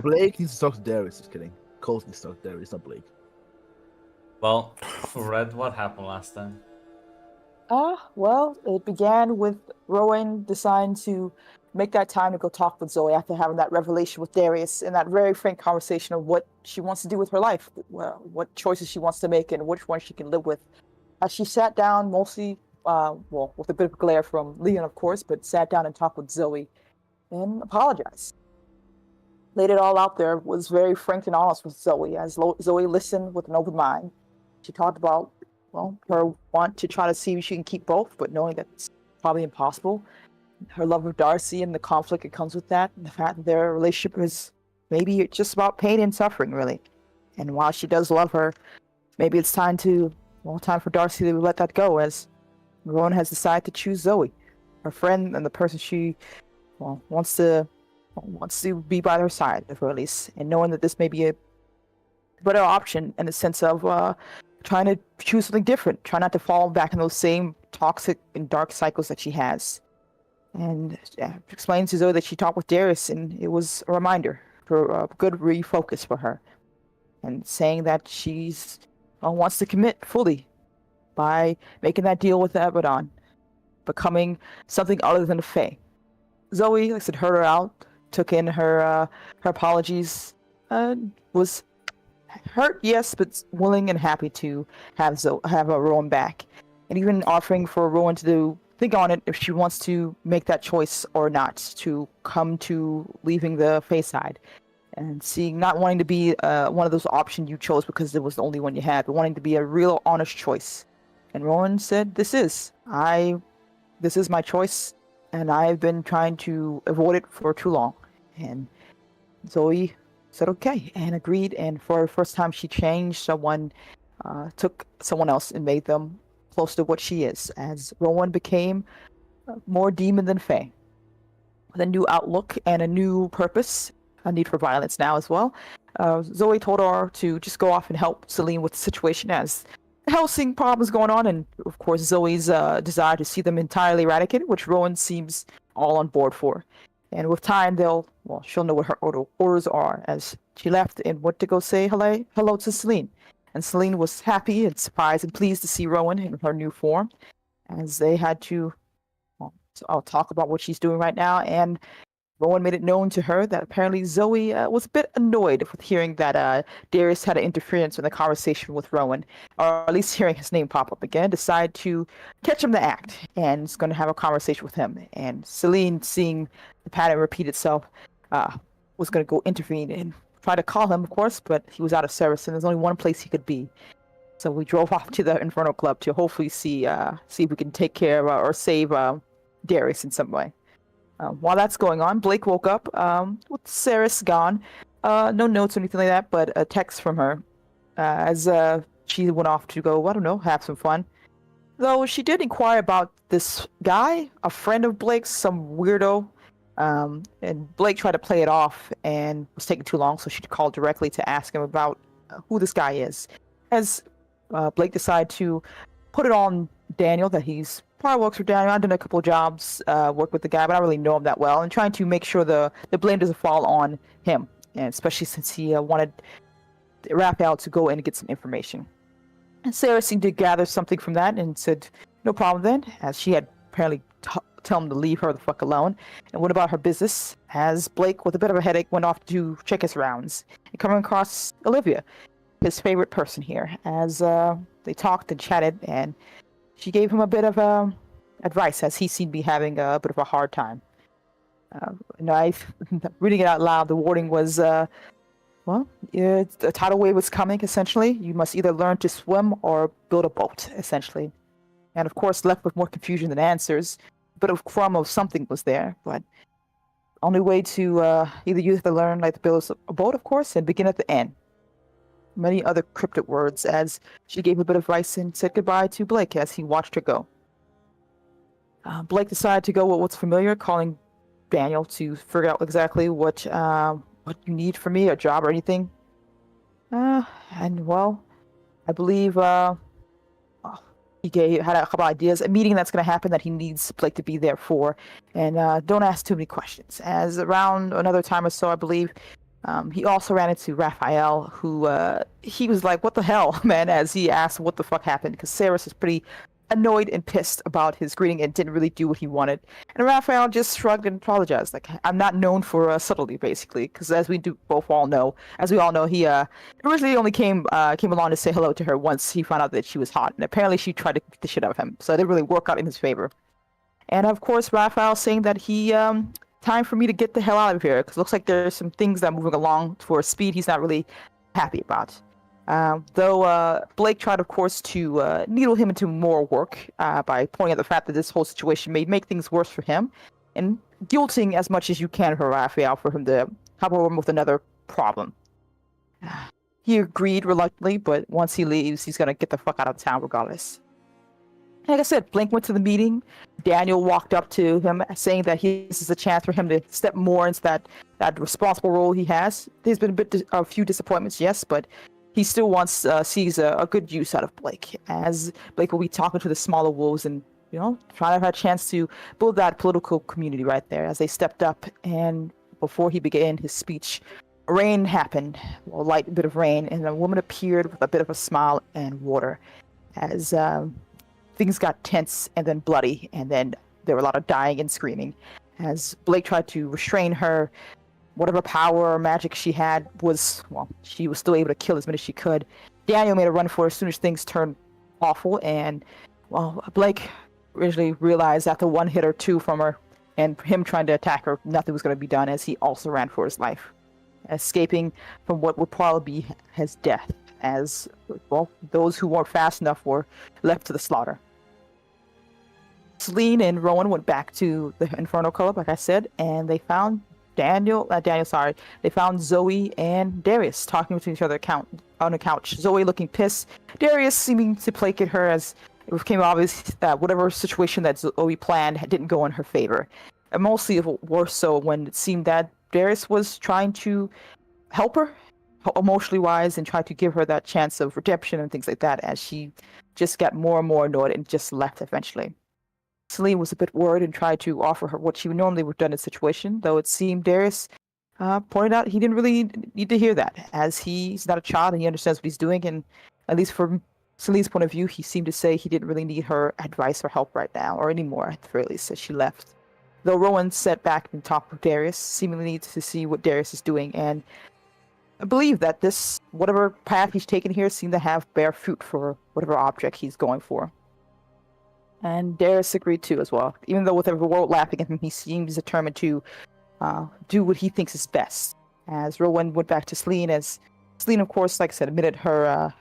Blake needs to talk to Darius. Just kidding. Colt needs to talk to Darius, not Blake. Well, Red, what happened last time? Well, it began with Rowan deciding to make that time to go talk with Zoe after having that revelation with Darius and that very frank conversation of what she wants to do with her life, what choices she wants to make, and which one she can live with. As she sat down, mostly, well, with a bit of glare from Leon, of course, but sat down and talked with Zoe and apologized. Laid it all out there, was very frank and honest with Zoe, as Zoe listened with an open mind. She talked about, well, her want to try to see if she can keep both, but knowing that it's probably impossible. Her love of Darcy and the conflict that comes with that, and the fact that their relationship is maybe just about pain and suffering, really. And while she does love her, maybe it's time for Darcy to let that go, as Rowan has decided to choose Zoe, her friend and the person she, wants to be by her side, at the very least. And knowing that this may be a better option in the sense of trying to choose something different, try not to fall back in those same toxic and dark cycles that she has. And explains to Zoe that she talked with Darius, and it was a reminder for a good refocus for her. And saying that she's wants to commit fully by making that deal with Abaddon, becoming something other than a Fae. Zoe, like I said, heard her out, took in her apologies, was hurt, yes, but willing and happy to have Rowan back, and even offering for Rowan to think on it if she wants to make that choice or not, to come to leaving the Fae side, and seeing not wanting to be one of those options you chose because it was the only one you had, but wanting to be a real honest choice. And Rowan said, "This is my choice, and I've been trying to avoid it for too long." And Zoe said okay and agreed, and for the first time she changed. Someone took someone else and made them close to what she is, as Rowan became more demon than Fae, with a new outlook and a new purpose, a need for violence now as well. Zoe told her to just go off and help Celine with the situation, as the Helsing problems going on, and of course Zoe's desire to see them entirely eradicated, which Rowan seems all on board for. And with time, she'll know what her orders are, as she left and went to go say hello to Celine. And Celine was happy and surprised and pleased to see Rowan in her new form, as they had to talk about what she's doing right now. And Rowan made it known to her that apparently Zoe was a bit annoyed with hearing that Darius had an interference in the conversation with Rowan, or at least hearing his name pop up again, decided to catch him the act and is going to have a conversation with him. And Celine, seeing the pattern repeat itself, was going to go intervene and try to call him, of course, but he was out of service and there's only one place he could be. So we drove off to the Inferno Club to hopefully see if we can take care of or save Darius in some way. While that's going on, Blake woke up with Ceres gone. No notes or anything like that, but a text from her as she went off to go, I don't know, have some fun. Though she did inquire about this guy, a friend of Blake's, some weirdo. And Blake tried to play it off and was taking too long, so she called directly to ask him about who this guy is. As Blake decided to put it on Daniel, that he's probably works for Daniel. I've done a couple of jobs, work with the guy, but I don't really know him that well, and trying to make sure the blame doesn't fall on him, and especially since he wanted Raphael to go in and get some information. And Sarah seemed to gather something from that and said, no problem then, as she had apparently tell him to leave her the fuck alone, and went about her business, as Blake, with a bit of a headache, went off to check his rounds, and coming across Olivia, his favorite person here, as they talked and chatted, and she gave him a bit of advice, as he seemed to be having a bit of a hard time. Reading it out loud, the wording was, the tidal wave was coming, essentially. You must either learn to swim or build a boat, essentially. And of course, left with more confusion than answers. Bit of crumb of something was there, but only way to either you have to learn like to build a boat, of course, and begin at the end. Many other cryptic words, as she gave a bit of advice and said goodbye to Blake as he watched her go. Blake decided to go with what's familiar, calling Daniel to figure out exactly what you need from me, a job or anything. And well, I believe he had a couple ideas, a meeting that's going to happen that he needs Blake to be there for, and don't ask too many questions, as around another time or so, I believe, He also ran into Raphael, who he was like, "What the hell, man?" As he asked what the fuck happened, because Saris is pretty annoyed and pissed about his greeting and didn't really do what he wanted. And Raphael just shrugged and apologized, like, "I'm not known for subtlety, basically," because as we all know, he originally only came along to say hello to her once he found out that she was hot, and apparently she tried to beat the shit out of him, so it didn't really work out in his favor. And of course, Raphael saying that he time for me to get the hell out of here, because it looks like there's some things that are moving along for a speed he's not really happy about. Though Blake tried, of course, to needle him into more work by pointing out the fact that this whole situation may make things worse for him, and guilting as much as you can for Raphael for him to help him with another problem. He agreed reluctantly, but once he leaves, he's gonna get the fuck out of town regardless. Like I said, Blake went to the meeting. Daniel walked up to him saying that this is a chance for him to step more into that responsible role he has. There's been a few disappointments, yes, but he still sees a good use out of Blake, as Blake will be talking to the smaller wolves and, trying to have a chance to build that political community right there as they stepped up. And before he began his speech, rain happened, a light bit of rain, and a woman appeared with a bit of a smile and water as things got tense and then bloody, and then there were a lot of dying and screaming. As Blake tried to restrain her, whatever power or magic she had she was still able to kill as many as she could. Daniel made a run for her as soon as things turned awful, and Blake originally realized after one hit or two from her and him trying to attack her, nothing was going to be done, as he also ran for his life, escaping from what would probably be his death, as those who weren't fast enough were left to the slaughter. Selene and Rowan went back to the Inferno Club, like I said, and they found they found Zoe and Darius talking to each other on a couch. Zoe looking pissed, Darius seeming to placate her, as it became obvious that whatever situation that Zoe planned didn't go in her favor. And mostly worse so when it seemed that Darius was trying to help her emotionally wise and try to give her that chance of redemption and things like that, as she just got more and more annoyed and just left eventually. Selene was a bit worried and tried to offer her what she normally would have done in the situation, though it seemed Darius pointed out he didn't really need to hear that, as he's not a child and he understands what he's doing, and at least from Selene's point of view, he seemed to say he didn't really need her advice or help right now, or anymore at the very least, as she left. Though Rowan sat back and talked with Darius, seemingly needs to see what Darius is doing, and I believe that whatever path he's taken here seemed to bear fruit for whatever object he's going for. And Darius agreed too as well. Even though with the world laughing at him, he seems determined to do what he thinks is best. As Rowan went back to Selene, as Selene, of course, like I said, admitted her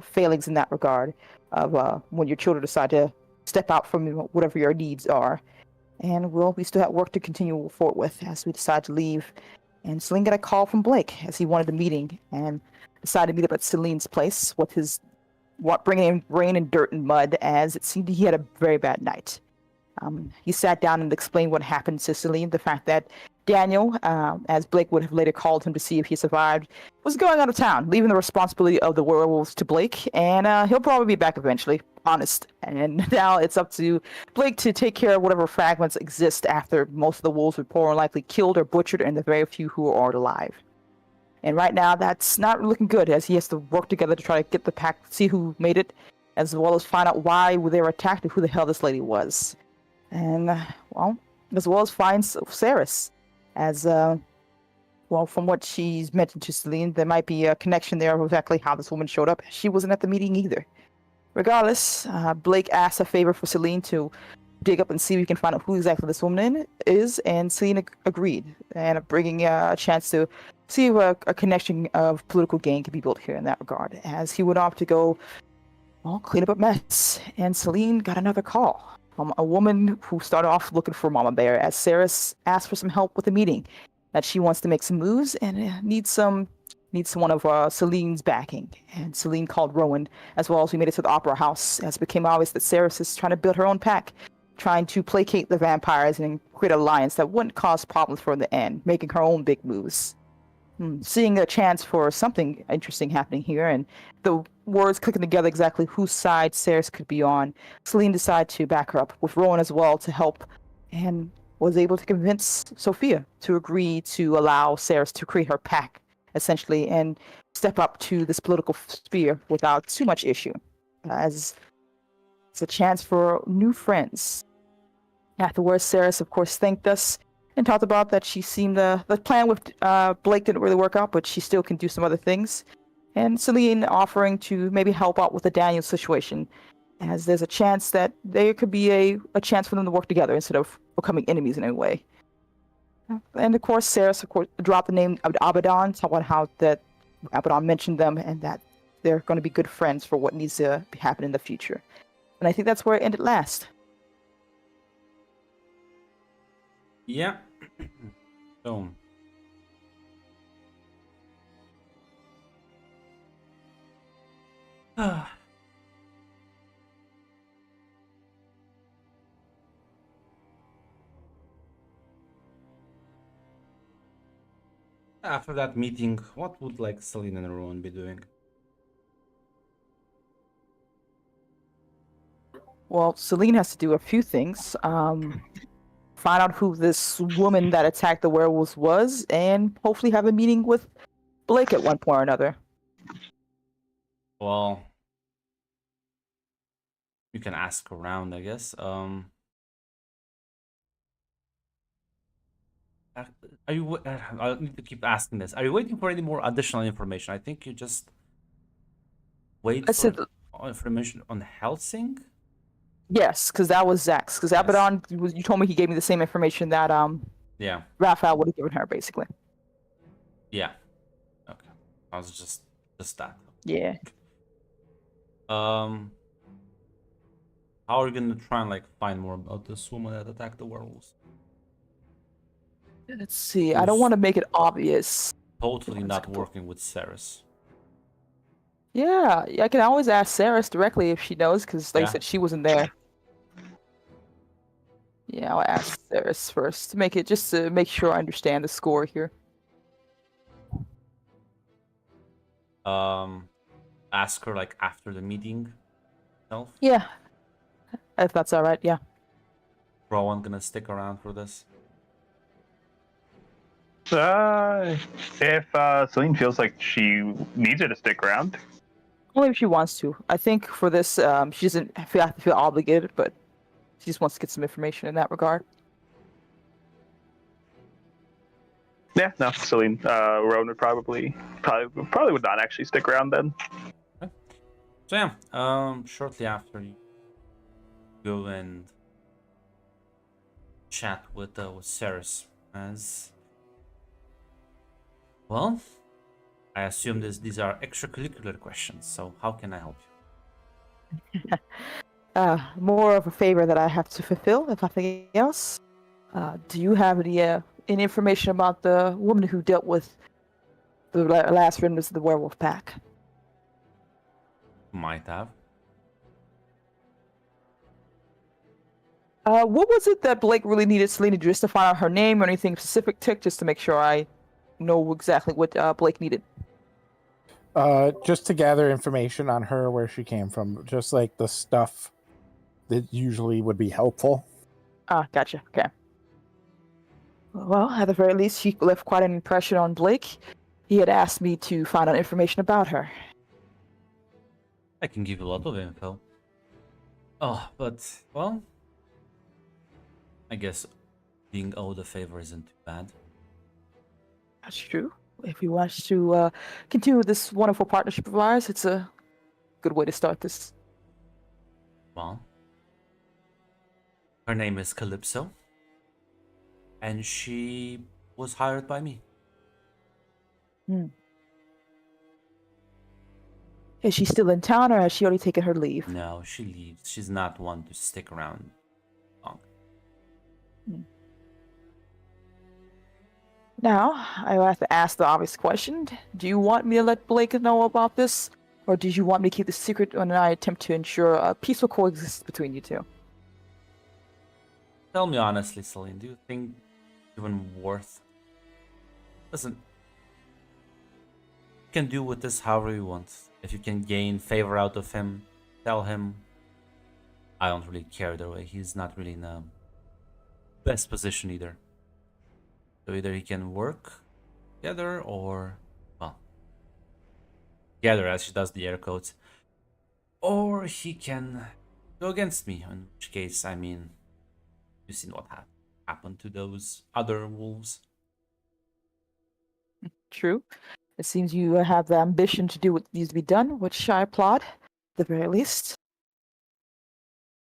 failings in that regard of when your children decide to step out from whatever your needs are. And we still have work to continue forward with as we decide to leave. And Selene got a call from Blake as he wanted a meeting and decided to meet up at Selene's place with bringing in rain and dirt and mud, as it seemed he had a very bad night. He sat down and explained what happened to Selene, the fact that Daniel, as Blake would have later called him to see if he survived, was going out of town, leaving the responsibility of the werewolves to Blake, and he'll probably be back eventually, honest. And now it's up to Blake to take care of whatever fragments exist after most of the wolves were more likely killed or butchered, and the very few who are alive. And right now, that's not looking good, as he has to work together to try to get the pack, see who made it, as well as find out why they were attacked and who the hell this lady was. And, as well as find Saris, as, from what she's mentioned to Selene, there might be a connection there of exactly how this woman showed up. She wasn't at the meeting either. Regardless, Blake asked a favor for Selene to dig up and see if we can find out who exactly this woman is, and Selene agreed, and bringing a chance to see if a connection of political gain can be built here in that regard, as he went off to go clean up a mess. And Selene got another call from a woman who started off looking for Mama Bear, as Saris asked for some help with the meeting, that she wants to make some moves and needs someone of Selene's backing. And Selene called Rowan, as well as we made it to the Opera House, as it became obvious that Saris is trying to build her own pack, trying to placate the vampires and create an alliance that wouldn't cause problems for the end, making her own big moves. Seeing a chance for something interesting happening here, and the words clicking together exactly whose side Saris could be on, Selene decided to back her up with Rowan as well to help. And was able to convince Sophia to agree to allow Ceres to create her pack, essentially, and step up to this political sphere without too much issue, as it's a chance for new friends. Afterwards, Ceres, of course, thanked us and talked about that she seemed the plan with Blake didn't really work out, but she still can do some other things. And Celine offering to maybe help out with the Daniel situation, as there's a chance that there could be a chance for them to work together instead of becoming enemies in any way. And of course, Ceres, of course, dropped the name of Abaddon, talking about how that Abaddon mentioned them and that they're going to be good friends for what needs to happen in the future. And I think that's where it ended last. Yeah. So. After that meeting, what would like Celine and Rowan be doing? Well, Celine has to do a few things. Find out who this woman that attacked the werewolves was, and hopefully have a meeting with Blake at one point or another. Well, you can ask around, I guess. Are you? I need to keep asking this. Are you waiting for any more additional information? I think you just wait I for said information on Helsing. yes, because that was Zach's. Because Yes. Abaddon, you told me he gave me the same information that Yeah. Raphael would have given her, basically. Yeah. Okay. I was just that. Yeah. How are you gonna try and like find more about this woman that attacked the werewolves? Let's see. I don't want to make it obvious. Totally not working with Ceres. Yeah, I can always ask Ceres directly if she knows, because like I Yeah. said, she wasn't there. Yeah, I'll ask Ceres first to make it just to make sure I understand the score here. Ask her like after the meeting itself. Yeah, if that's all right. Yeah. Rowan gonna stick around for this. If Celine feels like she needs her to stick around. Only if she wants to. I think for this, she doesn't have to feel obligated, but she just wants to get some information in that regard. Yeah, no, Celine, Rowan would probably would not actually stick around then. So yeah, shortly after you go and chat with Ceres, as well, I assume these are extracurricular questions. So how can I help you? More of a favor that I have to fulfill, if nothing else. Do you have any information about the woman who dealt with the last members of the werewolf pack? Might have. What was it that Blake really needed Selena just to find out her name or anything specific, Tick, just to make sure I know exactly what Blake needed? Just to gather information on her, where she came from, just like the stuff that usually would be helpful. Ah, gotcha. Okay. Well, at the very least, she left quite an impression on Blake. He had asked me to find out information about her. I can give you a lot of info. Oh, but well, I guess being owed a favor isn't too bad. That's true. If you want to continue this wonderful partnership of ours, it's a good way to start this. Well, her name is Calypso, and she was hired by me. Is she still in town, or has she already taken her leave? No, she leaves. She's not one to stick around long. Now, I have to ask the obvious question. Do you want me to let Blake know about this? Or did you want me to keep the secret when I attempt to ensure a peaceful coexistence between you two? Tell me honestly, Celine, do you think even worth? Listen, you can do with this however you want. If you can gain favor out of him, tell him. I don't really care either way. He's not really in a best position either. So either he can work together or, well, together as she does the air quotes, or he can go against me, in which case, I mean, you've seen what happened to those other wolves. True. It seems you have the ambition to do what needs to be done, which I applaud, at the very least.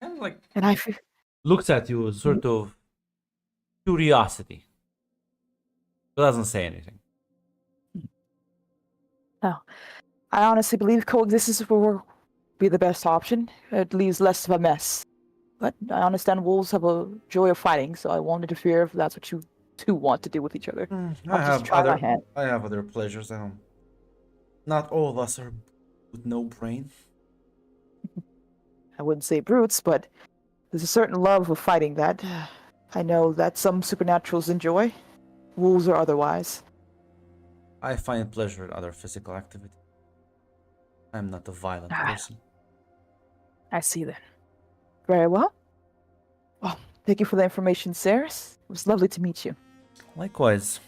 Kind of like And I feel looks at you with sort of curiosity. Doesn't say anything. I honestly believe coexistence will be the best option. It leaves less of a mess. But I understand wolves have a joy of fighting, so I won't interfere if that's what you two want to do with each other. I'll just try my hand. I have other pleasures at home. Not all of us are with no brain. I wouldn't say brutes, but there's a certain love of fighting that I know that some supernaturals enjoy. Wolves or otherwise. I find pleasure in other physical activity. I'm not a violent person. I see then. Very well. Well, thank you for the information, Saris. It was lovely to meet you. Likewise.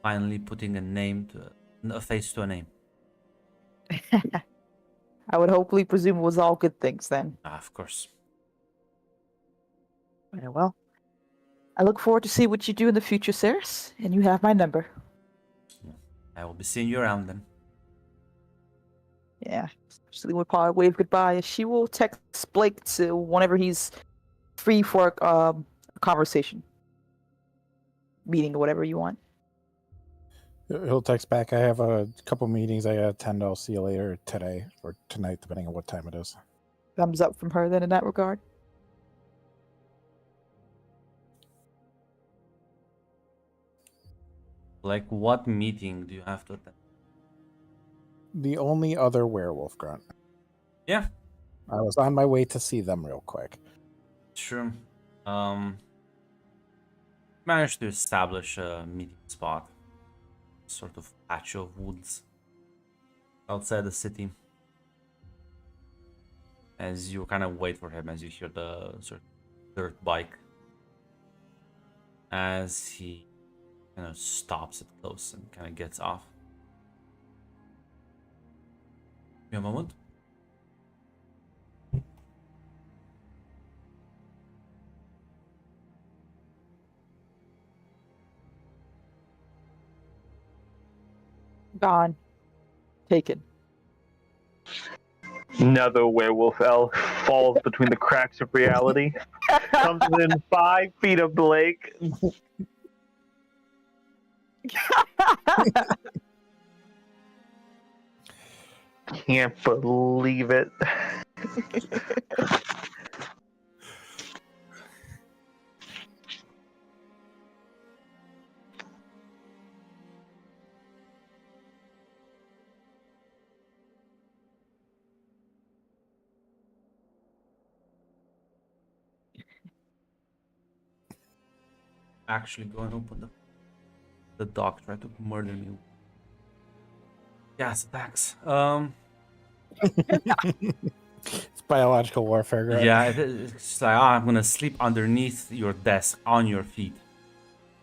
Finally putting a face to a name. I would hopefully presume it was all good things then. Of course. Very well. I look forward to see what you do in the future, Saris, and you have my number. I will be seeing you around then. Yeah, especially when Paul wave goodbye. She will text Blake to whenever he's free for a conversation, meeting, or whatever you want. He'll text back. I have a couple meetings I gotta attend. I'll see you later today or tonight, depending on what time it is. Thumbs up from her then in that regard. Like, what meeting do you have to attend? The only other werewolf grunt. Yeah, I was on my way to see them real quick. sure. Managed to establish a meeting spot. Sort of patch of woods outside the city. As you kind of wait for him, as you hear the sort of dirt bike. As he kind of stops it close and kind of gets off. Give me a moment. Gone. Taken. Another werewolf elf falls between the cracks of reality. Comes within 5 feet of Blake. Can't believe it. Actually go and open the dog tried to murder me. Gas attacks. It's biological warfare, right? Yeah, it's like, I'm gonna sleep underneath your desk on your feet.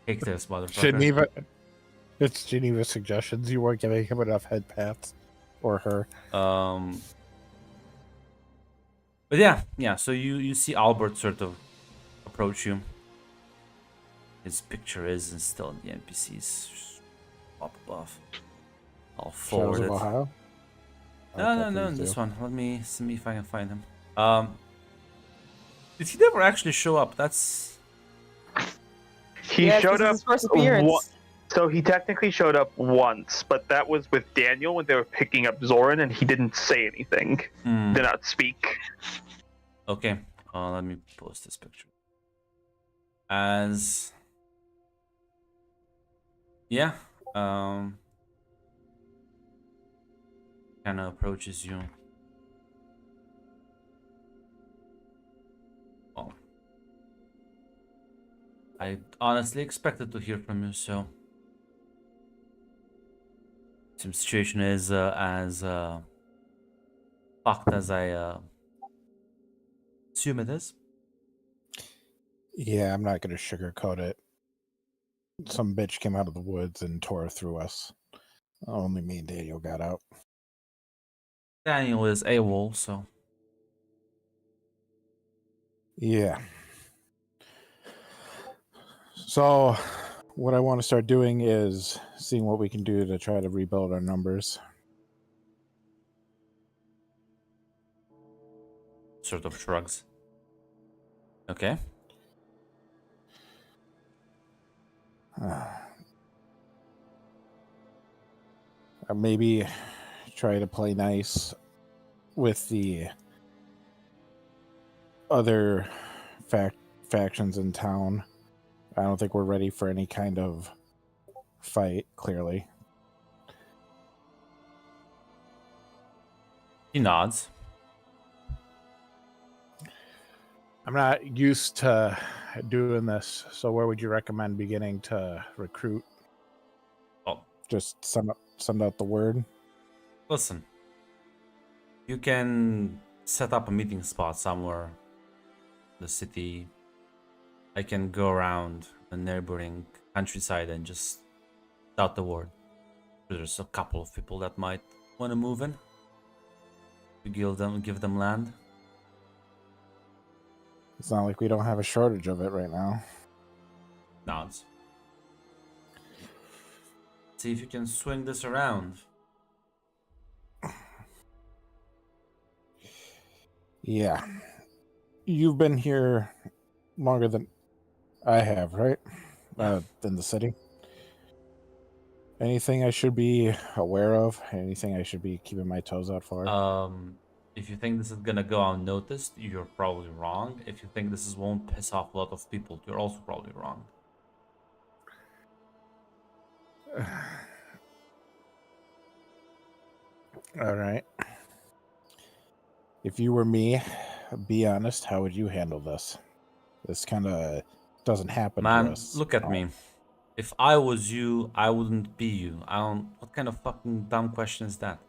Take this, motherfucker. Geneva. It's Geneva's suggestions. You weren't giving him enough head pats, or her. But yeah. So you see Albert sort of approach you. His picture is still in the NPCs up above. I'll forward Shadows it. of Ohio? No, please this do. one. Let me see if I can find him. Did he never actually show up? That's He Yes, showed this is up. his first appearance. So he technically showed up once, but that was with Daniel when they were picking up Zoran, and he didn't say anything. Did not speak. okay. Let me post this picture. As yeah, kind of approaches you. Well, I honestly expected to hear from you, so the situation is as fucked as I assume it is. Yeah, I'm not going to sugarcoat it. Some bitch came out of the woods and tore through us. Only me and Daniel got out. Daniel is AWOL, so Yeah. So, what I want to start doing is seeing what we can do to try to rebuild our numbers. sort of shrugs. Okay. Maybe try to play nice with the other factions in town. I don't think we're ready for any kind of fight, clearly. He nods. I'm not used to doing this, so where would you recommend beginning to recruit? Oh, Just send out the word. listen. You can set up a meeting spot somewhere in the city. I can go around the neighboring countryside and just shout the word. There's a couple of people that might want to move in. To give them land. It's not like we don't have a shortage of it right now. Nods. See if you can swing this around. Yeah. You've been here longer than I have, right? In the city. Anything I should be aware of? Anything I should be keeping my toes out for? If you think this is gonna go unnoticed, you're probably wrong. If you think this won't piss off a lot of people, you're also probably wrong. All right. If you were me, be honest, how would you handle this? This kind of doesn't happen to Man, us. look at me. If I was you, I wouldn't be you. I don't. What kind of fucking dumb question is that?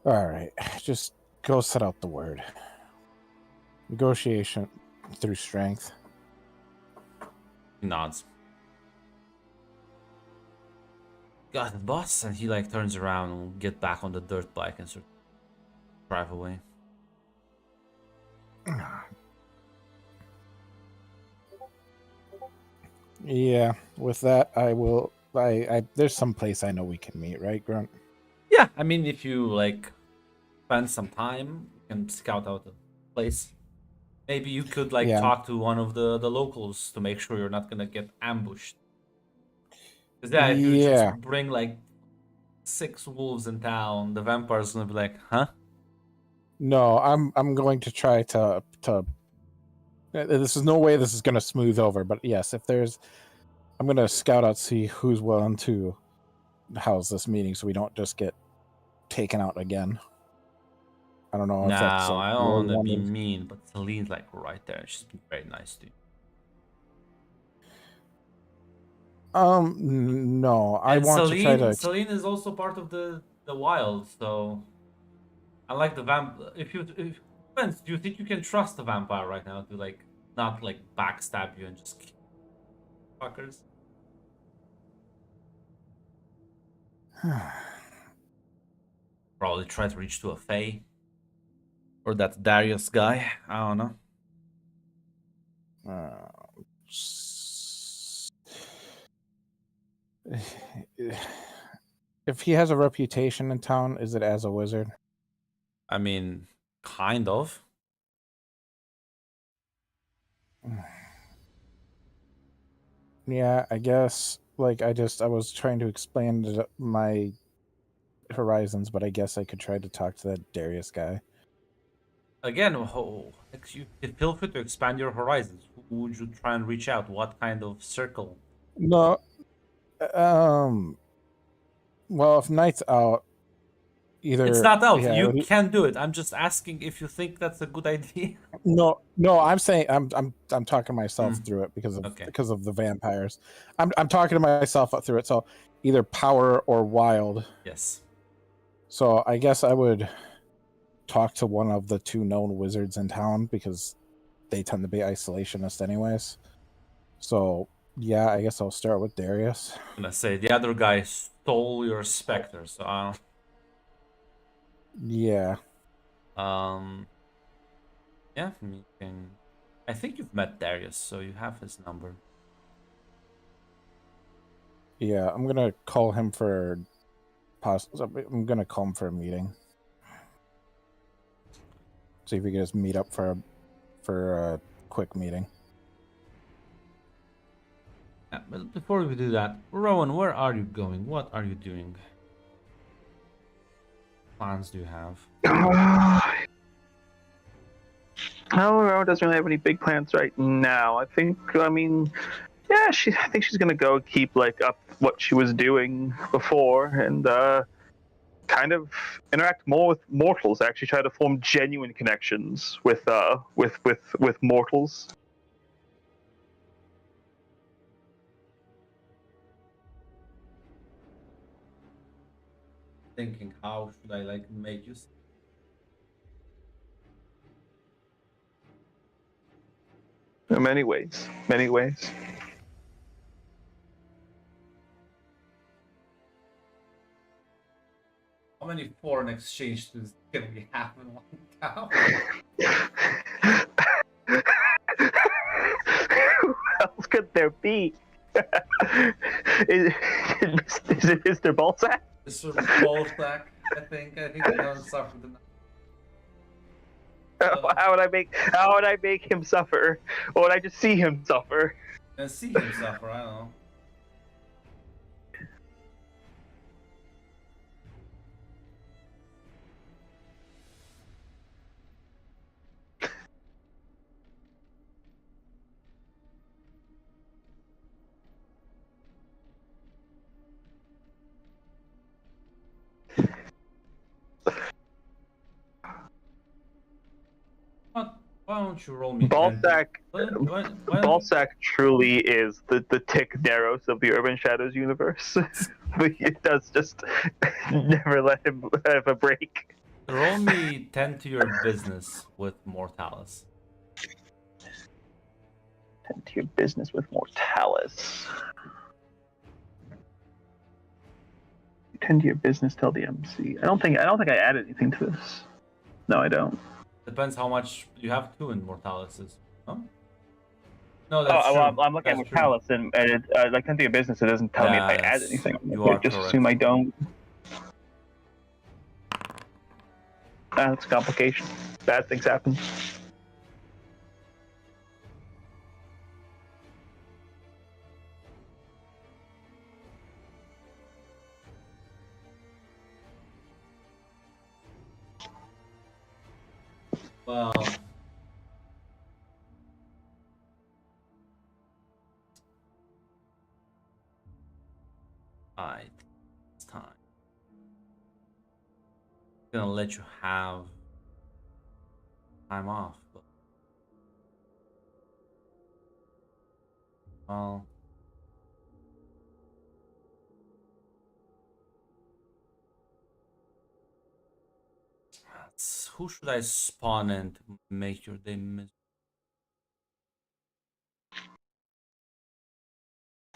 All right, just go set out the word. Negotiation through strength. He nods. Got it, boss. And he like turns around and will get back on the dirt bike and sort of drive away. Yeah, with that, I will. I there's some place I know we can meet, right, Grunt? Yeah, I mean, if you like spend some time, you can scout out the place. Maybe you could like Yeah. talk to one of the locals to make sure you're not gonna get ambushed. Because yeah, if you Yeah. just bring like 6 wolves in town, the vampire's gonna be like, huh? No, I'm going to try to. This is no way this is going to smooth over, but yes, if there's, I'm going to scout out, see who's willing to house this meeting, so we don't just get taken out again. I don't know No, if that's. I don't want to be mean, but Celine's like right there. She's been very nice to you. No, I And want to try to. Celine is also part of the wild, so I like the vamp. If Spence, do you think you can trust the vampire right now to like not like backstab you and just kill fuckers? Probably try to reach to a Fae. Or that Darius guy. I don't know. If he has a reputation in town, is it as a wizard? I mean, kind of. Yeah, I guess. Like, I was trying to expand my horizons, but I guess I could try to talk to that Darius guy. Again, you feel free to expand your horizons. Who would you try and reach out? What kind of circle? No. Well, if Night's out, either It's not out. yeah, You can do it. I'm just asking if you think that's a good idea. No, I'm saying I'm talking myself through it because of the vampires. I'm talking to myself through it. So either power or wild. Yes. So I guess I would talk to one of the 2 known wizards in town because they tend to be isolationist anyways. So yeah, I guess I'll start with Darius. I'm gonna say the other guy stole your specter, so Yeah. yeah, you can. I think you've met Darius, so you have his number. Yeah, I'm gonna call him for I'm gonna call him for a meeting. See if we can just meet up for a quick meeting. Yeah, but before we do that, Rowan, where are you going? What are you doing? Plans do you have? No, Rowan doesn't really have any big plans right now. I think I think she's gonna go keep like up what she was doing before and kind of interact more with mortals. Actually, try to form genuine connections with mortals. Thinking, how should I like make you? In many ways, many ways. How many foreign exchange students can we have in one town? Who else could there be? is it Mr. Balzac? Mr. Balzac, I think he don't suffer the. How would I make him suffer? Or would I just see him suffer? And see him suffer, I don't know. Why don't you roll me? Balzac, 10? Balzac truly is the Tick Naros of the Urban Shadows universe. But it does just never let him have a break. Roll me 10 to your business with Mortalis. Tend to your business with Mortalis. Tend to your business, tell the MC. I don't think I added anything to this. No, I don't. Depends how much you have two in Mortalises. Huh? No, that's true. Well, I'm looking That's at Mortalis, and like tend to your business, it doesn't tell me if I add anything. I just assume I don't. That's a complication. Bad things happen. Well, alright, it's time. I'm gonna let you have time off, but well, who should I spawn in to make your day miserable?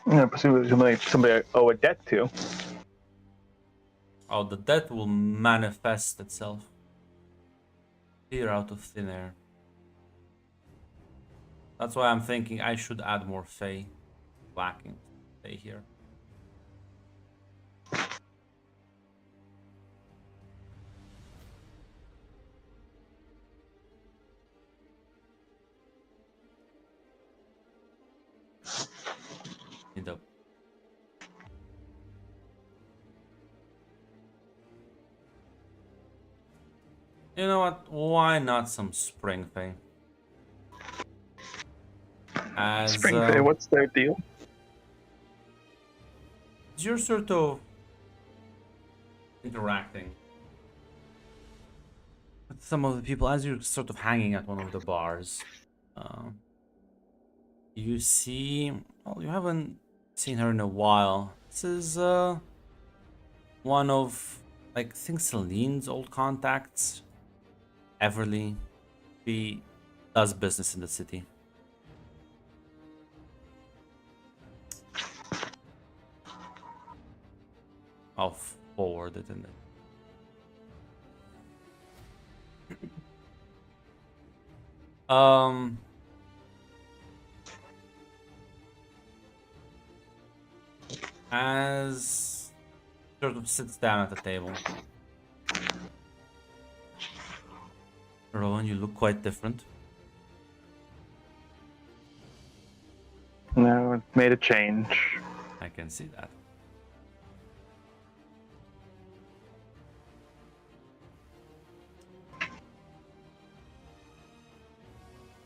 Yeah, presumably somebody I owe a debt to. Oh, the death will manifest itself here out of thin air. That's why I'm thinking I should add more Fae lacking Fae here. Need a You know what? Why not some Spring Fae? Spring Fae, what's their deal? You're sort of interacting with some of the people as you're sort of hanging at one of the bars. You see, well, you haven't seen her in a while. This is one of, like, I think Celine's old contacts. Everly. She does business in the city. I'll forward it in there. As sort of sits down at the table. Rowan, you look quite different. No, it made a change. I can see that.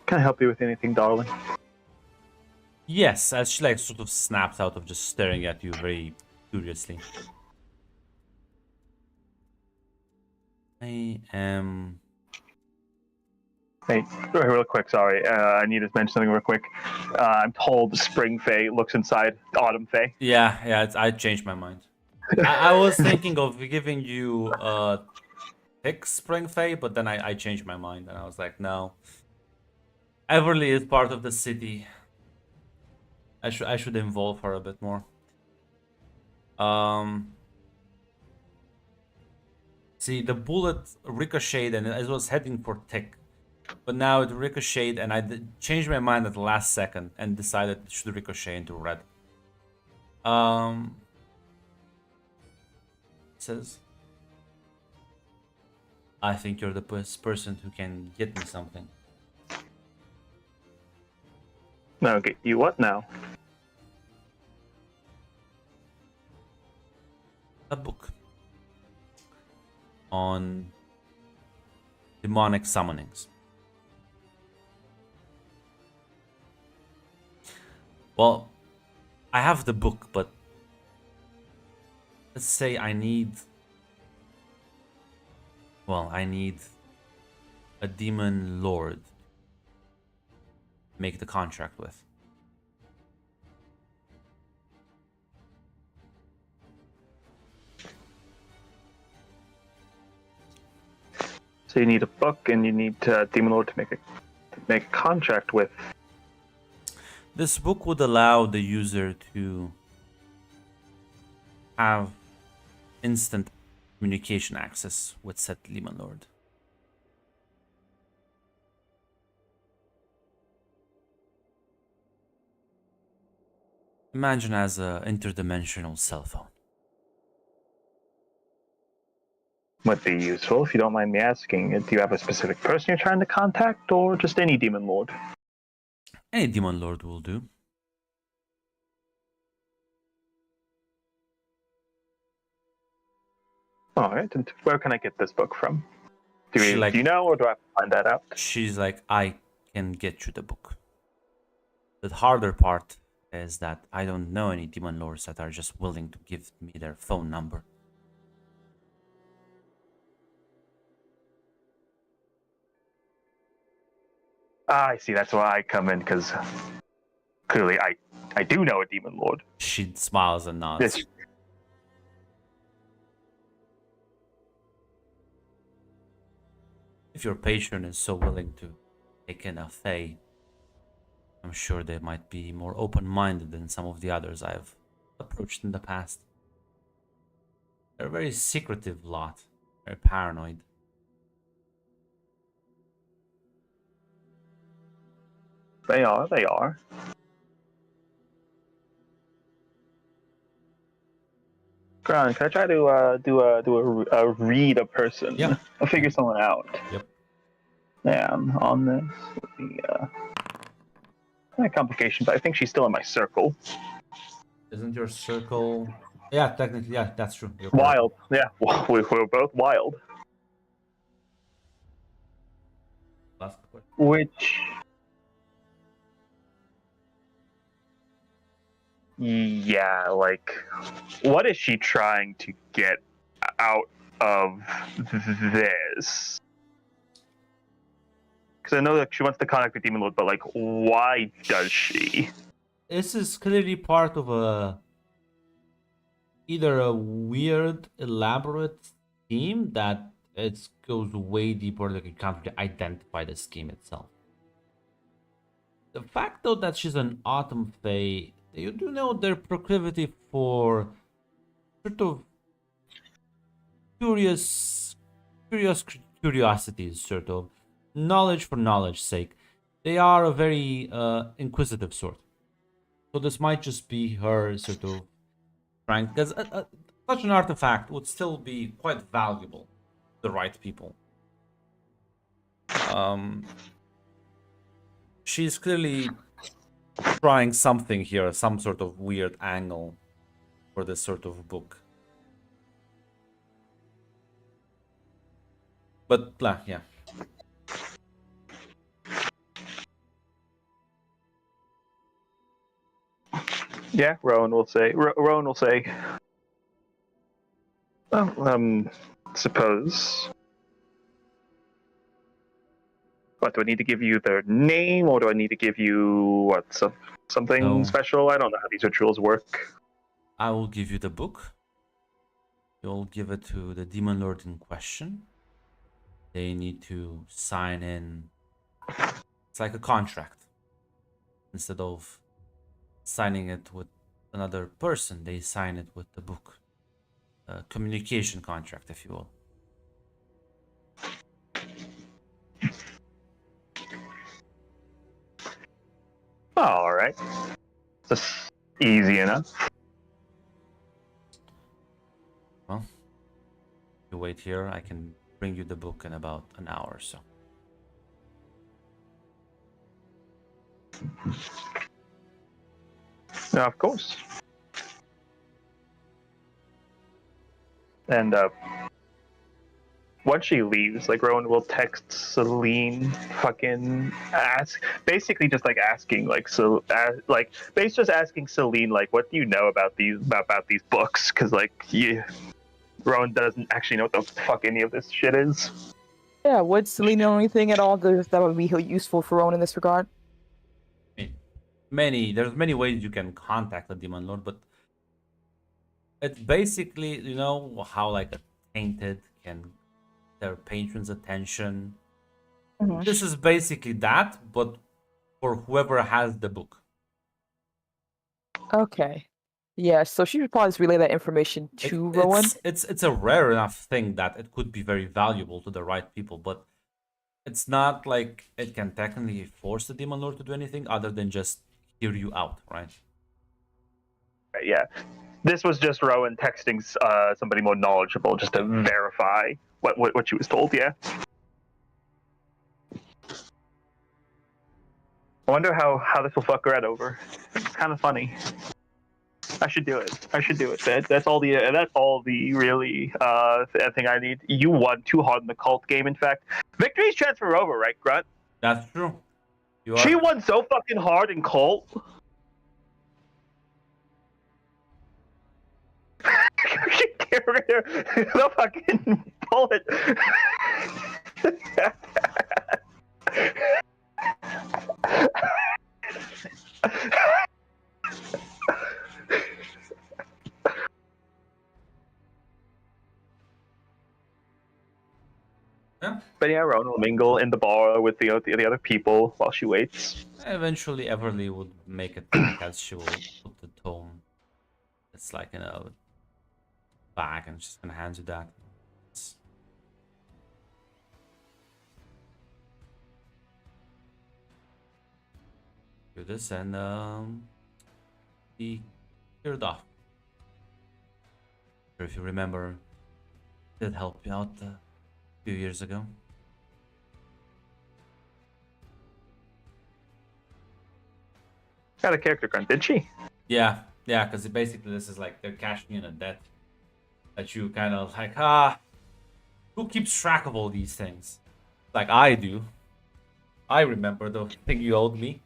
Can I help you with anything, darling? Yes, as she like sort of snaps out of just staring at you very curiously. I am... Hey, real quick, sorry. I need to mention something real quick. I'm told Spring Fae looks inside Autumn Fae. Yeah, I changed my mind. I was thinking of giving you thick Spring Fae, but then I changed my mind and I was like, no. Everly is part of the city. I should involve her a bit more. See, the bullet ricocheted and it was heading for Tick. But now it ricocheted and I changed my mind at the last second and decided it should ricochet into red. It says, I think you're the best person who can get me something. No, get you what now? A book on demonic summonings. Well, I have the book, but let's say I need a demon lord to make the contract with. So you need a book, and you need Demon Lord to make a contract with. This book would allow the user to have instant communication access with said Demon Lord. Imagine as an interdimensional cell phone. Would be useful, if you don't mind me asking. Do you have a specific person you're trying to contact, or just any Demon Lord? Any Demon Lord will do. Alright, and where can I get this book from? Do She, you know, or do I have to find that out? She's like, I can get you the book. The harder part is that I don't know any Demon Lords that are just willing to give me their phone number. Ah, I see, that's why I come in, because clearly I do know a Demon Lord. She smiles and nods. Yes. If your patron is so willing to take in a Fae, I'm sure they might be more open-minded than some of the others I've approached in the past. They're a very secretive lot, very paranoid. They are. Gron, can I try to do a read a person? Yeah. I'll figure someone out. Yep. Yeah, on this. Kind of complication, but I think she's still in my circle. Isn't your circle... Yeah, technically, yeah, that's true. You're correct. Wild. Yeah, we're both wild. Last question. Which... Yeah, like, what is she trying to get out of this? Because I know that she wants to contact the Demon Lord, but, like, why does she? This is clearly part of either a weird, elaborate scheme that it goes way deeper, like you can't really identify the scheme itself. The fact though that she's an autumn fae, you do know their proclivity for sort of curious, curiosities, sort of knowledge for knowledge's sake. They are a very inquisitive sort. So this might just be her sort of trying, because such an artifact would still be quite valuable to the right people. She's clearly trying something here, some sort of weird angle for this sort of book. But yeah. Yeah, Rowan will say. Rowan will say. Well, suppose. What, do I need to give you their name, or do I need to give you something No. special? I don't know how these rituals work. I will give you the book. You'll give it to the demon lord in question. They need to sign in. It's like a contract. Instead of signing it with another person, they sign it with the book. A communication contract, if you will. All right. Just easy enough. Well, if you wait here, I can bring you the book in about an hour or so. No, of course. And once she leaves, like, Rowan will text Celine, basically just like asking, like, just asking Celine, like, what do you know about these books? Because Rowan doesn't actually know what the fuck any of this shit is. Yeah, would Celine know anything at all that would be useful for Rowan in this regard? There's many ways you can contact the demon lord, but it's basically, you know how like a tainted can their patrons' attention. Mhm. This is basically that, but for whoever has the book. Okay. Yeah, so she should probably just relay that information to Rowan. It's a rare enough thing that it could be very valuable to the right people, but it's not like it can technically force the demon lord to do anything other than just hear you out, right? Yeah. This was just Rowan texting somebody more knowledgeable just to verify what she was told, yeah. I wonder how this will fuck Red over. It's kind of funny. I should do it. That's all the really thing I need. You won too hard in the cult game, in fact. Victories transfer over, right, Grunt? That's true. She won so fucking hard in cult. Get rid of the fucking bullet. Yeah. But yeah, Rowan will mingle in the bar with the other people while she waits. Eventually, Everly would make it back as she will put the tome. It's like in a bag, and she's gonna hand you that. Do this and be cleared off. If you remember, did help you out a few years ago. Got a character Grunt, did she? Yeah, because basically this is like they're cashing in a debt that you kind of like, who keeps track of all these things? Like I do. I remember the thing you owed me.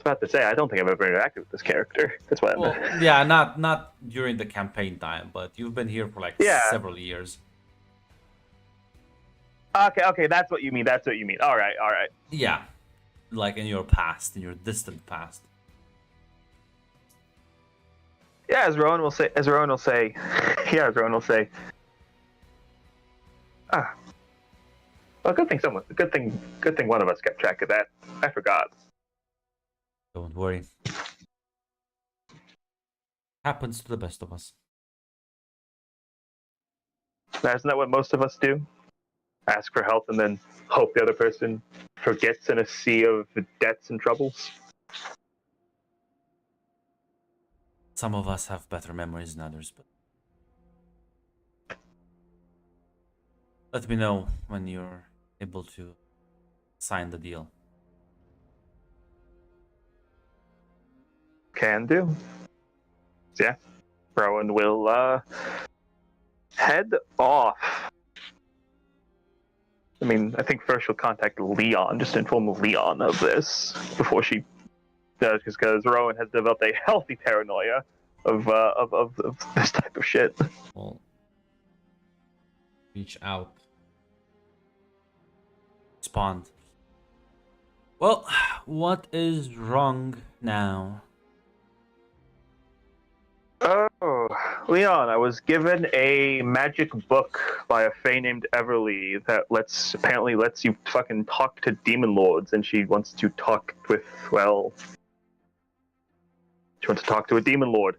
I was about to say, I don't think I've ever interacted with this character. That's why. Well, yeah, not during the campaign time, but you've been here for like several years. Okay, that's what you mean. All right. Yeah, like in your past, in your distant past. Yeah, as Rowan will say. Well, good thing one of us kept track of that. I forgot. Don't worry. Happens to the best of us. Isn't that what most of us do? Ask for help and then hope the other person forgets in a sea of debts and troubles. Some of us have better memories than others, but let me know when you're able to sign the deal. Can do. Yeah. Rowan will head off. I mean, I think first she'll contact Leon, just to inform Leon of this before she does, because Rowan has developed a healthy paranoia of this type of shit. Well, reach out. Respond. Well, what is wrong now? Oh, Leon, I was given a magic book by a fae named Everly that apparently lets you fucking talk to demon lords, and she wants to talk with, well, she wants to talk to a demon lord.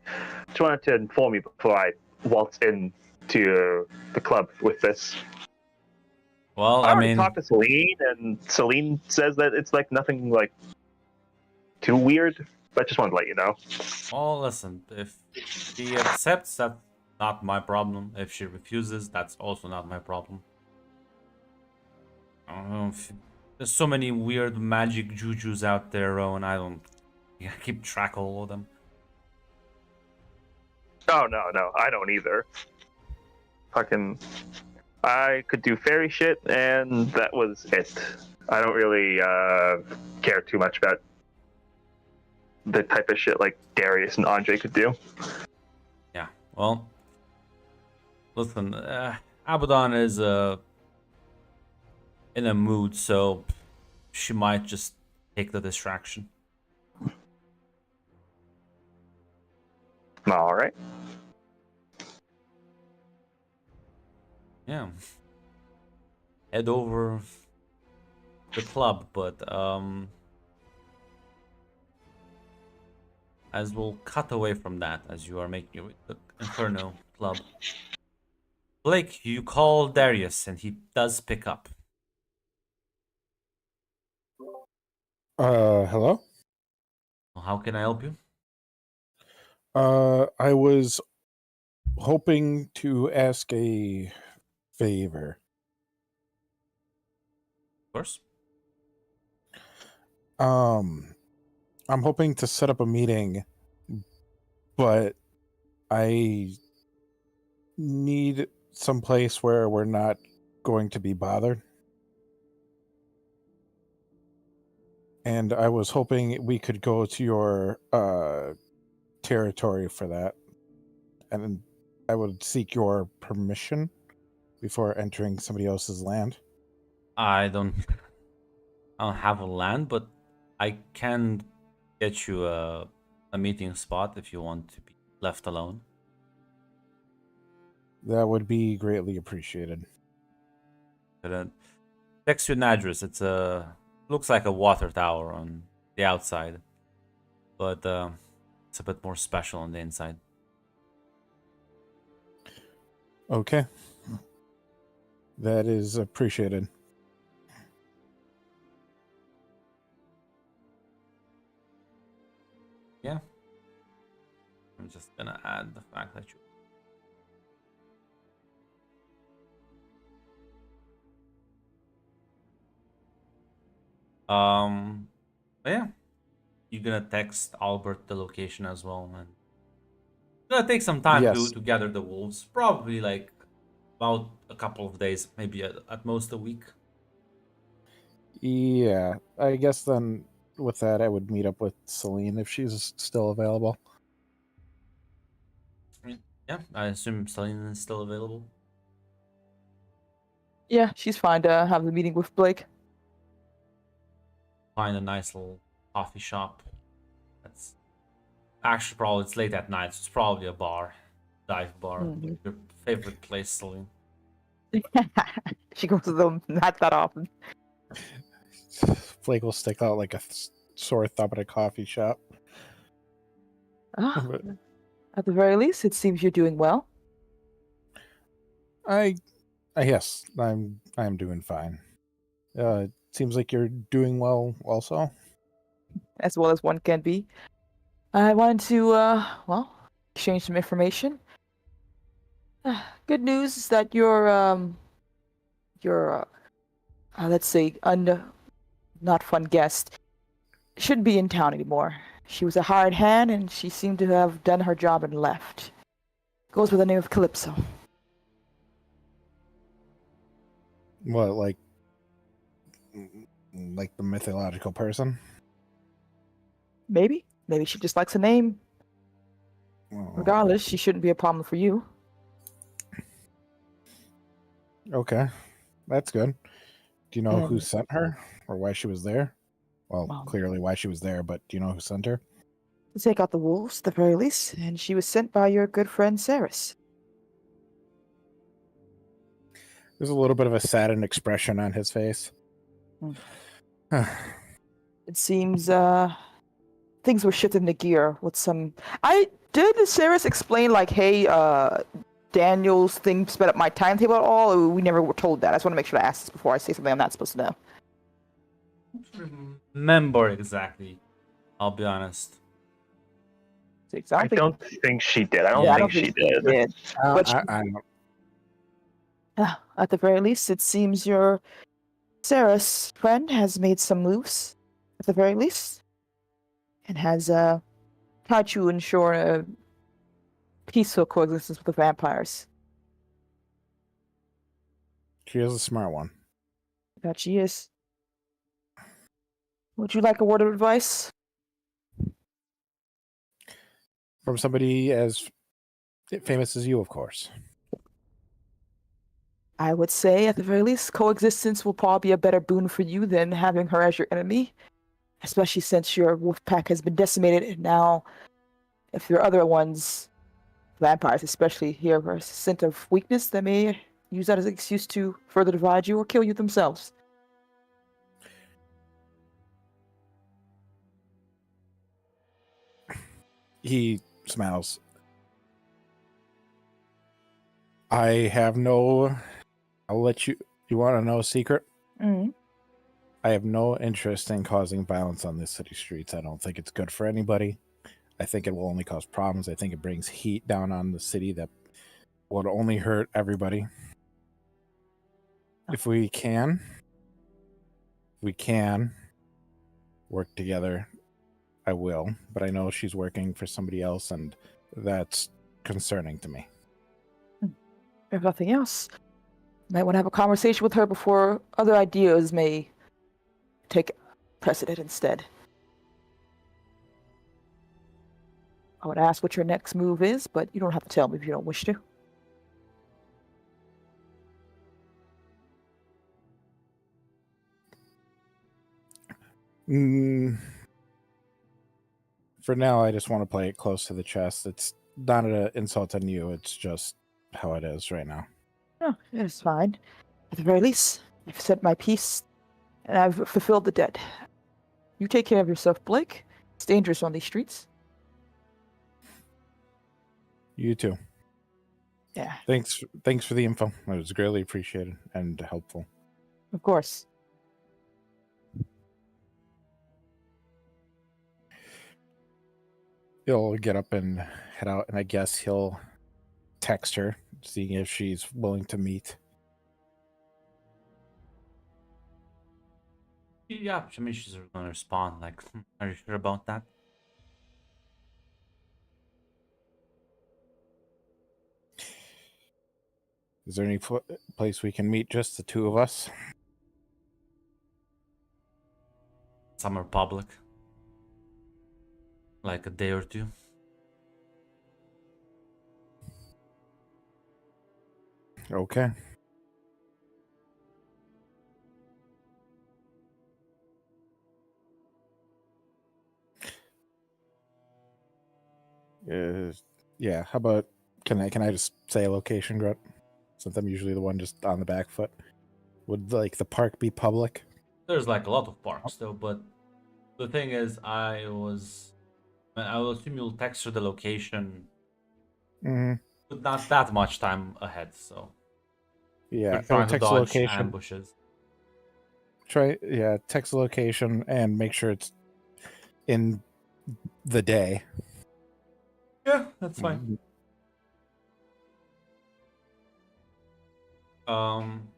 Just wanted to inform you before I waltz into the club with this. Well, I I already mean, talked to Celine, and Celine says that it's like nothing like too weird. But I just wanted to let you know. well, listen, if she accepts, that's not my problem. If she refuses, that's also not my problem. I don't know if there's so many weird magic jujus out there, and I don't keep track of all of them. Oh no, I don't either. Fucking, I could do fairy shit, and that was it. I don't really care too much about the type of shit like Darius and Andre could do. Yeah, well, listen, Abaddon is in a mood, so she might just take the distraction. All right. Yeah. Head over the club, but as we'll cut away from that as you are making your way to the Inferno club. Blake, you call Darius and he does pick up. Hello? How can I help you? I was hoping to ask a favor. Of course. I'm hoping to set up a meeting, but I need some place where we're not going to be bothered. And I was hoping we could go to your territory for that. And I would seek your permission before entering somebody else's land. I don't have a land, but I can get you a meeting spot if you want to be left alone. That would be greatly appreciated. Text you an address. It's looks like a water tower on the outside, but it's a bit more special on the inside. Okay. That is appreciated. Yeah. I'm just gonna add the fact that you. But yeah, you're gonna text Albert the location as well, and it's gonna take some time Yes. to gather the wolves. Probably like about a couple of days, maybe at most a week. Yeah, I guess then with that, I would meet up with Celine if she's still available. Yeah, I assume Selene is still available. Yeah, she's fine to have the meeting with Blake. Find a nice little coffee shop. That's actually probably it's late at night, so it's probably a bar, dive bar. Mhm. Your favorite place, Selene. She goes to them not that often. Blake will stick out like sore thumb at a coffee shop. Ah, But at the very least, it seems you're doing well. Yes, I'm doing fine. It seems like you're doing well also. As well as one can be. I wanted to, well, exchange some information. Good news is that your, let's say, not fun guest shouldn't be in town anymore. She was a hired hand, and she seemed to have done her job and left. Goes by the name of Calypso. What, like the mythological person? Maybe she just likes a name. Oh, Regardless, she shouldn't be a problem for you. okay, that's good. Do you know who And- sent her or why she was there? Well, Well- clearly why she was there, but do you know who sent her? To take out the wolves, at the very least, and she was sent by your good friend Saris. There's a little bit of a saddened expression on his face. It seems things were shifted into gear with some. Did Saris explain like, hey, Daniel's thing sped up my timetable at all? Or we never were told that. I just want to make sure to ask this before I say something I'm not supposed to know. Remember exactly. I'll be honest. I don't think she did. I don't Yeah, think she did. But I don't. at the very least, it seems your Saris friend has made some moves, at the very least, and has tried to ensure a peaceful coexistence with the vampires. She is a smart one. That she is. Would you like a word of advice? From somebody as famous as you, of course. I would say, at the very least, coexistence will probably be a better boon for you than having her as your enemy, especially since your wolf pack has been decimated, and now, if there are other ones, vampires especially, here are a scent of weakness, they may use that as an excuse to further divide you or kill you themselves. He smiles. I have no. I'll let you. You want to know a secret? Mm-hmm. I have no interest in causing violence on the city streets. I don't think it's good for anybody. I think it will only cause problems. I think it brings heat down on the city that would only hurt everybody. If we can work together, I will. But I know she's working for somebody else, and that's concerning to me. If nothing else, you might want to have a conversation with her before other ideas may take precedent instead. I would ask what your next move is, but you don't have to tell me if you don't wish to. For now, I just want to play it close to the chest. It's not an insult on you. It's just how it is right now. No, it's fine. At the very least, I've said my piece, and I've fulfilled the debt. You take care of yourself, Blake. It's dangerous on these streets. You too. Yeah, Thanks for the info. It was greatly appreciated and helpful. of course. He'll get up and head out, and I guess he'll text her, seeing if she's willing to meet. Yeah, I mean, she's gonna respond like, "Are you sure about that?" Is there any place we can meet, just the two of us? Somewhere public, like a day or two. Okay. Yeah. How about can I just say a location, Grut? Since I'm usually the one just on the back foot. Would like the park be public? There's like a lot of parks though, but The thing is, I will assume you'll text her the location Mhm. with not that much time ahead, so Yeah, you're or trying to text the dodge location. ambushes. Text the location and make sure it's in the day. Yeah, that's fine. Mhm. I'm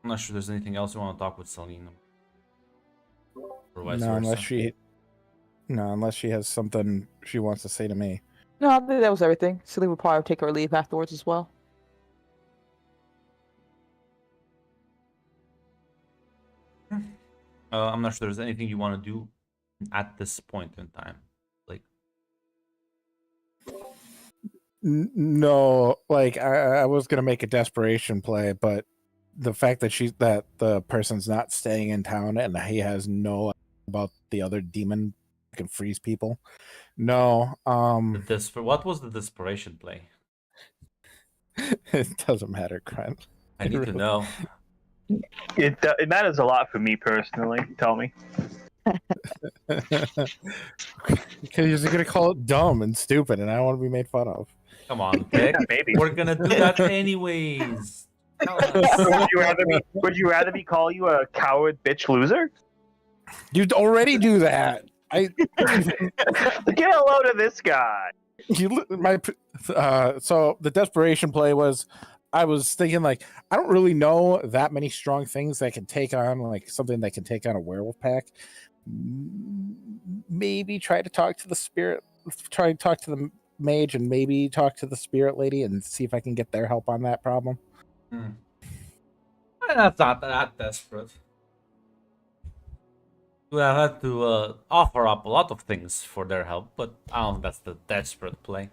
not sure there's anything else you want to talk with Celine. Or vice No, versa. unless she has something she wants to say to me. No, I think that was everything. Celine would probably take her leave afterwards as well. I'm not sure there's anything you want to do at this point in time. Like, No, like I was gonna make a desperation play, but the fact that the person's not staying in town and he has no about the other demon that can freeze people. No, what was the desperation play? it doesn't matter, Grant. I need to know. It matters a lot for me personally. Tell me. Because you're gonna call it dumb and stupid, and I don't want to be made fun of. Come on, Vic. Maybe. We're gonna do that anyways. Tell us. Would you rather me call you a coward bitch loser? You'd already do that. Get a load of this guy. So the desperation play was, I was thinking like, I don't really know that many strong things that can take on like something that can take on a werewolf pack. Maybe try to talk to the spirit, try to talk to the mage, and maybe talk to the spirit lady and see if I can get their help on that problem. That's not that desperate. We have had to offer up a lot of things for their help, but I don't think that's the desperate play.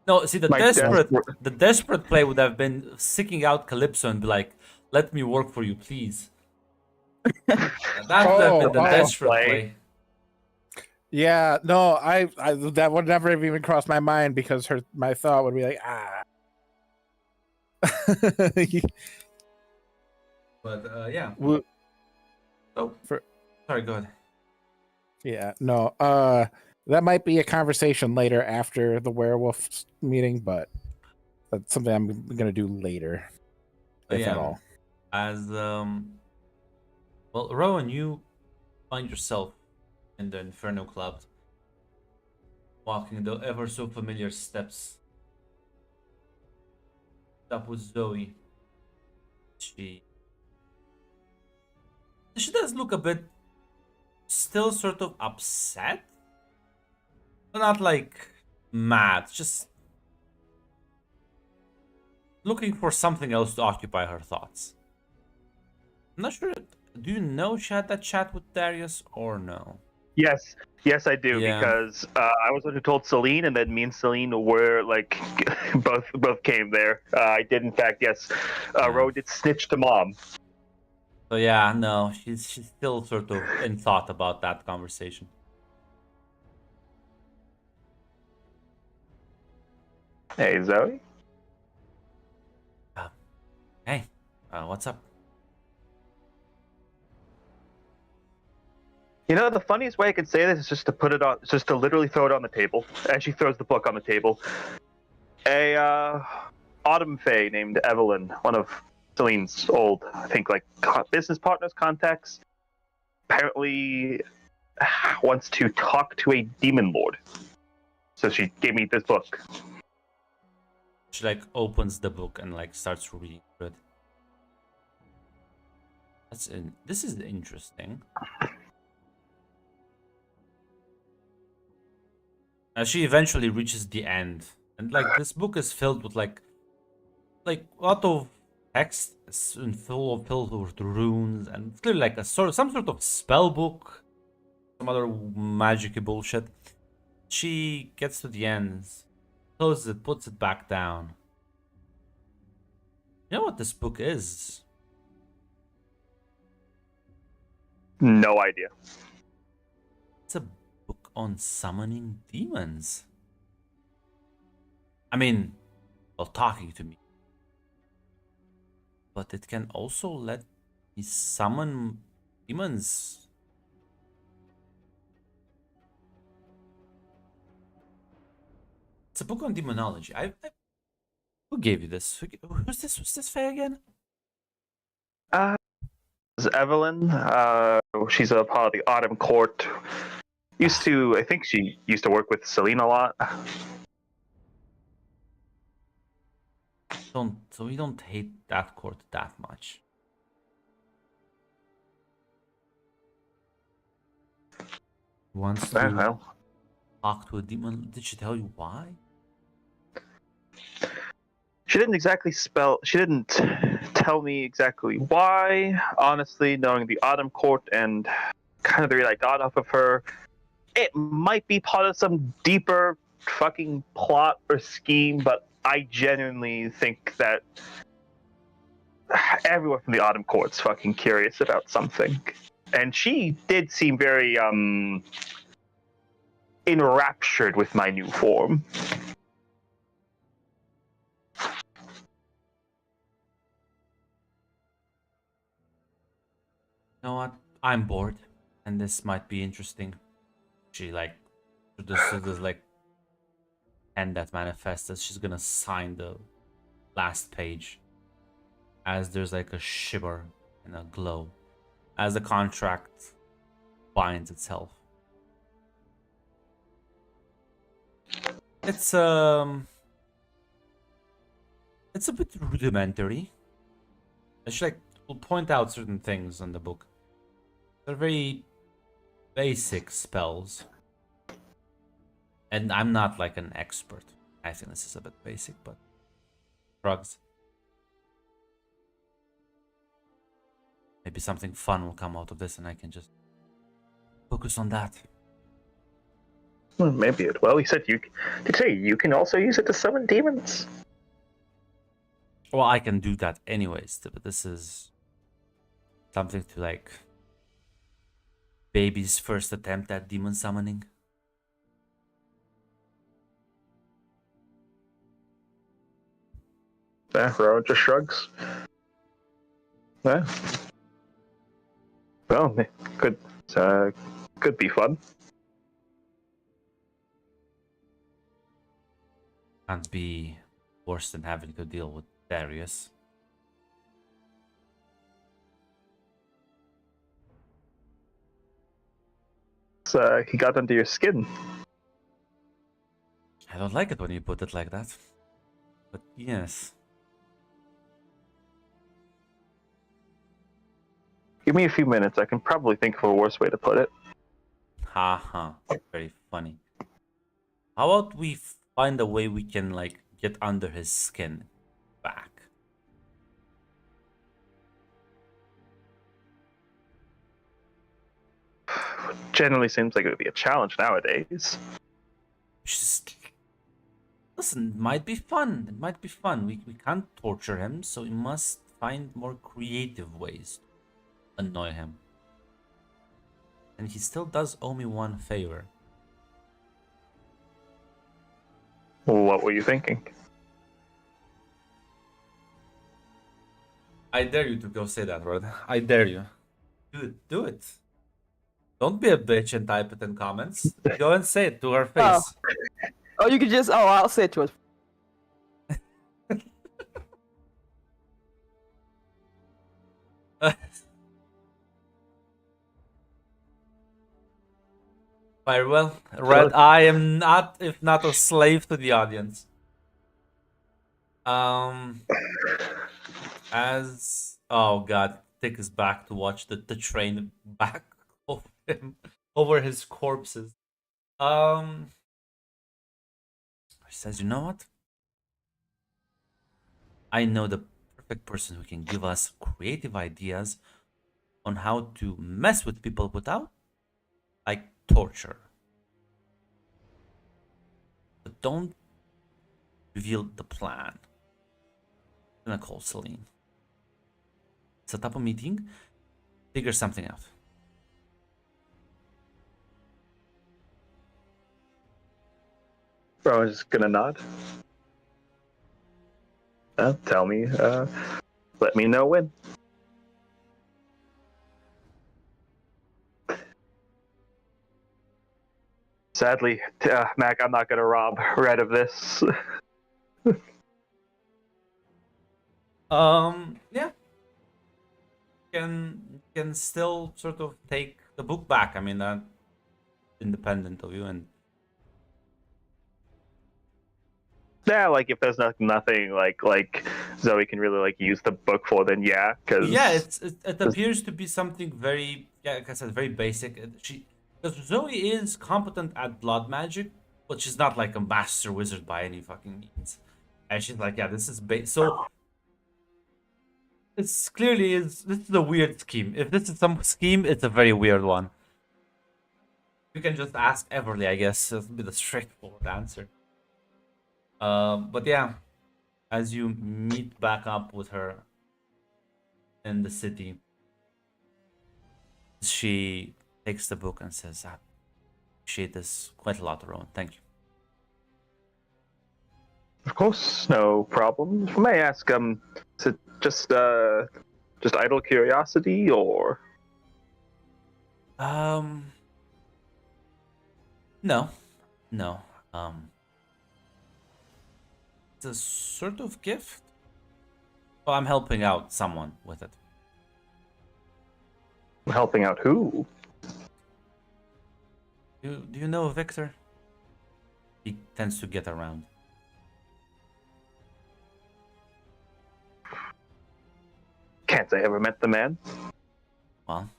No, see, the desperate play would have been seeking out Calypso and be like, "Let me work for you, please." That would have been the desperate play. Yeah, no, I that would never have even crossed my mind because my thought would be like, But yeah. Oh, sorry, go ahead. Yeah, no, that might be a conversation later after the werewolf meeting, but that's something I'm gonna do later, if at all. As well, Rowan, you find yourself in the Inferno Club, walking the ever so familiar steps. Up with Zoe. She does look a bit still sort of upset, but not like mad, just looking for something else to occupy her thoughts. I'm not sure, do you know she had that chat with Darius or no? Yes, I do, because I was the one who told Celine, and then me and Celine were like, both came there. I did, in fact, yes. Ro did snitch to mom. So yeah, no, she's still sort of in thought about that conversation. Hey, Zoe. Hey, what's up? You know, the funniest way I could say this is just to put it on, just to literally throw it on the table. And she throws the book on the table. A Autumn Fae named Evelyn, one of Celine's old, I think, like business partners, contacts, apparently wants to talk to a demon lord. So she gave me this book. She like opens the book and like starts reading it. This is interesting. She eventually reaches the end, and like this book is filled with like a lot of text and filled with runes, and it's clearly like some sort of spell book, some other magic bullshit. She gets to the end, closes it, puts it back down. You know what this book is? No idea. It's a book on summoning demons. I mean, well, talking to me. But it can also let me summon demons It's a book on demonology. Who gave you this? Who's this? Who's this Faye again? This is Evelyn. She's a part of the Autumn Court. I think she used to work with Celine a lot. So we don't hate that court that much. Wants to Well, talk to a demon. Did she tell you why? she didn't tell me exactly why. Honestly, knowing the Autumn Court and kind of the read I got off of her, it might be part of some deeper fucking plot or scheme, but I genuinely think that everyone from the Autumn Court's fucking curious about something. And she did seem very enraptured with my new form. You know what? I'm bored, and this might be interesting. She this like pen that manifests us. She's gonna sign the last page as there's like a shiver and a glow as the contract binds itself. It's a bit rudimentary. She will point out certain things in the book. They're very basic spells. And I'm not like an expert. I think this is a bit basic, but drugs. Maybe something fun will come out of this and I can just focus on that. Well, maybe it will. He said you can also use it to summon demons. Well, I can do that anyways, but this is something to like baby's first attempt at demon summoning. Rowan just shrugs. Yeah. Well, could be fun. Can't be worse than having to deal with Darius. He got under your skin. I don't like it when you put it like that. But yes. Give me a few minutes. I can probably think of a worse way to put it. Haha. Very funny. How about we find a way we can like get under his skin back? Generally seems like it would be a challenge nowadays. Just listen, it might be fun. It might be fun. We can't torture him, so we must find more creative ways to annoy him. And he still does owe me one favor. What were you thinking? I dare you to go say that word. I dare you. Do it. Don't be a bitch and type it in comments. Go and say it to her face. Oh, you could just. Oh, I'll say it to her. Very well. Red, I am not, if not a slave to the audience. Oh god, take us back to watch the train back over him, over his corpses. He says, you know what? I know the perfect person who can give us creative ideas on how to mess with people without, like, torture. But don't reveal the plan. I'm gonna call Celine. Set up a meeting, figure something out. Bro, I was just gonna nod. Tell me, let me know when. Sadly, Mac, I'm not gonna rob Red of this. Yeah. Can still sort of take the book back. I mean, that independent of you, and Yeah, like if there's nothing like Zoe can really like use the book for, then yeah, because yeah, it appears to be something very, yeah, like I said, very basic. Because Zoe is competent at blood magic, but she's not like a master wizard by any fucking means. And she's like, yeah, this is so. It's clearly this is a weird scheme. If this is some scheme, it's a very weird one. You can just ask Everly, I guess. That'll be the straightforward answer. But yeah, as you meet back up with her in the city, she takes the book and says, "I appreciate this quite a lot, Rowan. Thank you." of course, no problem. If I may ask, is it just idle curiosity, or No, no. It's a sort of gift. Well, I'm helping out someone with it. helping out who? Do you know Victor? He tends to get around. Can't say I ever met the man. Well,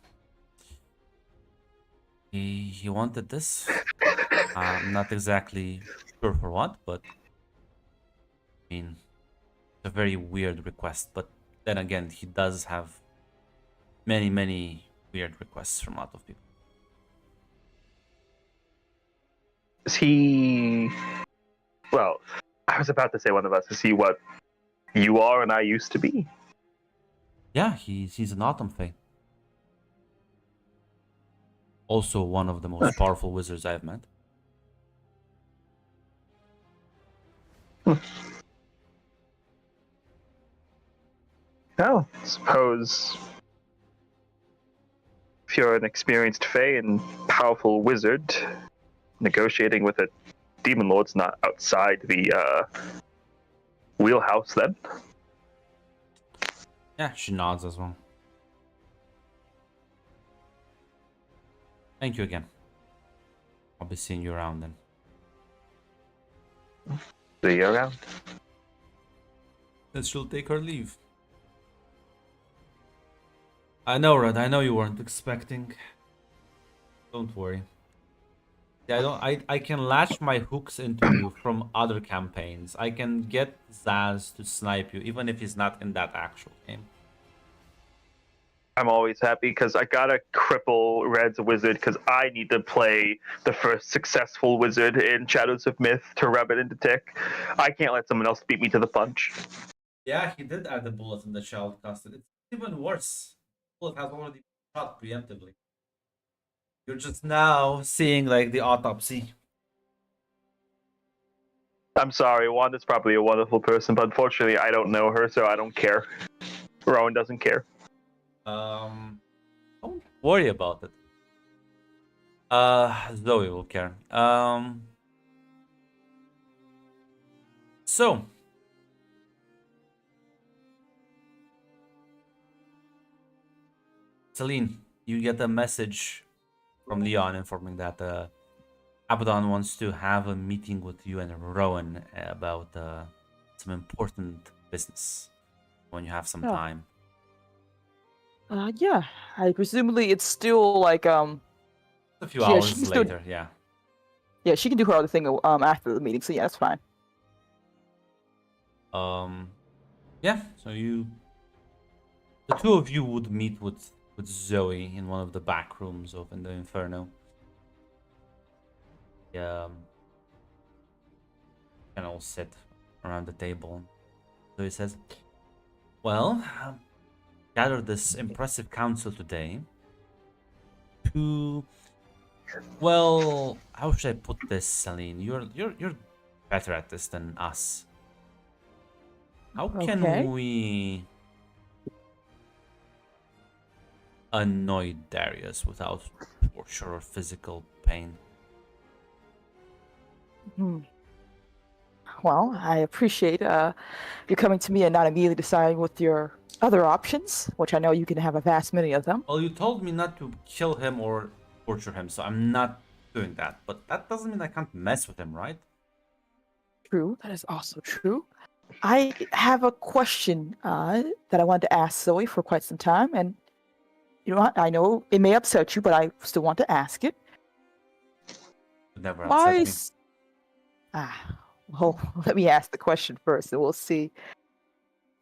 he wanted this. I'm not exactly sure for what, but I mean, it's a very weird request. But then again, he does have many weird requests from a lot of people. Is he? Well, I was about to say one of us. Is he what you are and I used to be? Yeah, he's an Autumn Fae. Also one of the most powerful wizards I've met. Well, suppose if you're an experienced Fae and powerful wizard, negotiating with a demon lord's not outside the wheelhouse then. Yeah, she nods as well. Thank you again. I'll be seeing you around then. See you around. Then she'll take her leave. I know, Red. I know you weren't expecting. Don't worry. Yeah, I can latch my hooks into you from other campaigns. I can get Zaz to snipe you, even if he's not in that actual game. I'm always happy because I gotta cripple Red's wizard because I need to play the first successful wizard in Shadows of Myth to rub it into tick. I can't let someone else beat me to the punch. Yeah, he did add the bullet in the child casted. It's even worse. The bullet has already been shot preemptively. You're just now seeing like the autopsy. I'm sorry, Wanda's probably a wonderful person, but unfortunately I don't know her, so I don't care. Rowan doesn't care. Don't worry about it. Zoe will care. So Celine, you get a message from Leon informing that Abaddon wants to have a meeting with you and Rowan about some important business when you have some time. Yeah. I presumably it's still like A few Yeah, hours she can still- later, yeah. yeah, she can do her other thing after the meeting, so yeah, that's fine. Yeah, so the two of you would meet with Zoe in one of the back rooms of in the Inferno. Can all sit around the table. So he says, well, gathered this impressive council today to, well, how should I put this, Celine? You're better at this than us. How can Okay. we annoy Darius without torture or physical pain? Hmm. Well, I appreciate you coming to me and not immediately deciding with your other options, which I know you can have a vast many of them. Well, you told me not to kill him or torture him, so I'm not doing that. But that doesn't mean I can't mess with him, right? True, that is also true. I have a question that I wanted to ask Zoe for quite some time, and you know what? I know it may upset you, but I still want to ask it. Would never Why? upset me. Well, let me ask the question first, and we'll see.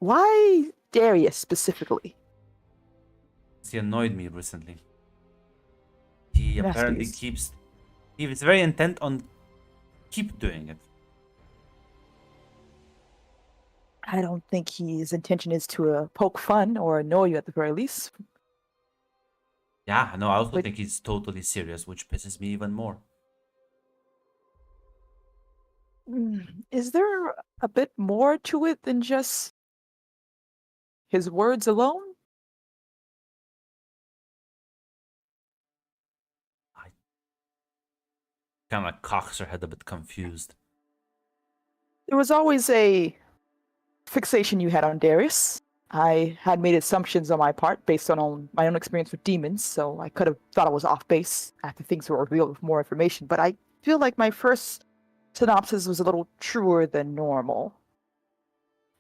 Why Darius specifically? He annoyed me recently. He apparently Masterpiece. he was very intent on keep doing it. I don't think his intention is to poke fun or annoy you at the very least. Yeah, no, I also But- think he's totally serious, which pisses me even more. Is there a bit more to it than just his words alone? Kind of cocks her head a bit confused. There was always a fixation you had on Darius. I had made assumptions on my part based on my own experience with demons, so I could have thought I was off base after things were revealed with more information, but I feel like my first synopsis was a little truer than normal.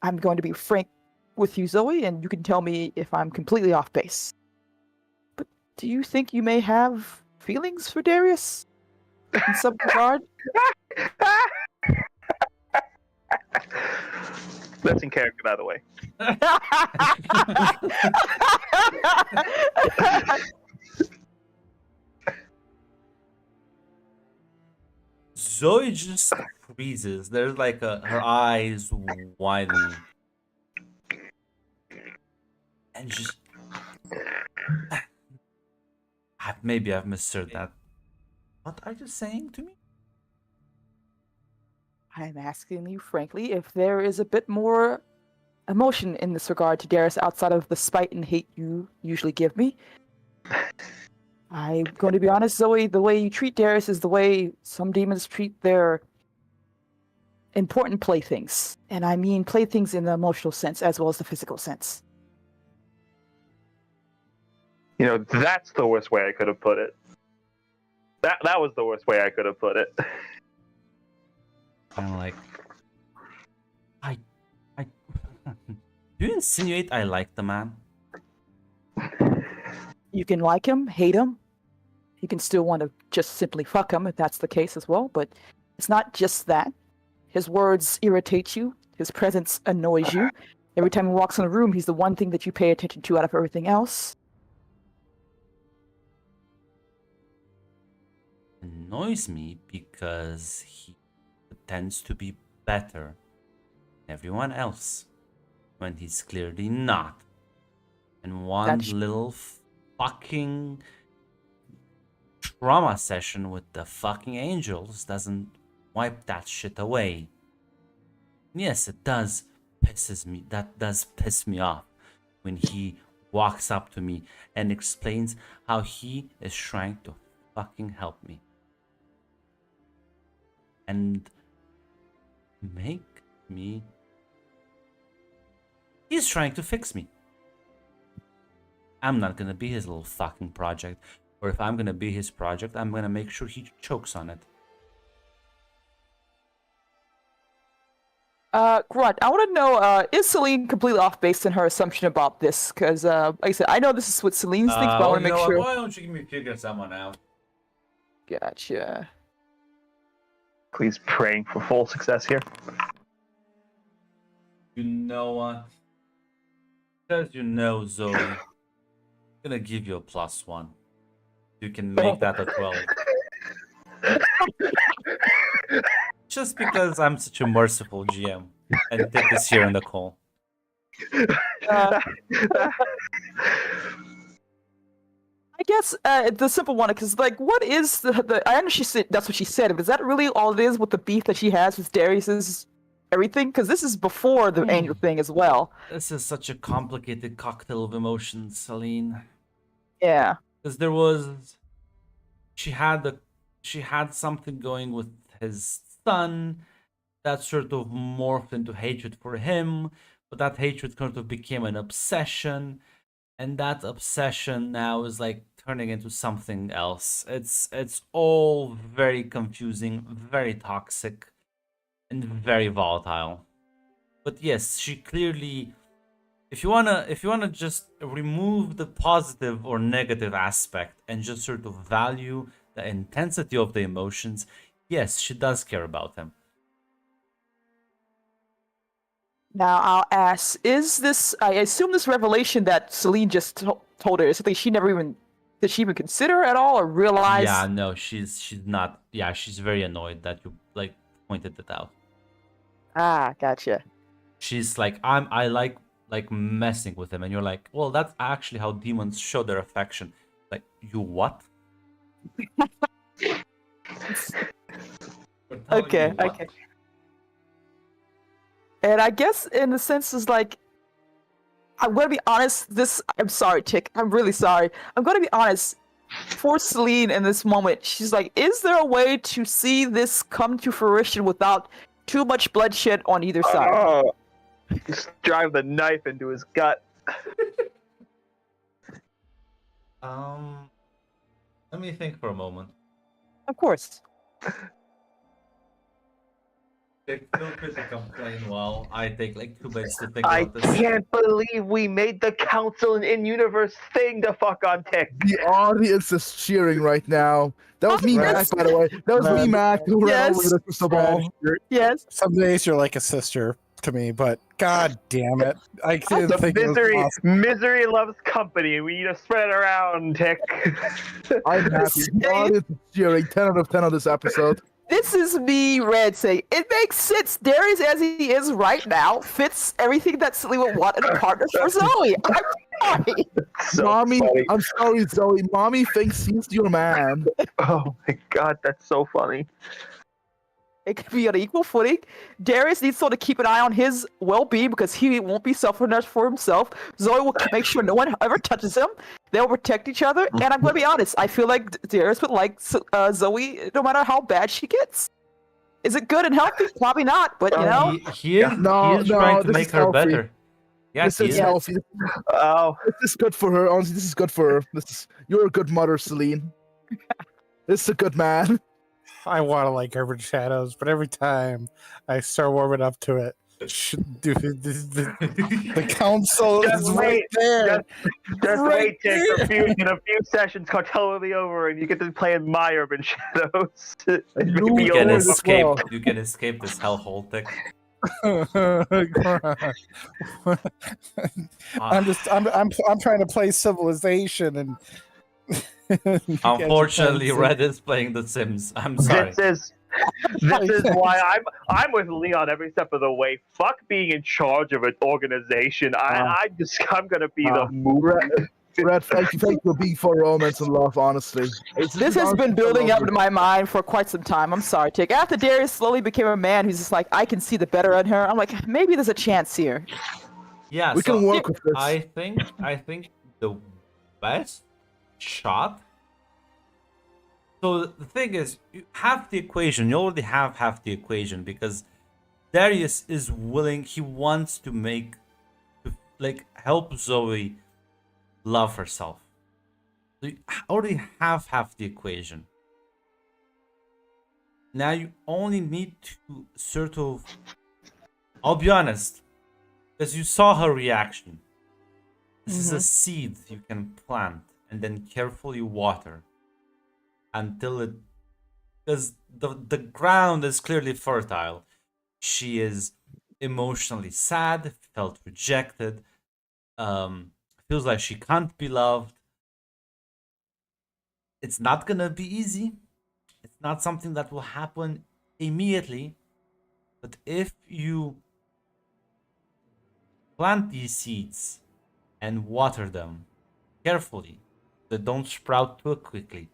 I'm going to be frank with you, Zoe, and you can tell me if I'm completely off base. But do you think you may have feelings for Darius? In some regard? That's in character, by the way. Zoe just freezes. There's like her eyes widen. And just... Maybe I've misheard that. What are you saying to me? I'm asking you frankly if there is a bit more emotion in this regard to Darius outside of the spite and hate you usually give me. I'm going to be honest, Zoe, the way you treat Darius is the way some demons treat their important playthings. And I mean playthings in the emotional sense as well as the physical sense. You know, that's the worst way I could have put it. That was the worst way I could have put it. I'm like... I... Do you insinuate I like the man? You can like him, hate him. You can still want to just simply fuck him if that's the case as well, but it's not just that. His words irritate you. His presence annoys you. Every time he walks in the room, he's the one thing that you pay attention to out of everything else. Annoys me because he pretends to be better than everyone else when he's clearly not. And one little fucking trauma session with the fucking angels doesn't wipe that shit away. Yes, it does pisses me. That does piss me off when he walks up to me and explains how he is trying to fucking help me and make me... He's trying to fix me. I'm not gonna be his little fucking project. Or if I'm gonna be his project, I'm gonna make sure he chokes on it. Grunt, I want to know, is Celine completely off base in her assumption about this? Because, like I said, I know this is what Celine thinks, but I want to make sure. Why don't you figure someone out? Gotcha. Please praying for full success here. You know what? Because you know Zoe, I'm gonna give you a +1. You can make that a 12. Just because I'm such a merciful GM and Dick is here in the call. I guess the simple one, because like, what is the? I understand she said that's what she said, but is that really all it is with the beef that she has with Darius's everything? Because this is before the angel thing as well. This is such a complicated cocktail of emotions, Celine. Yeah. Because there was, she had something going with his son, that sort of morphed into hatred for him, but that hatred kind of became an obsession, and that obsession now is like turning into something else. It's all very confusing, very toxic, and very volatile. But yes, she clearly, if you wanna just remove the positive or negative aspect and just sort of value the intensity of the emotions, yes, she does care about him. Now I'll ask: is this? I assume this revelation that Celine just told her is something she never even did she even consider at all or realize? Yeah, no, she's not. Yeah, she's very annoyed that you like pointed it out. Ah, gotcha. She's like, I like messing with him, and you're like, well, that's actually how demons show their affection. Like, you what? Okay, okay. And I guess in the sense is like, I'm gonna be honest. I'm sorry, Tick. I'm really sorry. I'm gonna be honest. For Celine in this moment, she's like, is there a way to see this come to fruition without too much bloodshed on either side? Oh, just drive the knife into his gut. Let me think for a moment. Of course. Feel free to complain while I take like 2 minutes to think I about this. can't believe we made the council an in-universe thing to fuck on Tick. The audience is cheering right now. That was me, Mac, Yes. by the way. That was me, Mac, who ran over Yes. the crystal ball. Brad, Yes. some days you're like a sister to me, but god damn it, I didn't The think it was possible. misery loves company, and we need to spread it around, Tick. I'm happy. The audience is cheering. 10 out of 10 on this episode. This is me, Red, saying it makes sense. Darius, as he is right now, fits everything that Celine would want in a partner for Zoe. I'm sorry. So Mommy, funny. I'm sorry, Zoe. Mommy thinks he's your man. Oh my god, that's so funny. It could be on equal footing. Darius needs to keep an eye on his well-being because he won't be self-enough for himself. Zoe will make sure no one ever touches him. They'll protect each other. And I'm going to be honest. I feel like Darius would like Zoe no matter how bad she gets. Is it good and healthy? Probably not. But, you know. He is trying to this make is her healthy. better. Yes, This he is is. healthy. Oh, This is good for her. Honestly, this is good for her. You're a good mother, Celine. This is a good man. I want to like Urban Shadows, but every time I start warming up to it, the council Just is right wait, there. just Right wait, Tick. In a few sessions, Cartel will be over, and you get to play in my Urban Shadows. It You may be You can can over as escape. well. You can escape this hellhole Tick. I'm trying to play Civilization and Unfortunately, Red is playing The Sims. I'm sorry. This is why I'm with Leon every step of the way. Fuck being in charge of an organization. I'm gonna be the mover. Red, thank you for being for romance and love, honestly. This has been building up in my mind for quite some time. I'm sorry, Tick. After Darius slowly became a man who's just like, I can see the better in her, I'm like, maybe there's a chance here. Yeah, We so can work with this. I think the best shot. So the thing is, you have the equation. You already have half the equation because Darius is willing. He wants to help Zoe love herself. So you already have half the equation. Now you only need to sort of. I'll be honest, because you saw her reaction. This is a seed you can plant and then carefully water until it, because the ground is clearly fertile. She is emotionally sad, felt rejected, feels like she can't be loved. It's not gonna be easy. It's not something that will happen immediately. But if you plant these seeds and water them carefully, they don't sprout too quickly.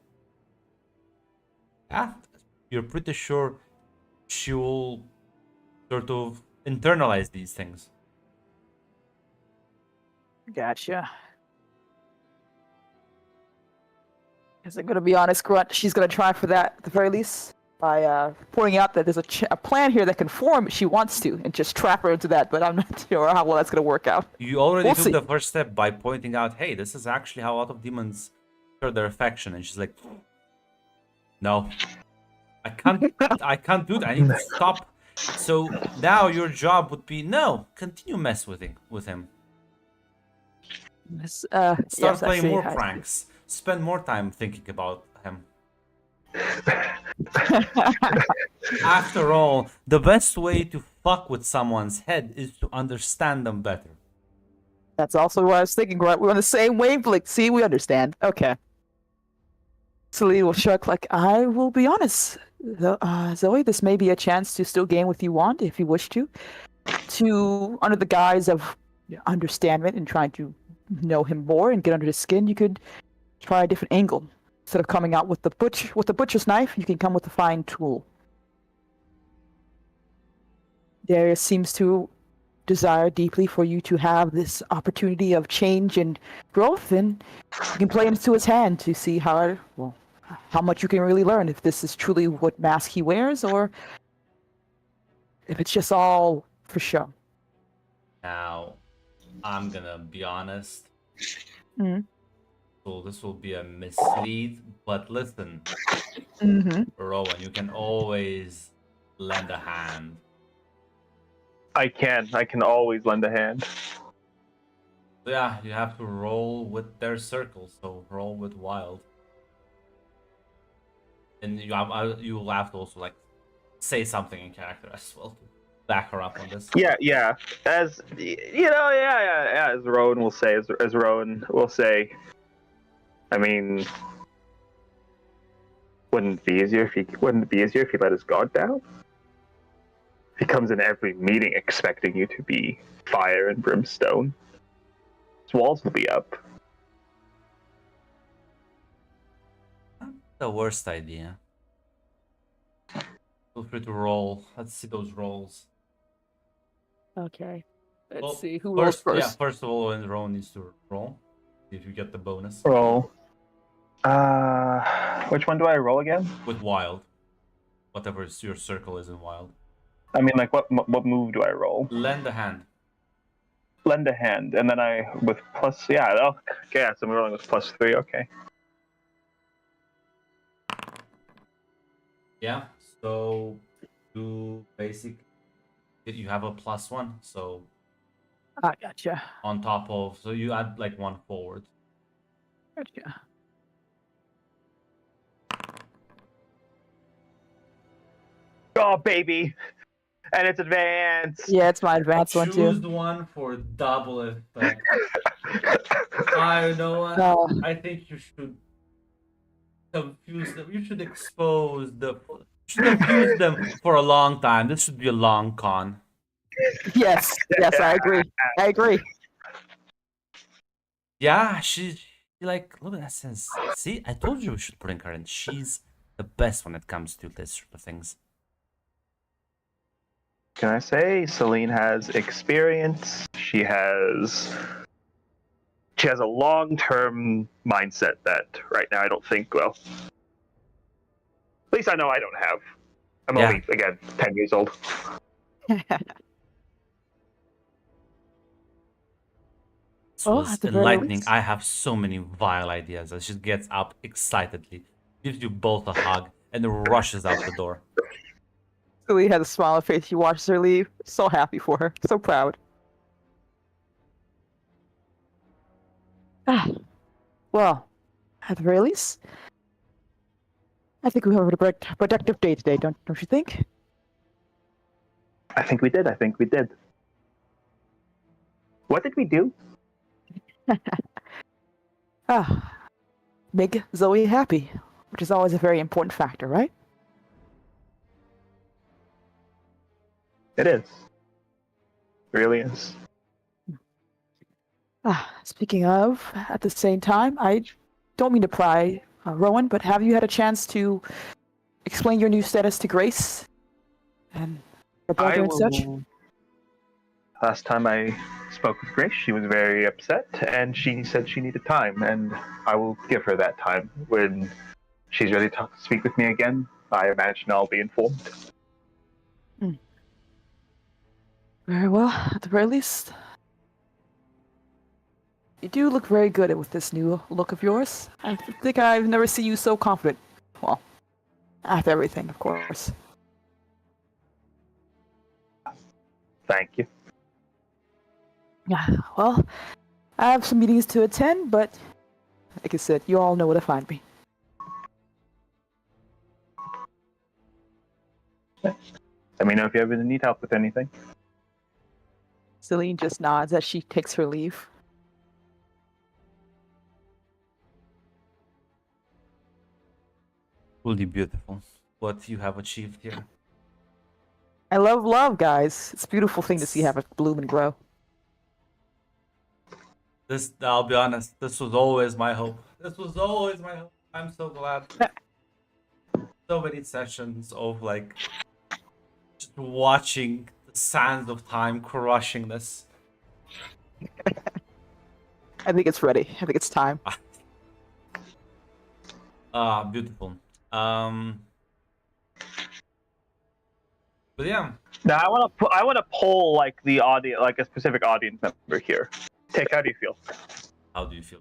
Yeah, you're pretty sure she will sort of internalize these things. Gotcha. Is it gonna be honest, Grunt? She's gonna try for that at the very least. by pointing out that there's a plan here that can form if she wants to, and just trap her into that. But I'm not sure how well that's going to work out. You already We'll took see. the first step by pointing out, hey, this is actually how a lot of demons show their affection. And she's like, no, I can't do that. I need to stop. So now your job would be, no, continue mess with him. Start Yes, playing actually, more I- pranks. Spend more time thinking about him. After all, the best way to fuck with someone's head is to understand them better. That's also what I was thinking, right? We're on the same wavelength. See, we understand. Okay. Celine will shrug like, I will be honest. Zoe, this may be a chance to still gain what you want, if you wish to. Under the guise of understanding and trying to know him more and get under his skin, you could try a different angle. Instead of coming out with the butcher's knife, you can come with a fine tool. Darius seems to desire deeply for you to have this opportunity of change and growth, and you can play into his hand to see how much you can really learn, if this is truly what mask he wears, or if it's just all for show. Now, I'm gonna be honest. Mhm. So this will be a mislead, but listen, Mm-hmm. Rowan, you can always lend a hand. I can always lend a hand. So yeah, you have to roll with their circle, so roll with wild. And you will have to also like say something in character as well to back her up on this. Yeah. As you know, yeah. As Rowan will say, I mean, wouldn't it be easier if he let his guard down? He comes in every meeting expecting you to be fire and brimstone. His walls will be up. The worst idea. Feel free to roll. Let's see those rolls. Okay. Let's Well, see who rolls first. Yeah, first of all, Rowan needs to roll. See if you get the bonus. Roll. Which one do I roll again? With wild. Whatever your circle is in wild. I mean, like, what move do I roll? Lend a hand. Lend a hand, and then I with plus. Yeah, okay. So I'm rolling with +3. Okay. Yeah, so you have a +1, so I gotcha. on top of, so you add like 1 forward. Gotcha. Oh, baby. And it's advanced. Yeah, it's my advanced one Choose too. one for double effect. I know what? No. I think you should confuse them. You should expose them. You should confuse them for a long time. This should be a long con. Yes, I agree. Yeah, she like, look at that sense. See, I told you we should bring her in. She's the best when it comes to this sort of things. Can I say Celine has experience? She has a long-term mindset that right now I don't think, well, at least I know I don't have. I'm Yeah. only, again, 10 years old. This Oh, was at the very enlightening. least. I have so many vile ideas. And she gets up excitedly, gives you both a hug, and then rushes out the door. Celine has a smile on her face. She watches her leave. So happy for her. So proud. Well, at the very least, I think we have a productive day today, don't you think? I think we did. What did we do? Make Zoe happy, which is always a very important factor, right? It is. It really is. Speaking of, at the same time, I don't mean to pry, Rowan, but have you had a chance to explain your new status to Grace and her brother and such? Last time I spoke with Grace, she was very upset, and she said she needed time, and I will give her that time. When she's ready to speak with me again, I imagine I'll be informed. Very well. At the very least, you do look very good with this new look of yours. I think I've never seen you so confident. Well, after everything, of course. Thank you. Yeah, well, I have some meetings to attend, but like I said, you all know where to find me. Let me know if you ever need help with anything. Celine just nods as she takes her leave. Truly beautiful what you have achieved here. I love love, guys. It's a beautiful thing to see have it bloom and grow. This, I'll be honest, this was always my hope. This was always my hope. I'm so glad. So many sessions of like just watching the sands of time crushing this. I think it's ready. I think it's time. Beautiful. But yeah, Now I want to poll like the audience, like a specific audience member here. Tick, how do you feel? how do you feel?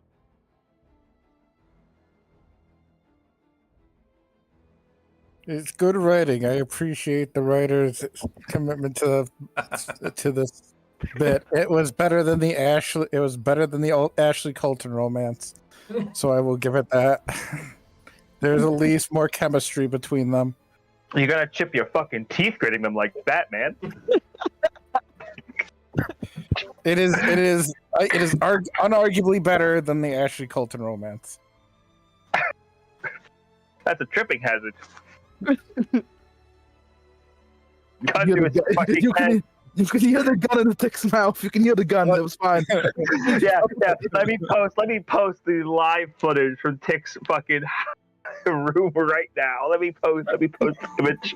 It's good writing. I appreciate the writer's commitment to this bit. It was better than the Ashley. It was better than the old Ashley Colton romance. So I will give it that. There's at least more chemistry between them. You gotta chip your fucking teeth gritting them like that, man. It is unarguably better than the Ashley Colton romance. That's a tripping hazard. God, You do can, his fucking you, head. you can hear the gun in the Tick's mouth. You can hear the gun. It was fine. Yeah. Let me post the live footage from Tick's fucking room right now. Let me post the image.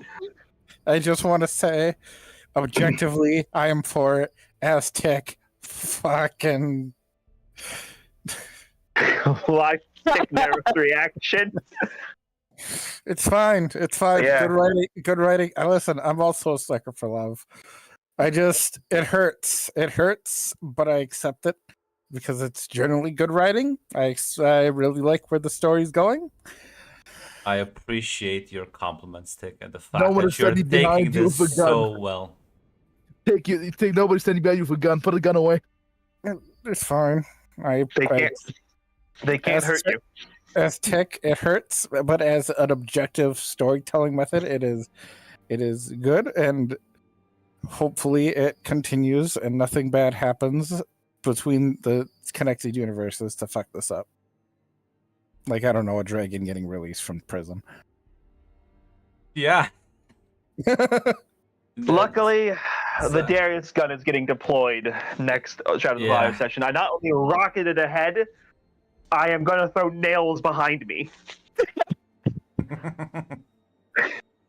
I just want to say, objectively, I am for it. As Tick, fucking. Live Tick nervous reaction. It's fine. It's fine. Yeah. Good writing. Good writing. Listen, I'm also a sucker for love. It hurts. It hurts, but I accept it because it's generally good writing. I really like where the story's going. I appreciate your compliments, Tick, and the fact one that is you're standing taking behind you this with a gun. so well. Take nobody standing behind you with a gun. Put the gun away. It's fine. They can't hurt you. As Tick, it hurts, but as an objective storytelling method, it is good, and hopefully it continues and nothing bad happens between the connected universes to fuck this up. Like, I don't know, a dragon getting released from prison. Yeah. Luckily, the Darius gun is getting deployed next Shadow of the Fire session. I not only rocketed ahead, I am gonna throw nails behind me.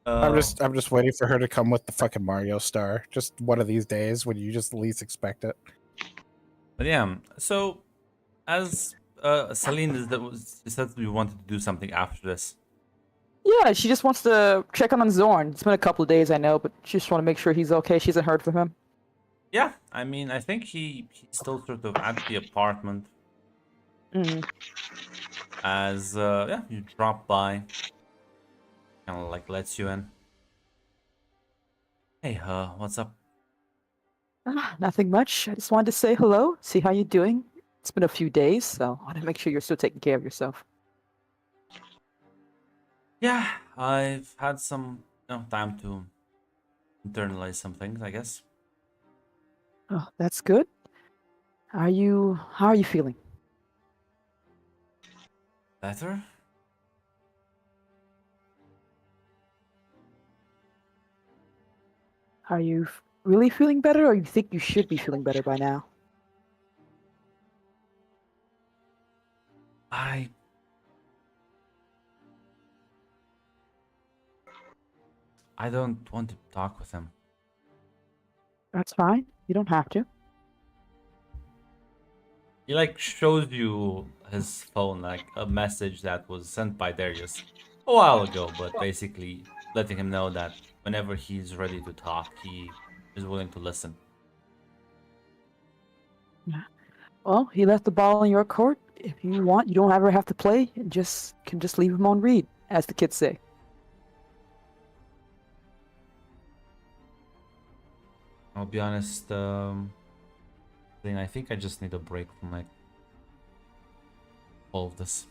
I'm just waiting for her to come with the fucking Mario star. Just one of these days when you just least expect it. But yeah, so as Celine said we wanted to do something after this. Yeah, she just wants to check on Zorn. It's been a couple of days, I know, but she just want to make sure he's okay. She hasn't heard from him. Yeah, I mean, I think he's still sort of at the apartment. As yeah, you drop by, kind of like lets you in. Hey, what's up? Nothing much. I just wanted to say hello, see how you're doing. It's been a few days, so I want to make sure you're still taking care of yourself. Yeah, I've had some time to internalize some things, I guess. Oh, that's good. How are you feeling? Better? Are you really feeling better, or you think you should be feeling better by now? I don't want to talk with him. That's fine. You don't have to. He like shows you his phone, like a message that was sent by Darius. a while ago, but basically letting him know that whenever he's ready to talk, he is willing to listen. Well, he left the ball in your court. If you want, you don't ever have to play. You can just leave him on read, as the kids say. I'll be honest, then I think I just need a break from like all of this.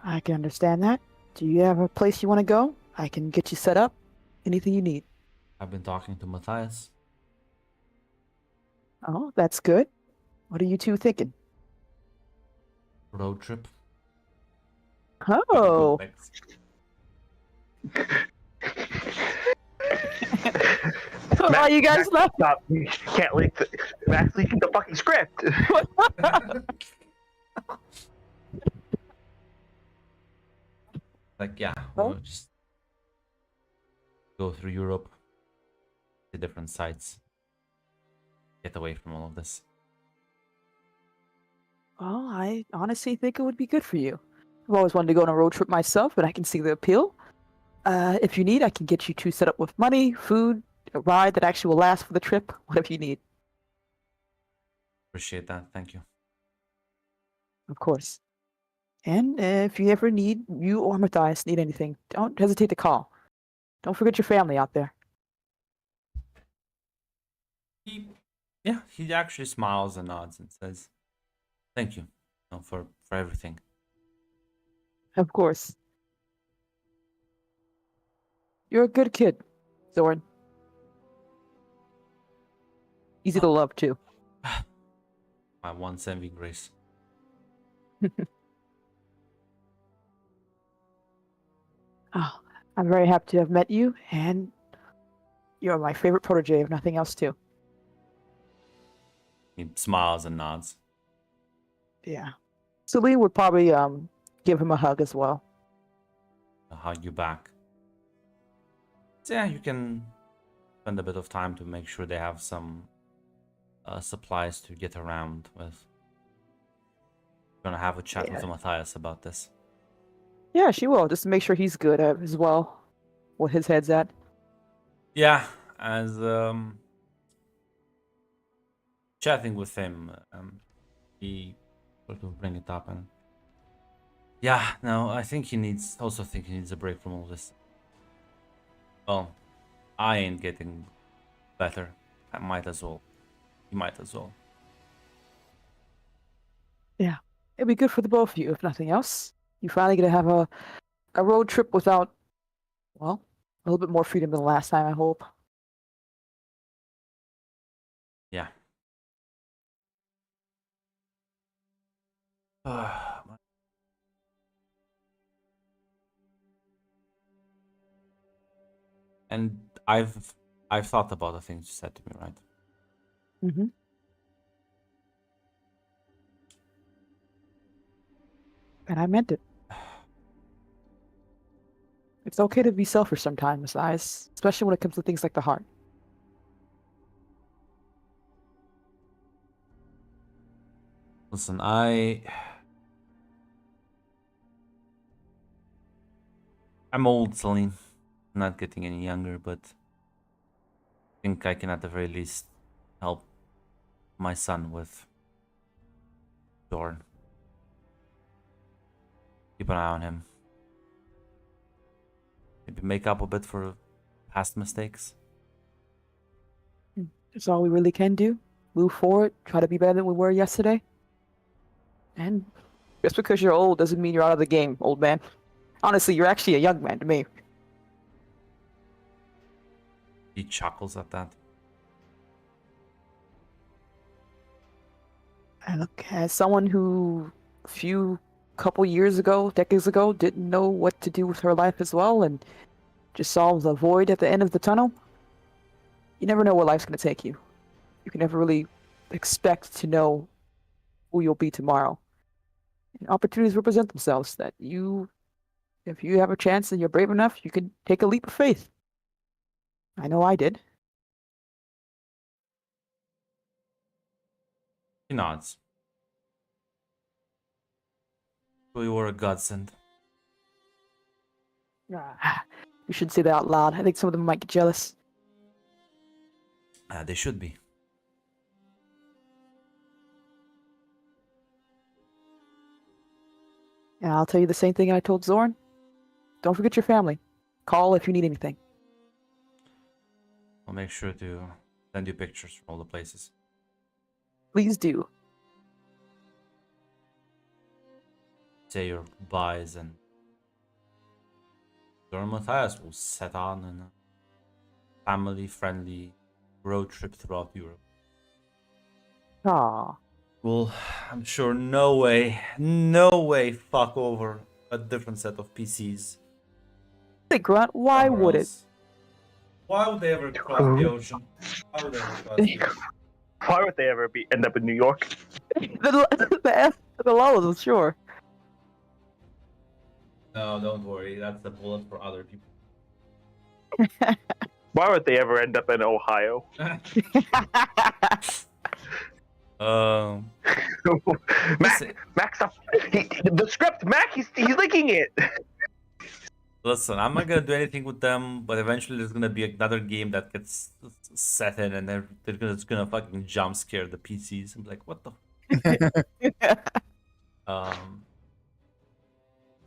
I can understand that. Do you have a place you want to go? I can get you set up. Anything you need. I've been talking to Matthias. Oh, that's good. What are you two thinking? Road trip. Oh, Thanks. oh, you guys left. Stop! You can't leak the Max leaking the fucking script. Like, yeah, Oh. we'll just go through Europe, the different sites, get away from all of this. Well, I honestly think it would be good for you. I've always wanted to go on a road trip myself, but I can see the appeal. If you need, I can get you two set up with money, food, a ride that actually will last for the trip, whatever you need, Appreciate that. Thank you. of course. And if you ever need, you or Matthias need anything, don't hesitate to call. Don't forget your family out there. He actually smiles and nods and says, "Thank you, for everything." Of course. You're a good kid, Zoran. Easy to love, too. My one saving grace. Oh, I'm very happy to have met you, and you're my favorite protege, if nothing else, too. He smiles and nods. Yeah. Celine would probably give him a hug as well. I'll hug you back. So yeah, you can spend a bit of time to make sure they have some supplies to get around with. Gonna have a chat with Matthias about this. Yeah, she will, just to make sure he's good as well, what his head's at. Yeah, as chatting with him, he sort of bring it up and yeah, no, I think he needs a break from all this. Well, I ain't getting better. I might as well. He might as well. Yeah, it'd be good for the both of you, if nothing else. You finally get to have a road trip without, well, a little bit more freedom than the last time, I hope. Yeah. And I've thought about the things you said to me, right? Mm-hmm. And I meant it. It's okay to be selfish sometimes, guys, especially when it comes to things like the heart. Listen, I'm old, Celine. I'm not getting any younger, but I think I can at the very least help my son with Dorn. Keep an eye on him. Maybe make up a bit for past mistakes. That's all we really can do. Move forward, try to be better than we were yesterday. And just because you're old doesn't mean you're out of the game, old man. Honestly, you're actually a young man to me. He chuckles at that. And look, as someone who couple years ago, decades ago, didn't know what to do with her life as well, and just saw the void at the end of the tunnel, you never know where life's going to take you. You can never really expect to know who you'll be tomorrow. And opportunities represent themselves that if you have a chance and you're brave enough, you can take a leap of faith. I know I did. He nods. We were a godsend. You shouldn't say that out loud. I think some of them might get jealous. They should be. Yeah, I'll tell you the same thing I told Zorn. Don't forget your family. Call if you need anything. I'll make sure to send you pictures from all the places. Please do. Say your goodbyes, and Zorn Matthias will set on a family-friendly road trip throughout Europe. Aw. Well, I'm sure no way fuck over a different set of PCs. Hey, Grunt, why somewhere would it? else. Why would they ever cross the ocean? Why would they ever cross the ocean? Why would they ever end up in New York? the Lalas, sure. No, don't worry. That's the bullet for other people. Why would they ever end up in Ohio? Mac, Mac's up. The script, Mac, he's leaking it. Listen, I'm not gonna do anything with them, but eventually there's gonna be another game that gets set in, and they're gonna fucking jump scare the PCs. I'm like, what the?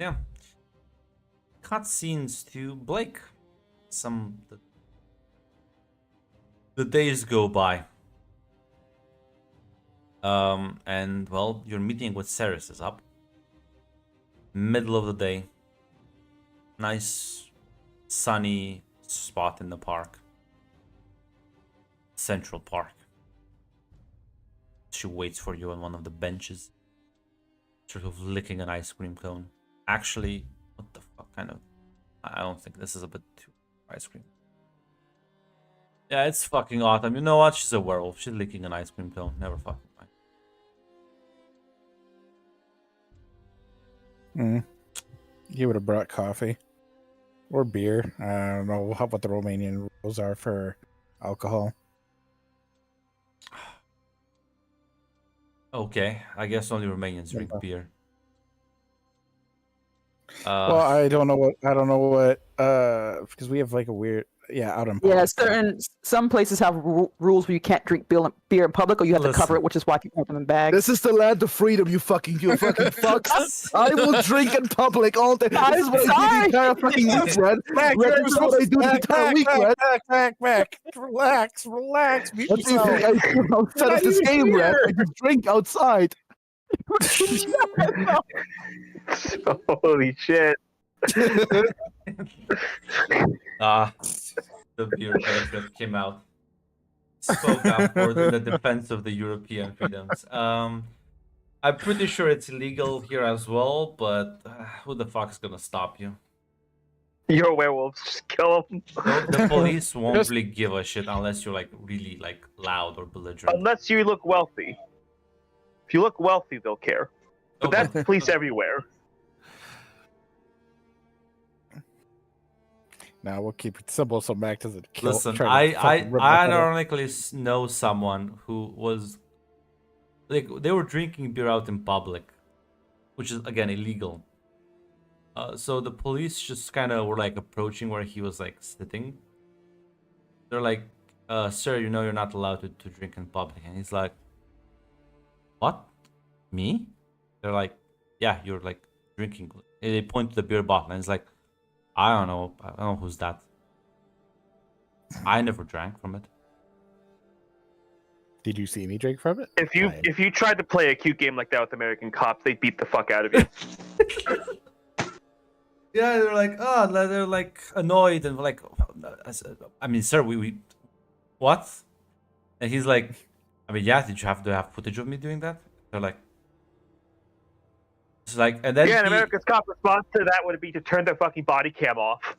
Yeah. Cutscenes to Blake. The days go by. And well, your meeting with Ceres is up. Middle of the day. Nice sunny spot in the park. Central Park. She waits for you on one of the benches, sort of licking an ice cream cone. Actually, what the fuck kind of... I don't think this is a bit too ice cream. Yeah, it's fucking autumn. You know what? She's a werewolf. She's licking an ice cream cone. Never fucking mind. You would have brought coffee or beer. I don't know what the Romanian rules are for alcohol. Okay, I guess only Romanians drink beer. Well, I don't know what because we have like a weird out in Yeah, public. some places have rules where you can't drink beer in public, or you have to cover Listen. it, which is why people have them in bags. This is the land of freedom, you fucking fucks. I will drink in public all day. This is what I do the entire fucking week, Red. Red, this is what I do the entire week, Red. Back. Relax. Mute What do you yourself. think I do outside of this game, Red? I just drink outside. Holy shit. The beer that came out. Spoke up for the defense of the European freedoms. I'm pretty sure it's illegal here as well, but who the fuck's gonna stop you? You're a werewolf. Just kill them. The police won't really give a shit unless you're like really like loud or belligerent. Unless you look wealthy. If you look wealthy, they'll care. But Okay. that's police everywhere. Now we'll keep it simple so Mac doesn't kill. Listen, try to I fucking rip my head off. ironically know someone who was like they were drinking beer out in public, which is again illegal. So the police just kind of were like approaching where he was like sitting. They're like, "Sir, you know you're not allowed to drink in public," and he's like, "What? Me?" They're like, "Yeah, you're like drinking." And they point to the beer bottle, and he's like, I don't know who's that. I never drank from it. Did you see me drink from it? If you tried to play a cute game like that with American cops, they'd beat the fuck out of you. Yeah, they're like, they're like annoyed and like, I mean, sir, we what? And he's like, I mean, yeah, did you have to have footage of me doing that? They're like, it's like, and then Yeah, and America's cop response to that would be to turn their fucking body cam off.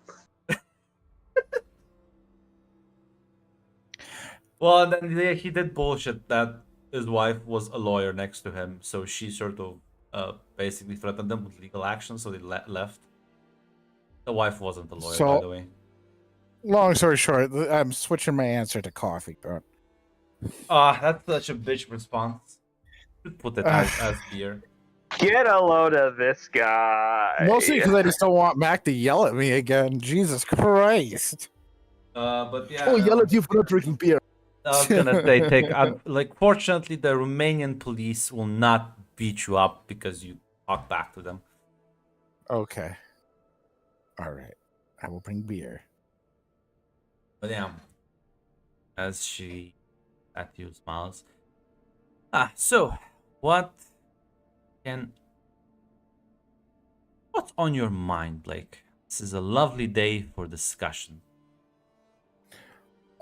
Well, and then he did bullshit that his wife was a lawyer next to him, so she sort of basically threatened them with legal action, so they left. The wife wasn't a lawyer, by the way. Long story short, I'm switching my answer to coffee, bro. That's such a bitch response. Should put it as beer. Get a load of this guy. Mostly because I just don't want Mac to yell at me again. Jesus Christ. But yeah. Oh, yell at you for not drinking beer. I was gonna say, like, fortunately, the Romanian police will not beat you up because you talk back to them. Okay. All right. I will bring beer. But yeah, as she at you smiles. So what's on your mind, Blake? This is a lovely day for discussion.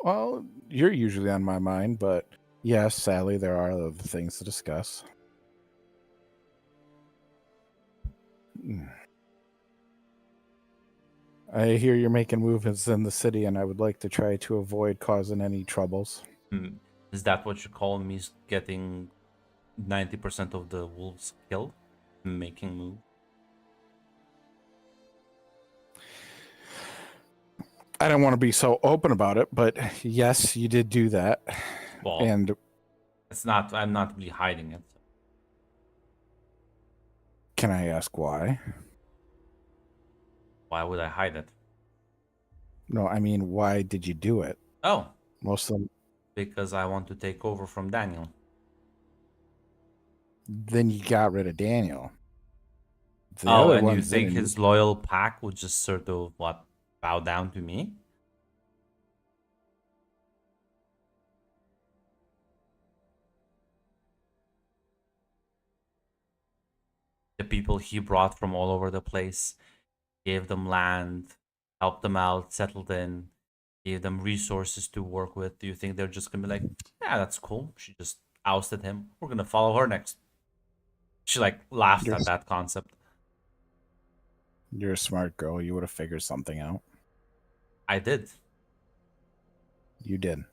Well, you're usually on my mind, but yes, sadly, there are other things to discuss. I hear you're making movements in the city, and I would like to try to avoid causing any troubles. Is that what you call me getting 90% of the wolves killed? Making move? I don't want to be so open about it, but yes, you did do that. Well, And I'm not really hiding it. can I ask why? Why would I hide it? No, I mean, why did you do it? Oh, Most of them. because I want to take over from Daniel. Then you got rid of Daniel. The Oh, other and you ones think didn't. his loyal pack would just sort of bow down to me? The people he brought from all over the place, gave them land, helped them out, settled in, gave them resources to work with. Do you think they're just gonna be like, yeah, that's cool. She just ousted him. We're gonna follow her next. She like laughed at that concept. You're a smart girl. You would have figured something out. I did. You did.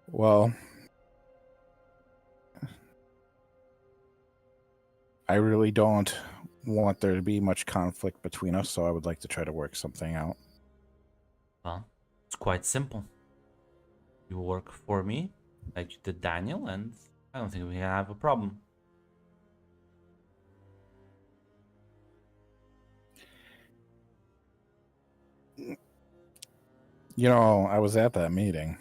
Well, I really don't want there to be much conflict between us, so I would like to try to work something out. Well, it's quite simple. You work for me, like you did Daniel, and I don't think we have a problem. You know, I was at that meeting.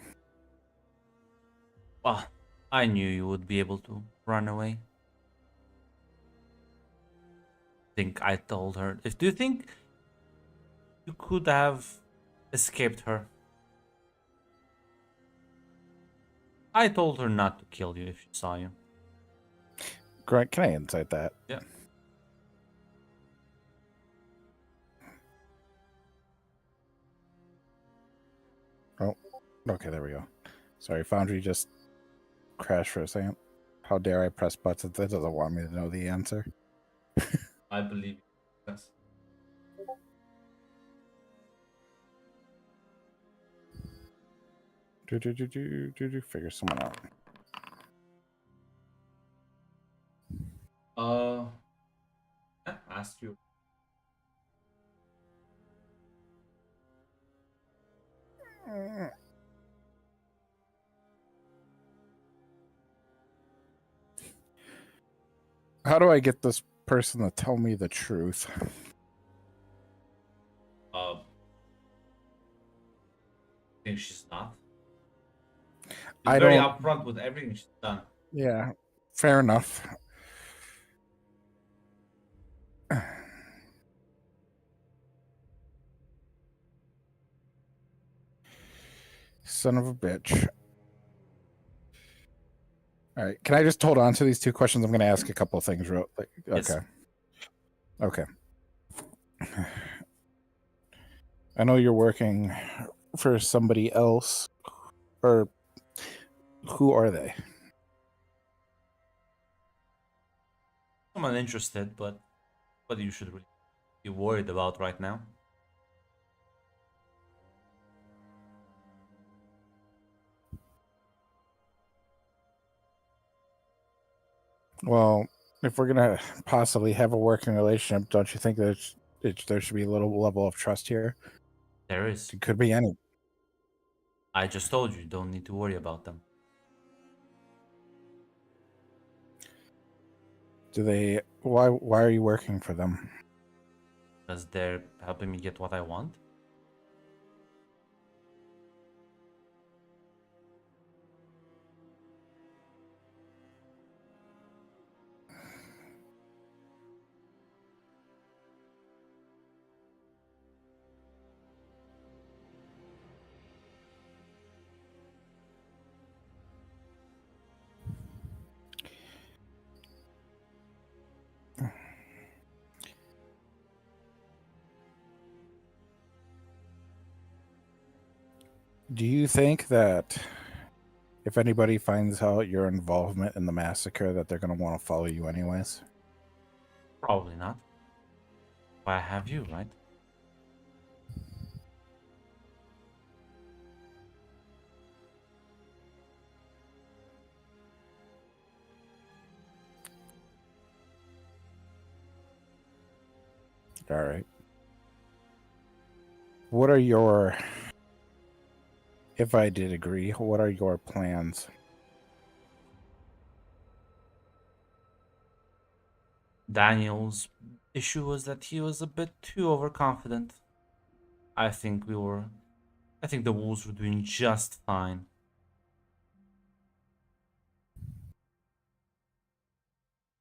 Well, I knew you would be able to run away. Think I told her. Do you think you could have escaped her? I told her not to kill you if she saw you. Grant, can I insight that? Yeah. Oh, okay, there we go. Sorry, Foundry just crashed for a second. How dare I press buttons that doesn't want me to know the answer? I believe. Yes. Figure someone out. Yeah, asked you. How do I get this person to tell me the truth? Think she's not. She's I very don't- upfront with everything she's done. Yeah, fair enough. Son of a bitch. All right, can I just hold on to these two questions? I'm going to ask a couple of things real. Yes. Okay. Okay. I know you're working for somebody else, or who are they? Someone interested, but what you should really be worried about right now. Well, if we're gonna possibly have a working relationship, don't you think that there should be a little level of trust here? There is. It could be any. I just told you, you don't need to worry about them. Do they? Why are you working for them? Because they're helping me get what I want. Do you think that if anybody finds out your involvement in the massacre, that they're going to want to follow you anyways? Probably not. Why have you, right? All right. What are your, if I did agree, what are your plans? Daniel's issue was that he was a bit too overconfident. I think the Wolves were doing just fine.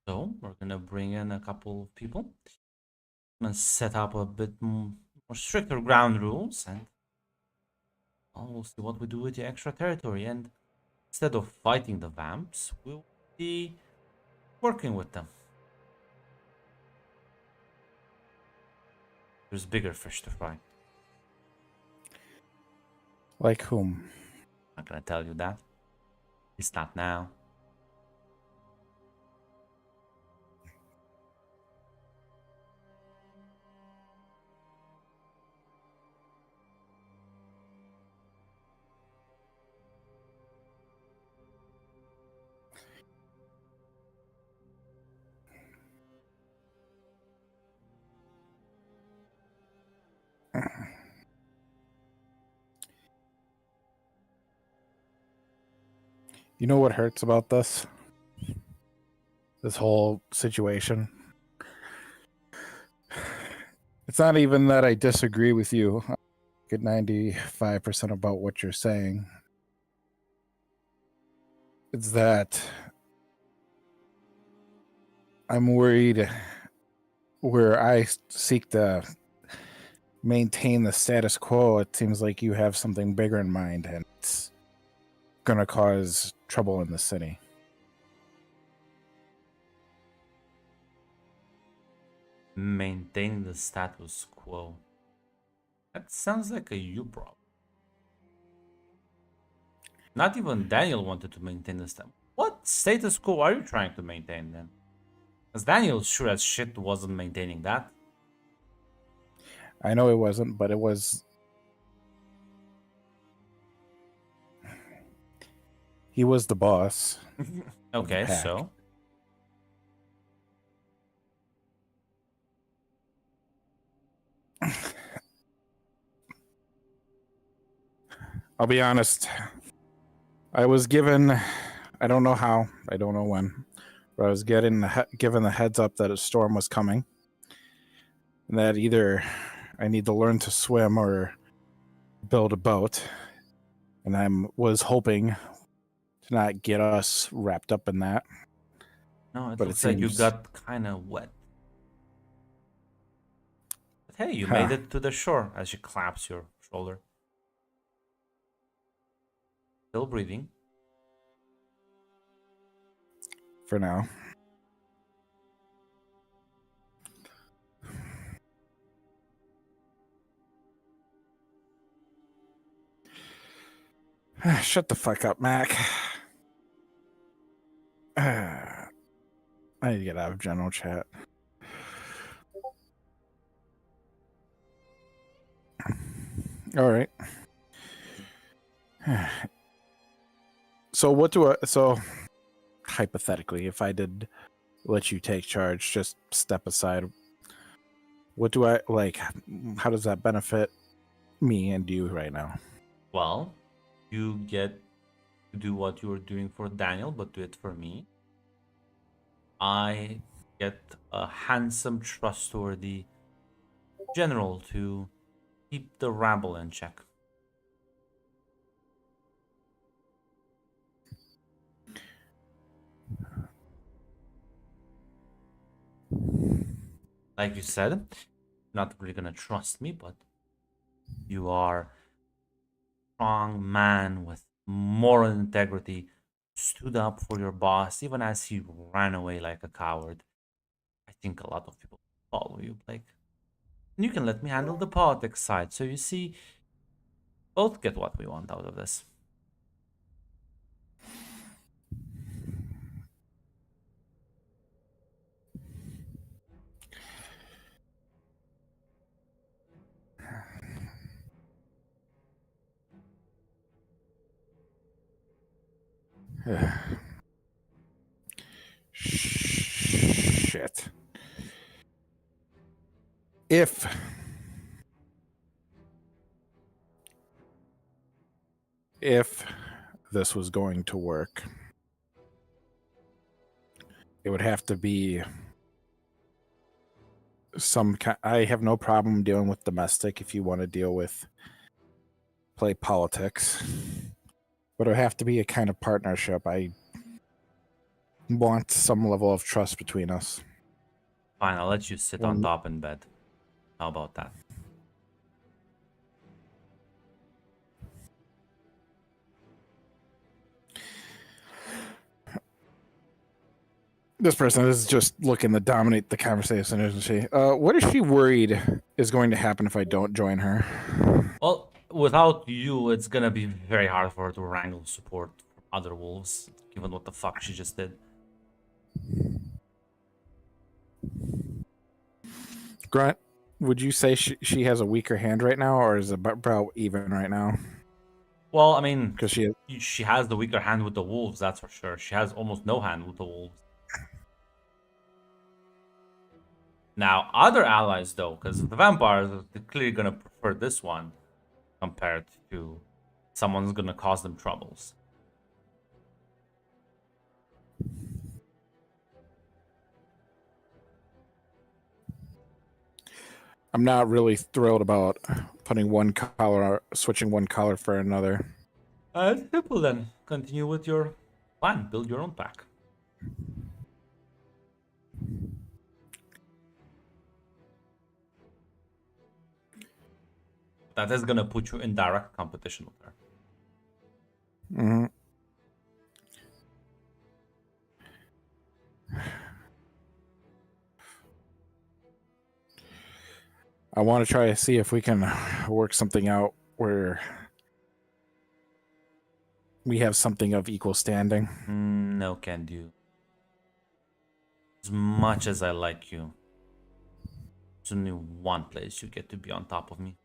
So we're gonna bring in a couple of people and set up a bit more stricter ground rules, and we'll see what we do with the extra territory. And instead of fighting the vamps, we'll be working with them. There's bigger fish to fry. Like whom? Not gonna tell you that. It's not now. You know what hurts about this? This whole situation? It's not even that I disagree with you. I get 95% about what you're saying. It's that I'm worried where I seek to maintain the status quo, it seems like you have something bigger in mind, and it's going to cause trouble in the city. Maintaining the status quo. That sounds like a you problem. Not even Daniel wanted to maintain the status. What status quo are you trying to maintain then? Because Daniel sure as shit wasn't maintaining that. I know it wasn't, but it was. He was the boss. Okay, pack. so I'll be honest. I was given, I don't know how, I don't know when, but I was given the heads up that a storm was coming. And that either I need to learn to swim or build a boat. And I was hoping to not get us wrapped up in that. no, it But looks it like you seems- got kind of wet. But hey, you made it to the shore as she claps your shoulder. Still breathing. For now. Shut the fuck up, Mac. I need to get out of general chat. All right. So hypothetically, if I did let you take charge, just step aside, what do I like? How does that benefit me and you right now? Well, you get to do what you were doing for Daniel, but do it for me. I get a handsome, trustworthy general to keep the rabble in check. Like you said, not really gonna trust me, but you are a strong man with moral integrity, stood up for your boss, even as he ran away like a coward. I think a lot of people follow you, Blake. And you can let me handle the politics side. So you see, both get what we want out of this. Shit. If this was going to work, it would have to be some kind. I have no problem dealing with domestic if you want to deal with play politics, but it would have to be a kind of partnership. I want some level of trust between us. Fine, I'll let you sit on top in bed. How about that? This person is just looking to dominate the conversation, isn't she? What is she worried is going to happen if I don't join her? Well, without you, it's gonna be very hard for her to wrangle support from other wolves, given what the fuck she just did. Grunt, would you say she has a weaker hand right now, or is it about even right now? Well, I mean, Because she has the weaker hand with the wolves, that's for sure. She has almost no hand with the wolves. Now, other allies, though, because the vampires are clearly gonna prefer this one compared to someone's gonna cause them troubles. I'm not really thrilled about switching one collar for another. Simple then. Continue with your plan. Build your own pack. That is gonna put you in direct competition with her. Mm-hmm. I want to try to see if we can work something out where we have something of equal standing. No, can do. As much as I like you, there's only one place you get to be on top of me.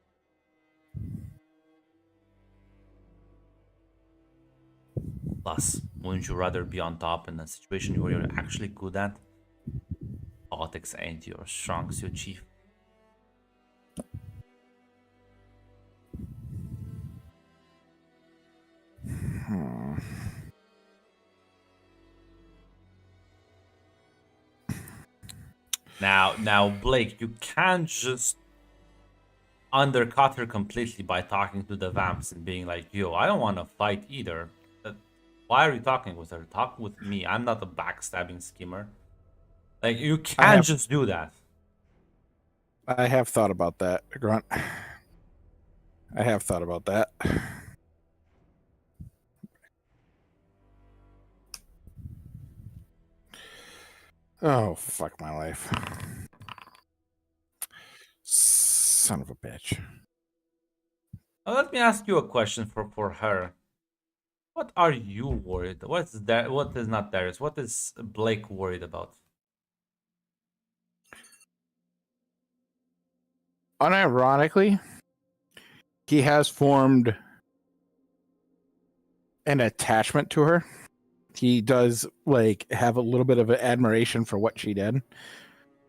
Plus, wouldn't you rather be on top in a situation where you're actually good at? Politics ain't your strong suit, Chief. Now, Blake, you can't just undercut her completely by talking to the vamps and being like, yo, I don't want to fight either. Why are you talking with her? Talk with me. I'm not a backstabbing schemer. Like, you can't just do that. I have thought about that, Grunt. I have thought about that. Oh, fuck my life. Son of a bitch. Now, let me ask you a question for her. What are you worried? What is not Darius? What is Blake worried about? Unironically, he has formed an attachment to her. He does have a little bit of an admiration for what she did.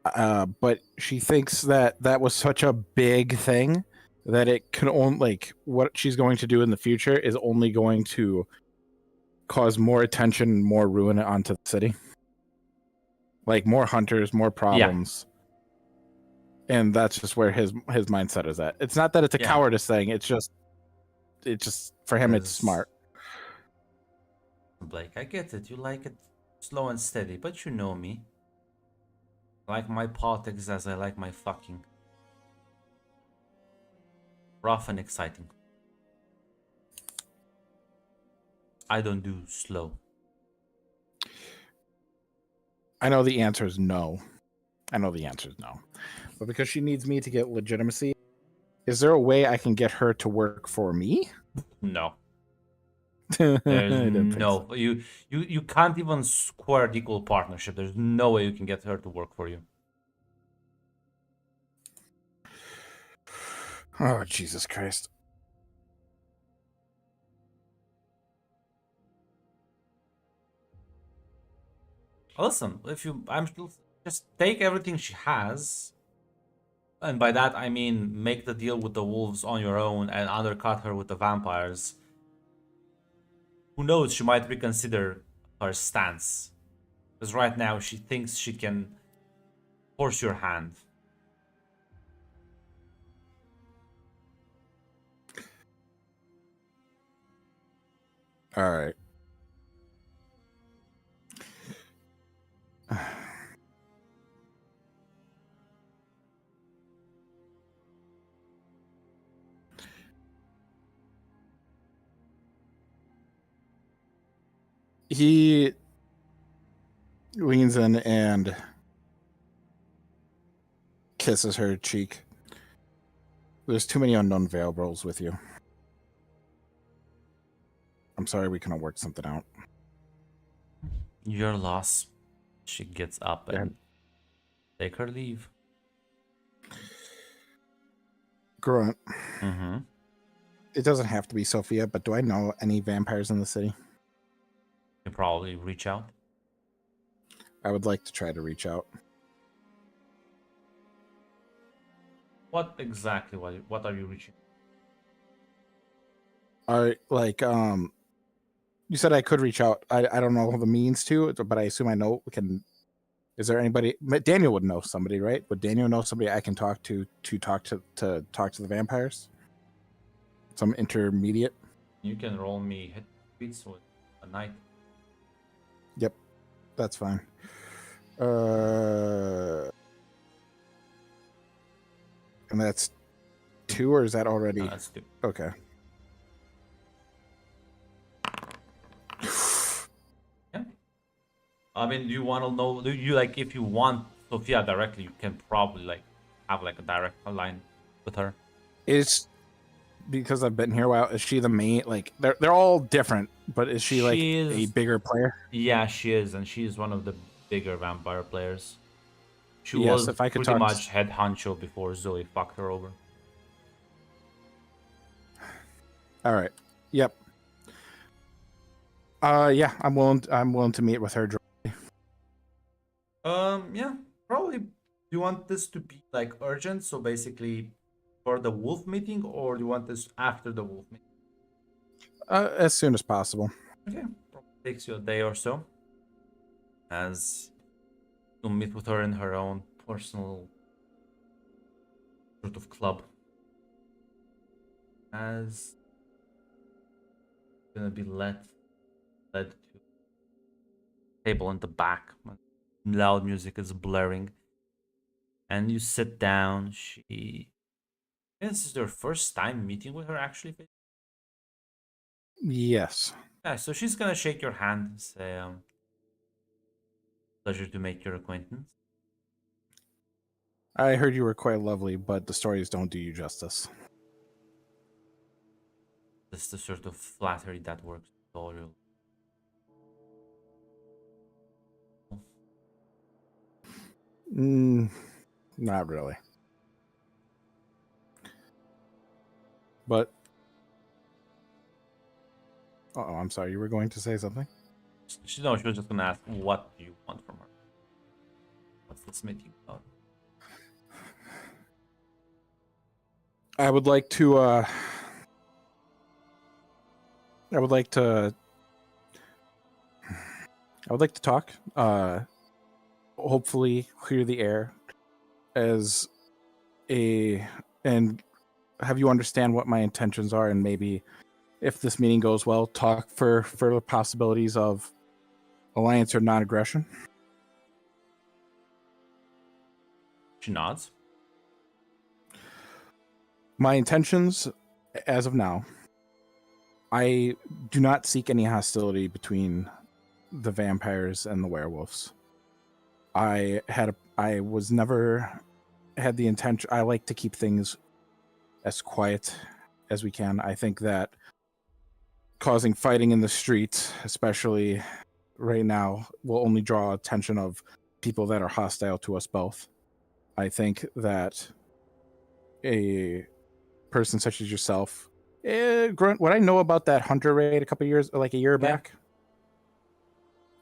But she thinks that was such a big thing that it can only what she's going to do in the future is only going to cause more attention and more ruin onto the city. Like more hunters, more problems. And that's just where his mindset is at. It's not that it's a Yeah. cowardice thing. It's just for him it's Because- smart. Blake, I get it. You like it slow and steady, but you know me. I like my politics as I like my fucking. Rough and exciting. I don't do slow. I know the answer is no. But because she needs me to get legitimacy, is there a way I can get her to work for me? No. I There's didn't think no. You can't even square equal partnership. There's no way you can get her to work for you. so. Oh, Jesus Christ. Listen, if you, just take everything she has, and by that I mean make the deal with the wolves on your own and undercut her with the vampires. Who knows? She might reconsider her stance, because right now she thinks she can force your hand. All right. He leans in and kisses her cheek. There's too many unknown veil rolls with you. I'm sorry we couldn't work something out. Your loss. She gets up and take her leave. Grunt. Mm-hmm. It doesn't have to be Sophia, but do I know any vampires in the city? You probably reach out. I would like to try to reach out. What exactly? What are you reaching? I like you said I could reach out. I don't know the means to, but I assume I know can. Is there anybody? Daniel would know somebody, right? Would Daniel know somebody I can talk to talk to the vampires? Some intermediate. You can roll me hit beats with a knight. Yep, that's fine. And that's 2, or is that already? That's good. Okay. Yeah. I mean, do you want to know? Do you like if you want Sophia directly? You can probably like have like a direct line with her. Is because I've been here a while. Is she the main? Like they're all different, but is she like a bigger player? Yeah, she is, and she's one of the bigger vampire players. She Yes, was if I could pretty talk- much head honcho before Zoe fucked her over. All right. Yep. Yeah, I'm willing to meet with her. Yeah, probably. Do you want this to be like urgent? So basically, for the wolf meeting, or do you want this after the wolf meeting? As soon as possible. Okay, probably takes you a day or so. As you'll meet with her in her own personal sort of club. As gonna be led to table in the back. Loud music is blaring. And you sit down. This is your first time meeting with her, actually. Yes. Yeah, so she's gonna shake your hand and say, pleasure to make your acquaintance. I heard you were quite lovely, but the stories don't do you justice. This is the sort of flattery that works with all your. Not really. But I'm sorry. You were going to say something? She was just gonna ask, what do you want from her? What's this meeting about? I would like to. I would like to talk. hopefully clear the air as and have you understand what my intentions are, and maybe if this meeting goes well, talk for further possibilities of alliance or non-aggression. She nods. My intentions, as of now, I do not seek any hostility between the vampires and the werewolves. I was never had the intention. I like to keep things as quiet as we can. I think that causing fighting in the streets, especially right now, will only draw attention of people that are hostile to us both. I think that a person such as yourself, Grunt, what I know about that Hunter raid a year back,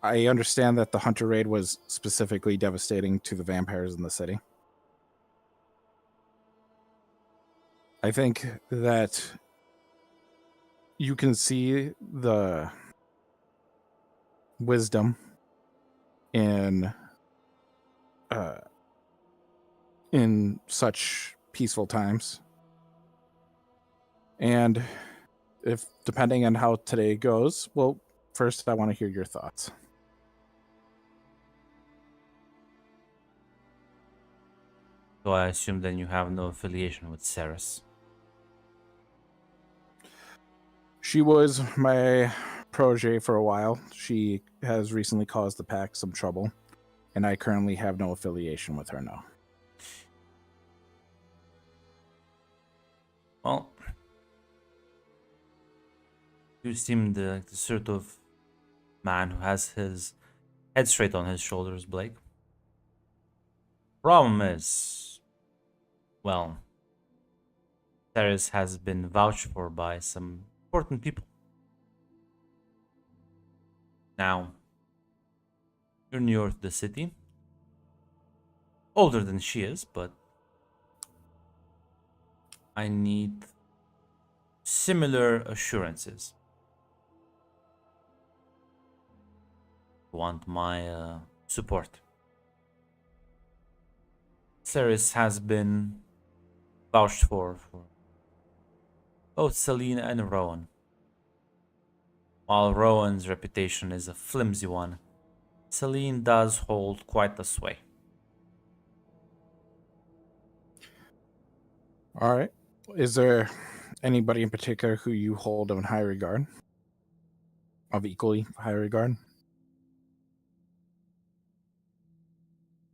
I understand that the Hunter raid was specifically devastating to the vampires in the city. I think that you can see the wisdom in such peaceful times. And if depending on how today goes, well, first I want to hear your thoughts. So I assume then you have no affiliation with Ceres. She was my protege for a while. She has recently caused the pack some trouble, and I currently have no affiliation with her now. Well, you seem the sort of man who has his head straight on his shoulders, Blake. Problem is, well, Ceres has been vouched for by some important people. Now, you're newer to the city. Older than she is, but I need similar assurances. Want my support. Ceres has been vouched for both Selena and Rowan. While Rowan's reputation is a flimsy one, Selene does hold quite a sway. All right. Is there anybody in particular who you hold in high regard? Of equally high regard?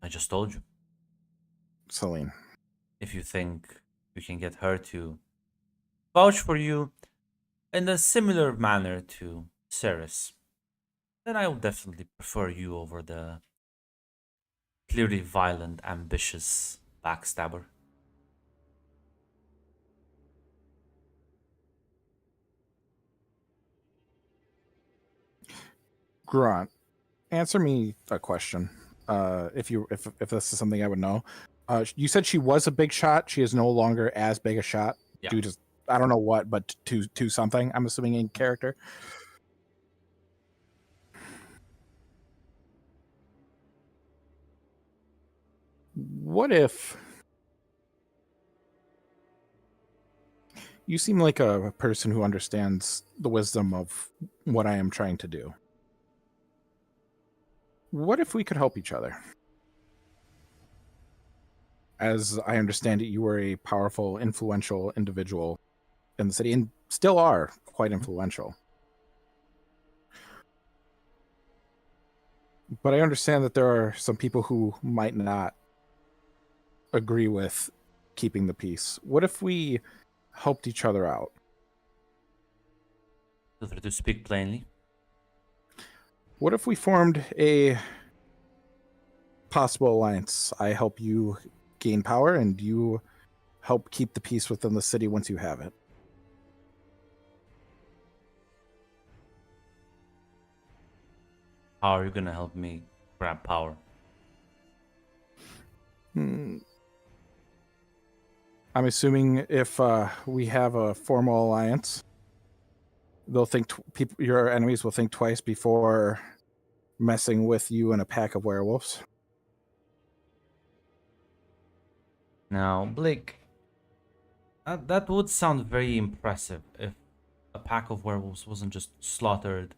I just told you. Selene. If you think you can get her to vouch for you in a similar manner to Ceres, then I will definitely prefer you over the clearly violent, ambitious backstabber. Grant, answer me a question. If this is something I would know. You said she was a big shot. She is no longer as big a shot due to I don't know what, but to something. I'm assuming in character. What if you seem like a person who understands the wisdom of what I am trying to do? What if we could help each other? As I understand it, you were a powerful, influential individual in the city and still are quite influential. But I understand that there are some people who might not agree with keeping the peace. What if we helped each other out? Feel free to speak plainly. What if we formed a possible alliance? I help you gain power and you help keep the peace within the city once you have it. How are you gonna help me grab power? I'm assuming if we have a formal alliance, they'll think your enemies will think twice before messing with you and a pack of werewolves. Now, Blake, that would sound very impressive if a pack of werewolves wasn't just slaughtered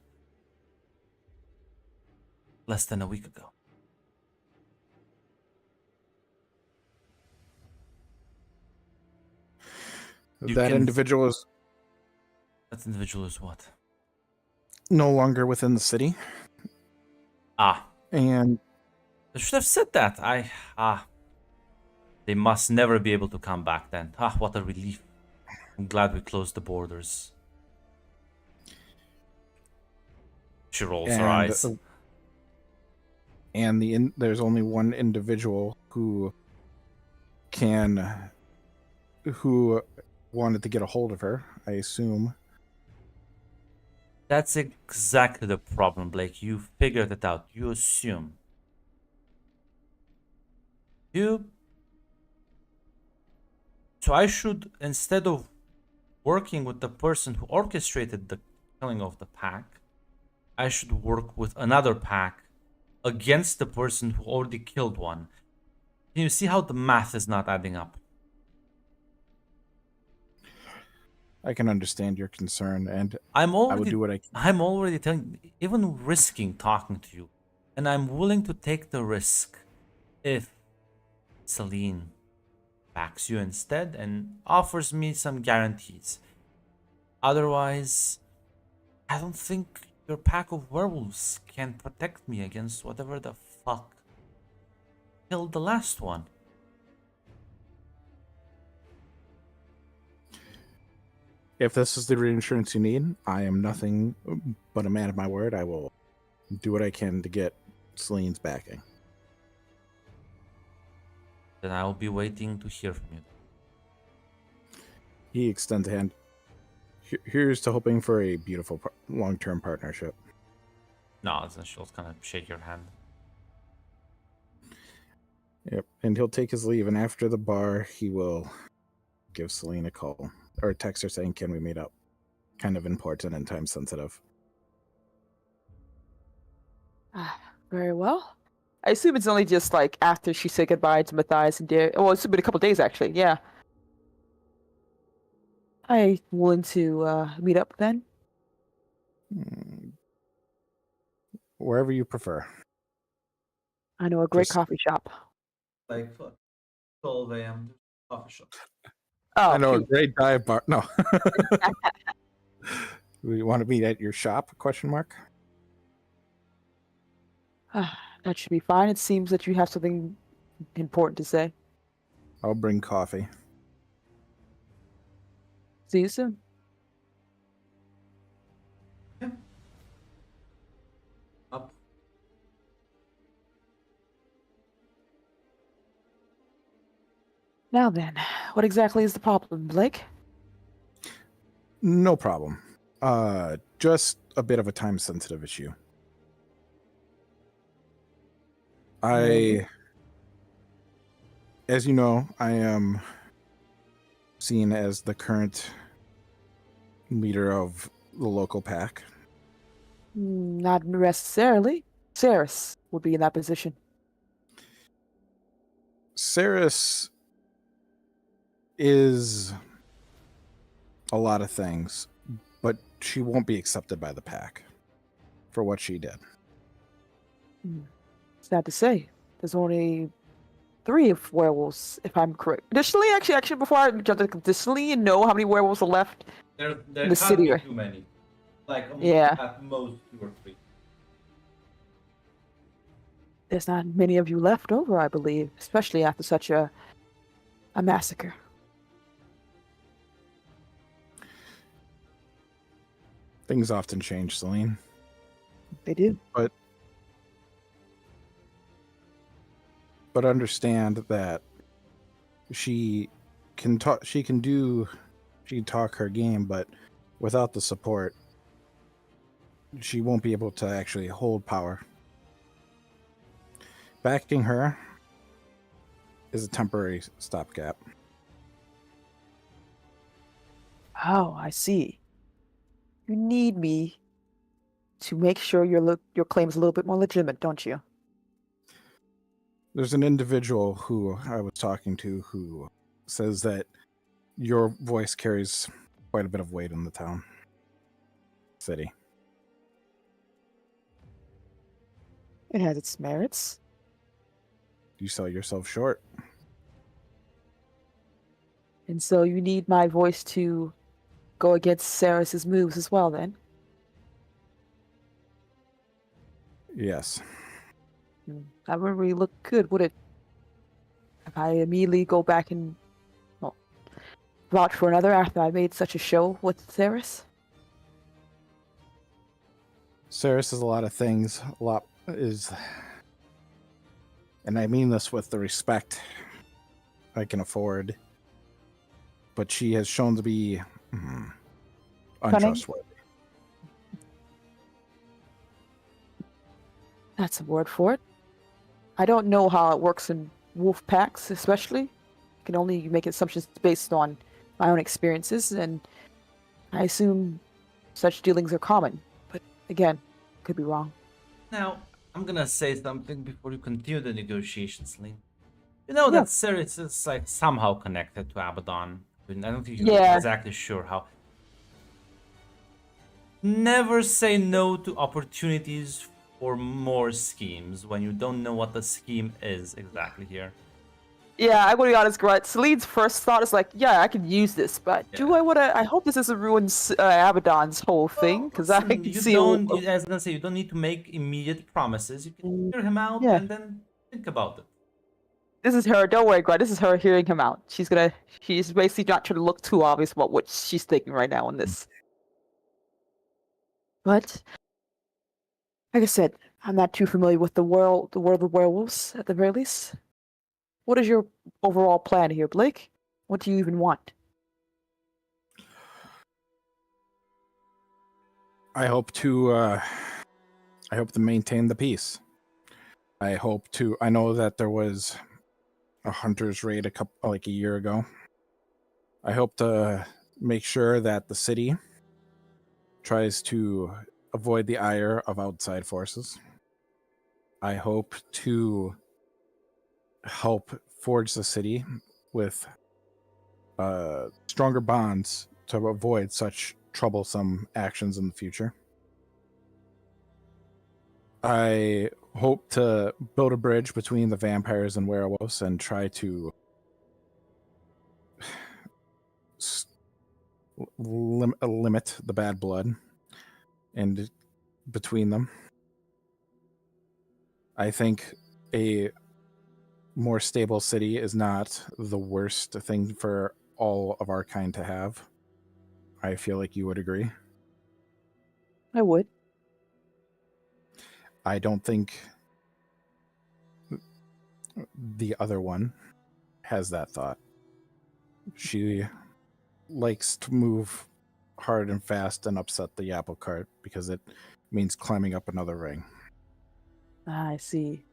less than a week ago. You That can- individual is That individual is what? no longer within the city, Ah, and I should have said that. They must never be able to come back then. What a relief. I'm glad we closed the borders. She rolls her eyes. And there's only one individual who wanted to get a hold of her, I assume. That's exactly the problem, Blake. You figured it out. You assume. So I should, instead of working with the person who orchestrated the killing of the pack, I should work with another pack against the person who already killed one. Can you see how the math is not adding up? I can understand your concern, and I will do what I can. I'm already telling, even risking talking to you, and I'm willing to take the risk if Celine backs you instead and offers me some guarantees. Otherwise, I don't think your pack of werewolves can protect me against whatever the fuck killed the last one. If this is the reinsurance you need, I am nothing but a man of my word. I will do what I can to get Celine's backing. Then I will be waiting to hear from you. He extends a hand. Here's to hoping for a beautiful long-term partnership. No, then she'll kind of shake your hand. Yep, and he'll take his leave, and after the bar, he will give Celine a call or text her saying, "Can we meet up?" Kind of important and time sensitive. Very well. I assume it's only just like after she said goodbye to Matthias and Darius. Well, it's been a couple days actually. Yeah. I'm willing to meet up then. Wherever you prefer. I know a great Just- coffee shop. Like 12 a.m. coffee shop. Oh, I know a shoot. great dive bar. No. We want to meet at your shop? ? That should be fine. It seems that you have something important to say. I'll bring coffee. See you soon. Up. Now then, what exactly is the problem, Blake? No problem. Just a bit of a time sensitive issue. As you know, I am seen as the current leader of the local pack. Not necessarily. Saris would be in that position. Saris is a lot of things, but she won't be accepted by the pack for what she did. Sad to say. There's only 3 of werewolves, if I'm correct. Does Celine actually, before I jump in, does Celine know how many werewolves are left? There The city, right? too many. Like Yeah. at most 2 or 3. There's not many of you left over, I believe, especially after such a massacre. Things often change, Celine. They do. But understand that she can talk her game, but without the support, she won't be able to actually hold power. Backing her is a temporary stopgap. Oh, I see. You need me to make sure your claim is a little bit more legitimate, don't you? There's an individual who I was talking to who says that your voice carries quite a bit of weight in the town, city. It has its merits. You sell yourself short. And so you need my voice to go against Ceres's moves as well, then? Yes. That wouldn't really look good, would it? If I immediately go back and, well, vouch for another after I made such a show with Ceres? Ceres is a lot of things. A lot is, and I mean this with the respect I can afford, but she has shown to be untrustworthy. That's a word for it. I don't know how it works in wolf packs, especially. I can only make assumptions based on my own experiences, and I assume such dealings are common. But again, could be wrong. Now, I'm gonna say something before you continue the negotiations, Lynn. You know that Ceres is like somehow connected to Abaddon. I don't think you're exactly sure how. Never say no to opportunities for more schemes when you don't know what the scheme is exactly here. Yeah, I'm gonna be honest, Grunt. Celine's first thought is like, yeah, I could use this, but do I wanna? I hope this doesn't ruin Abaddon's whole thing, because I can see. I was gonna say, you don't need to make immediate promises. You can hear him out and then think about it. This is her. Don't worry, Grunt. This is her hearing him out. She's basically not trying to look too obvious about what she's thinking right now in this. But like I said, I'm not too familiar with the world of werewolves at the very least. What is your overall plan here, Blake? What do you even want? I hope to maintain the peace. I know that there was a hunter's raid a year ago. I hope to make sure that the city tries to avoid the ire of outside forces. I hope to help forge the city with stronger bonds to avoid such troublesome actions in the future. I hope to build a bridge between the vampires and werewolves and try to limit the bad blood and between them. I think a more stable city is not the worst thing for all of our kind to have. I feel like you would agree. I would. I don't think the other one has that thought. She likes to move hard and fast and upset the apple cart because it means climbing up another ring. I see.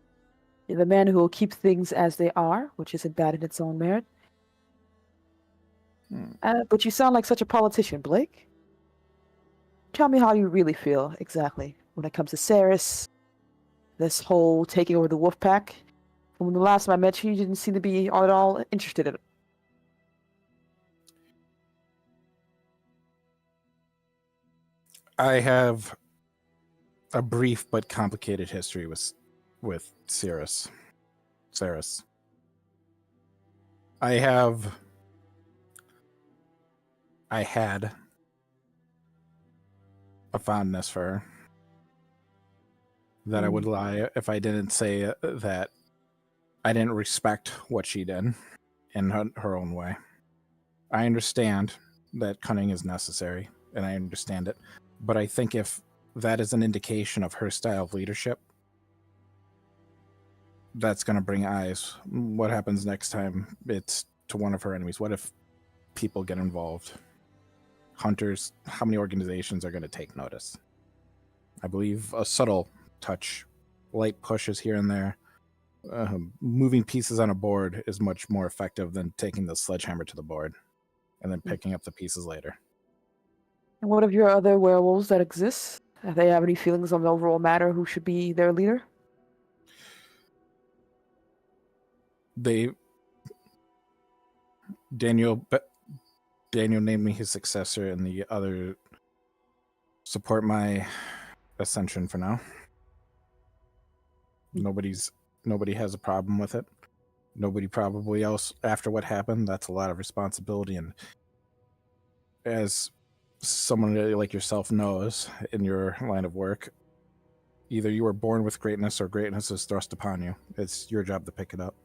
You're the man who will keep things as they are, which isn't bad in its own merit. But you sound like such a politician, Blake. Tell me how you really feel, exactly, when it comes to Ceres, this whole taking over the wolf pack. From the last time I met you didn't seem to be at all interested in it. I have a brief but complicated history with Ceres. I had a fondness for her that I would lie if I didn't say that I didn't respect what she did in her own way. I understand that cunning is necessary, and I understand it, but I think if that is an indication of her style of leadership, that's going to bring eyes. What happens next time it's to one of her enemies? What if people get involved? Hunters, how many organizations are going to take notice? I believe a subtle touch, light pushes here and there, moving pieces on a board is much more effective than taking the sledgehammer to the board and then picking up the pieces later. And what of your other werewolves that exist? Do they have any feelings on the overall matter who should be their leader? they Daniel named me his successor, and the other support my ascension for now. Nobody has a problem with it. Nobody probably else after what happened. That's a lot of responsibility, and as someone like yourself knows in your line of work, either you were born with greatness or greatness is thrust upon you. It's your job to pick it up.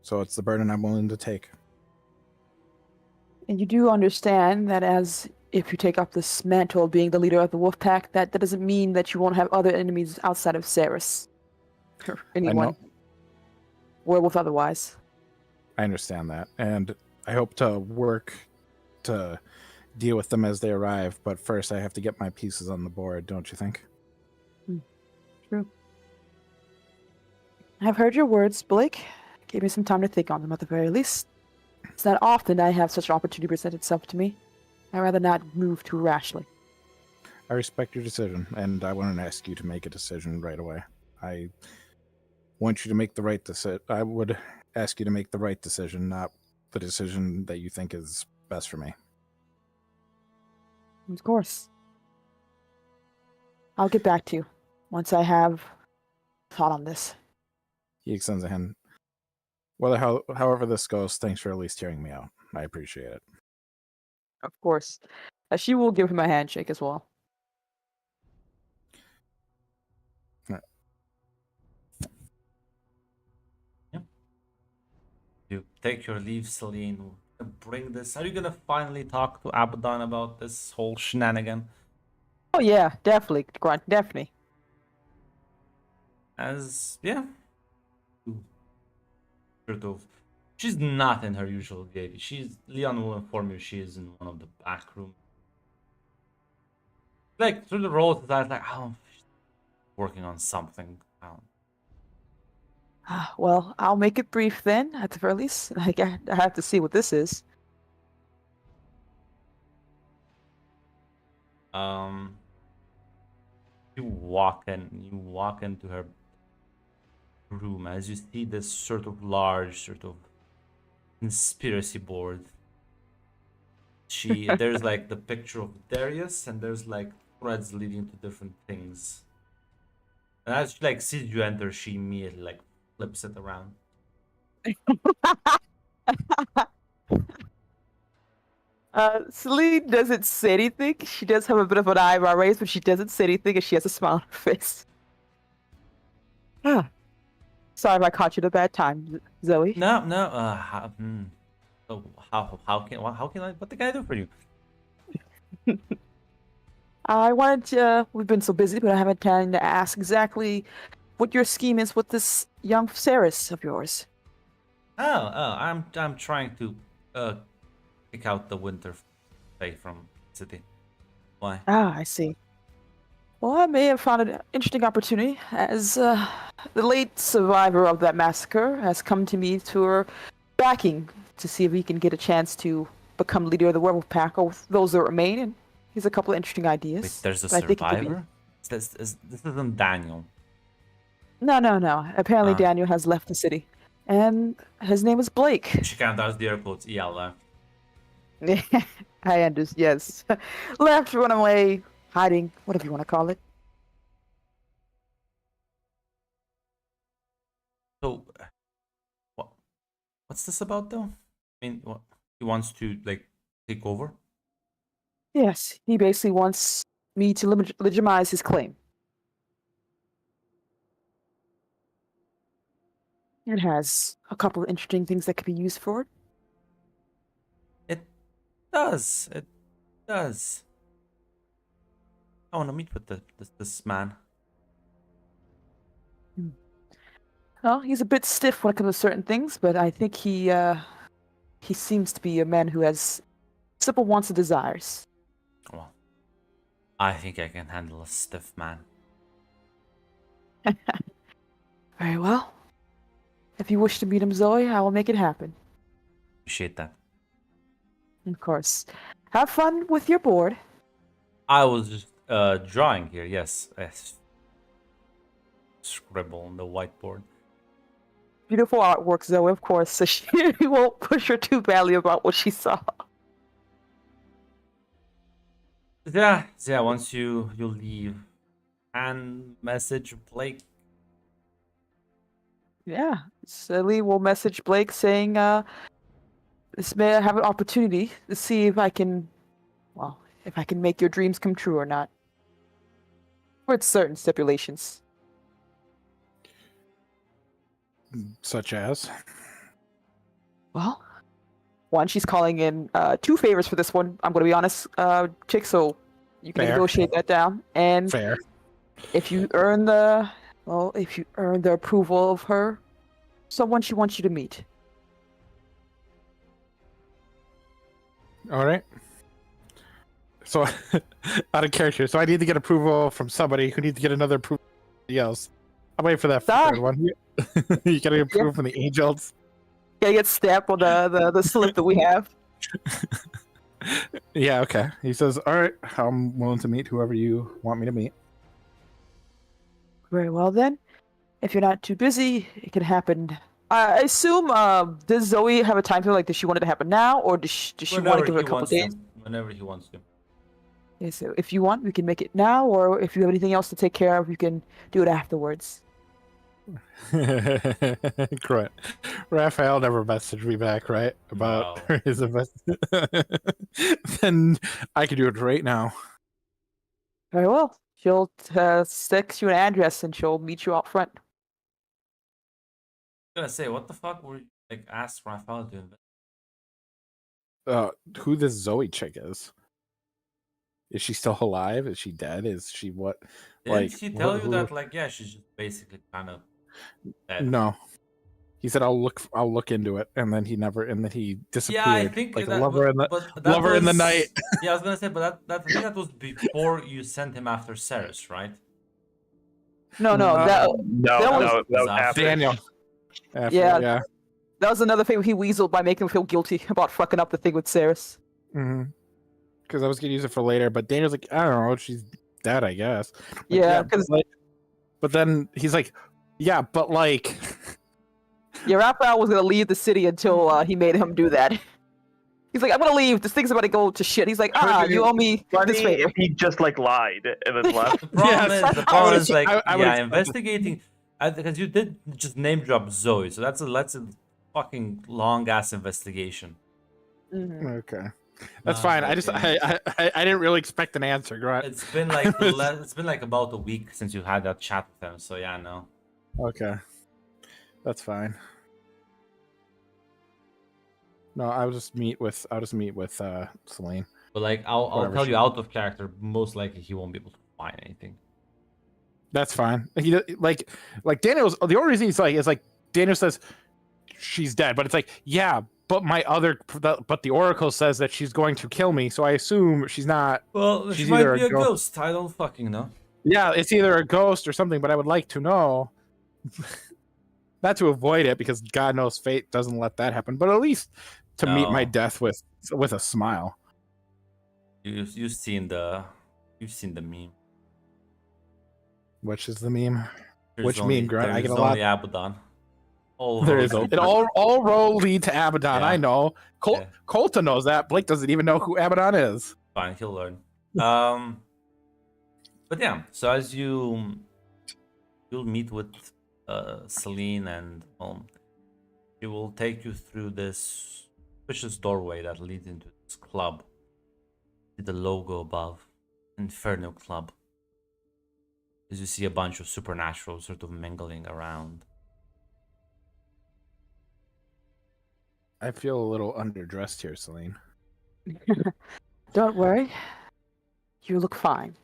So it's the burden I'm willing to take. And you do understand that as if you take up this mantle of being the leader of the wolf pack, that doesn't mean that you won't have other enemies outside of Ceres. Or anyone. Werewolf otherwise. I understand that. And I hope to work to deal with them as they arrive, but first I have to get my pieces on the board, don't you think? True. I've heard your words, Blake. Give me some time to think on them at the very least. It's not often I have such an opportunity present itself to me. I'd rather not move too rashly. I respect your decision, and I wouldn't ask you to make a decision right away. I want you to make the right decision. I would ask you to make the right decision, not the decision that you think is best for me. Of course. I'll get back to you once I have thought on this. He extends a hand. However this goes, thanks for at least hearing me out. I appreciate it. Of course. She will give him a handshake as well. You take your leave, Celine. Bring this. Are you gonna finally talk to Abaddon about this whole shenanigan? Oh yeah, definitely, Grunt, definitely. Sort of. She's not in her usual gait. Leon will inform you she is in one of the back rooms. Like through the roles that like, oh, she's working on something. Well, I'll make it brief then, at the very least. I have to see what this is. You walk into her room as you see this sort of large conspiracy board. There's like the picture of Darius, and there's like threads leading to different things. And as she like sees you enter, she immediately like flips it around. Celine doesn't say anything. She does have a bit of an eyebrow raise, but she doesn't say anything, and she has a smile on her face. Sorry if I caught you at a bad time, Zoe. No. So how can what can I do for you? I wanted to. We've been so busy, but I haven't time to ask exactly what your scheme is with this young Ceres of yours. I'm trying to kick out the winter fae from the city. Why? I see. Well, I may have found an interesting opportunity, as the late survivor of that massacre has come to me for backing to see if he can get a chance to become leader of the werewolf pack with those that remain, and he's a couple of interesting ideas. Wait, there's a that I think it could be- survivor? This isn't Daniel. No. Apparently Daniel has left the city. And his name is Blake. She kind of does the air quotes. Yeah, left. I understand, yes. Left, run away, hiding, whatever you want to call it. So, what's this about, though? I mean, what, he wants to, like, take over? Yes, he basically wants me to legitimize his claim. It has a couple of interesting things that could be used for it. It does. I want to meet with this man. Well, he's a bit stiff when it comes to certain things, but I think he seems to be a man who has simple wants and desires. Well, I think I can handle a stiff man. Very well. If you wish to meet him, Zoe, I will make it happen. Appreciate that. Of course. Have fun with your board. I was just drawing here, yes. scribble on the whiteboard. Beautiful artwork, Zoe, of course, so she won't push her too badly about what she saw. Yeah, once you leave and message Blake. Yeah, Celie will message Blake saying, this may have an opportunity to see if I can, well, if I can make your dreams come true or not. With certain stipulations. Such as? Well, one, she's calling in 2 favors for this one. I'm going to be honest, chick, so you can Fair. negotiate that down. And Fair. if you earn the approval of her, someone she wants you to meet. All right. So, out of character. So I need to get approval from somebody who needs to get another approval from somebody else. I'm waiting for that Sorry. third one. You gotta get approval from the angels. Gotta get stamped on the slip that we have. Yeah, okay. He says, all right, I'm willing to meet whoever you want me to meet. Very well then. If you're not too busy, it can happen. I assume, does Zoe have a time frame? Like, does she want it to happen now, or does she want to give it a couple days? Whenever he wants to. Yeah, so if you want, we can make it now, or if you have anything else to take care of, you can do it afterwards. Correct. Raphael never messaged me back, right? About No. his investment. Then I can do it right now. Very well. She'll text you an address, and she'll meet you out front. I was gonna say, what the fuck were you like asked Raphael to invest? Who this Zoe chick is? Is she still alive? Is she dead? Is she what? Didn't Like, he tell who- you that like she's just basically kind of dead? No. He said I'll look into it, and then he disappeared. Yeah, I think like a that, lover in the but that lover in the was- night. Yeah, I was gonna say, but I think that was before you sent him after Ceres, right? No, No, that That was after. after. Daniel. After, Yeah. yeah. that was another thing he weaseled by making him feel guilty about fucking up the thing with Ceres. Because I was gonna use it for later, but Daniel's like, I don't know, she's dead, I guess. Like, Yeah, because but then he's like, yeah, but like, Raphael was gonna leave the city until he made him do that. He's like, I'm gonna leave. This thing's about to go to shit. He's like, you owe me Funny this favor. if he just like lied and then left. The problem Yes, is, I would like, I would expect it. investigating, because you did just name drop Zoe, so that's a fucking long ass investigation. Mhm. okay, that's No, fine. but I just yeah. I didn't really expect an answer, right? It's been like it's been like about a week since you had that chat with him, so yeah, no. Okay, that's fine. No, I'll just meet with Celine. But like, I'll Whatever tell she- you out of character, most likely he won't be able to find anything. That's fine. He like Daniel's the only reason he's like is like Daniel says she's dead, but it's like, yeah, but but the Oracle says that she's going to kill me, so I assume she's not. Well, She's she might either be a a ghost- ghost. I don't fucking know. Yeah, it's either a ghost or something, but I would like to know. Not to avoid it, because God knows fate doesn't let that happen, but at least to meet my No. death with a smile. You've seen the meme. Which is the meme? There's Which meme, Grant? I There's get a lot- only Abaddon. All There roads is lead it to- all road lead to Abaddon. Yeah. I know. Yeah. Colton knows that. Blake doesn't even know who Abaddon is. Fine, he'll learn. But yeah, so as you'll meet with Celine, and she will take you through this suspicious doorway that leads into this club. See the logo above, Inferno Club. As you see a bunch of supernatural sort of mingling around. I feel a little underdressed here, Celine. Don't worry. You look fine.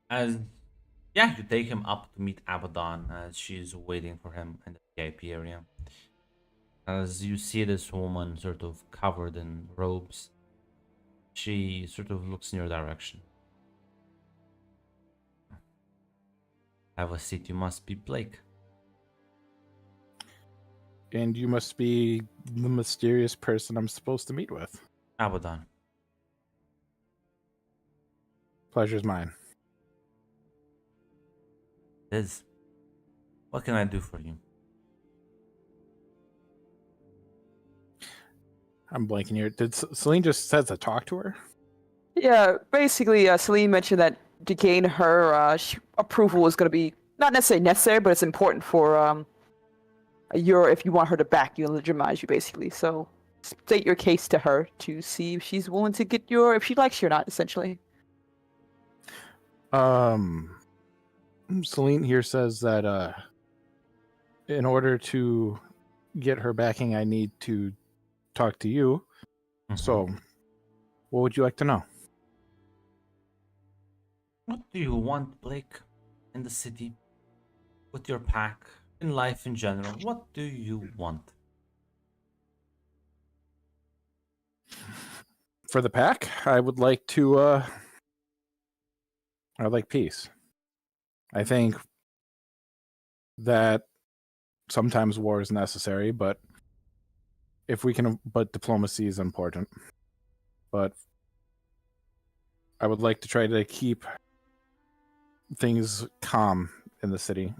As yeah, you take him up to meet Abaddon as she's waiting for him in the VIP area. As you see this woman sort of covered in robes, she sort of looks in your direction. Have a seat, you must be Blake. And you must be the mysterious person I'm supposed to meet with. Abaddon. Pleasure's mine. Liz, what can I do for you? I'm blanking here. Did Celine just says to talk to her? Yeah, basically, Celine mentioned that to gain her approval is going to be not necessarily necessary, but it's important for if you want her to back you and legitimize you, basically. So state your case to her to see if she's willing to get if she likes you or not, essentially. Celine here says that in order to get her backing, I need to talk to you. Mhm. So, what would you like to know? What do you want, Blake, in the city, with your pack, in life in general? What do you want? For the pack, I would like to. I like peace. I think that sometimes war is necessary, but but diplomacy is important. But I would like to try to keep things calm in the city.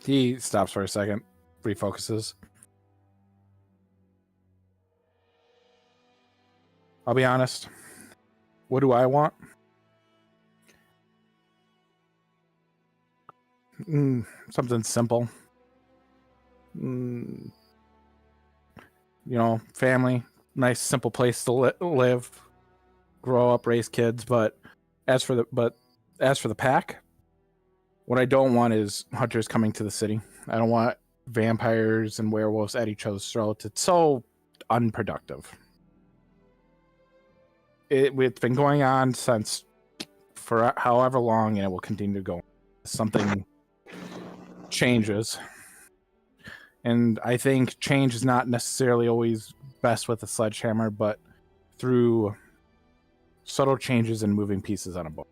He stops for a second, refocuses. I'll be honest. What do I want? Something simple. Family, nice simple place to live, grow up, raise kids. But as for the pack, what I don't want is hunters coming to the city. I don't want vampires and werewolves at each other's throats. It's so unproductive. It's been going on for however long, and it will continue to go. Something changes. And I think change is not necessarily always best with a sledgehammer, but through subtle changes and moving pieces on a boat.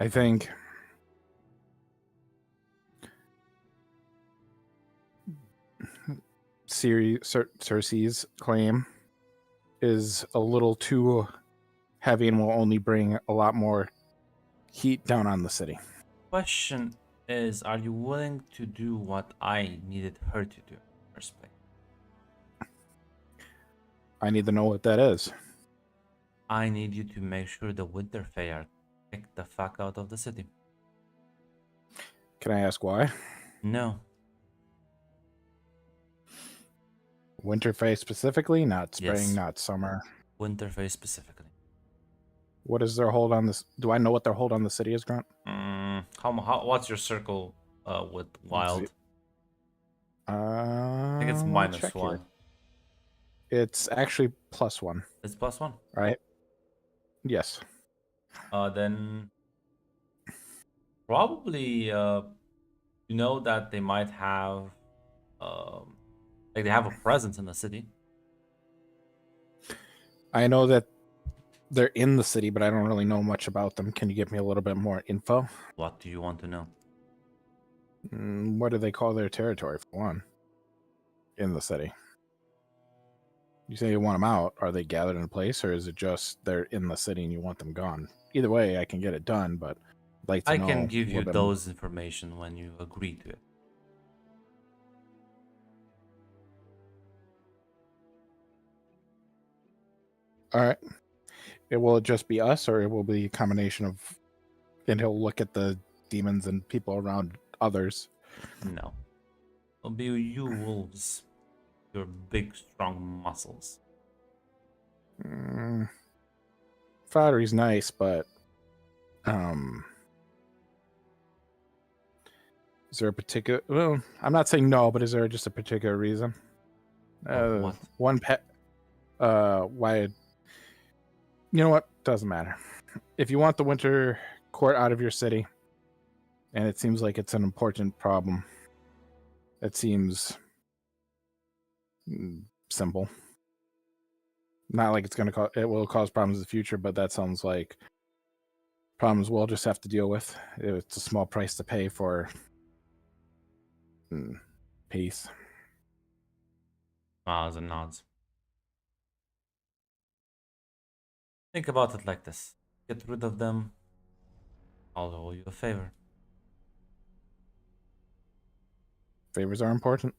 I think Cersei's claim is a little too heavy and will only bring a lot more heat down on the city. Question is, are you willing to do what I needed her to do in the first place? I need to know what that is. I need you to make sure the Winterfell are kicked the fuck out of the city. Can I ask why? No. Winterfell specifically, not spring, Yes. not summer. Winterfell specifically. What is their hold on this? Do I know what their hold on the city is, Grant? What's your circle with wild? I I think it's -1. It's actually +1. It's +1. Right? Yes. Then probably you know that they might have they have a presence in the city. I know that they're in the city, but I don't really know much about them. Can you give me a little bit more info? What do you want to know? What do they call their territory, for one, in the city? You say you want them out. Are they gathered in a place, or is it just they're in the city and you want them gone? Either way, I can get it done, but I'd like to know. I can give a you little bit more. those information when you agree to it. All right. Will it just be us, or it will be a combination of... And he'll look at the demons and people around others. No. It'll be you wolves. Your big, strong muscles. Foddery's nice, but... Is there a particular... Well, I'm not saying no, but is there just a particular reason? What? One pet... Why... You know what? Doesn't matter. If you want the Winter Court out of your city, and it seems like it's an important problem, it seems simple. Not like it's going to it will cause problems in the future, but that sounds like problems we'll just have to deal with. It's a small price to pay for peace. Smiles and nods. Think about it like this. Get rid of them. I'll owe you a favor. Favors are important.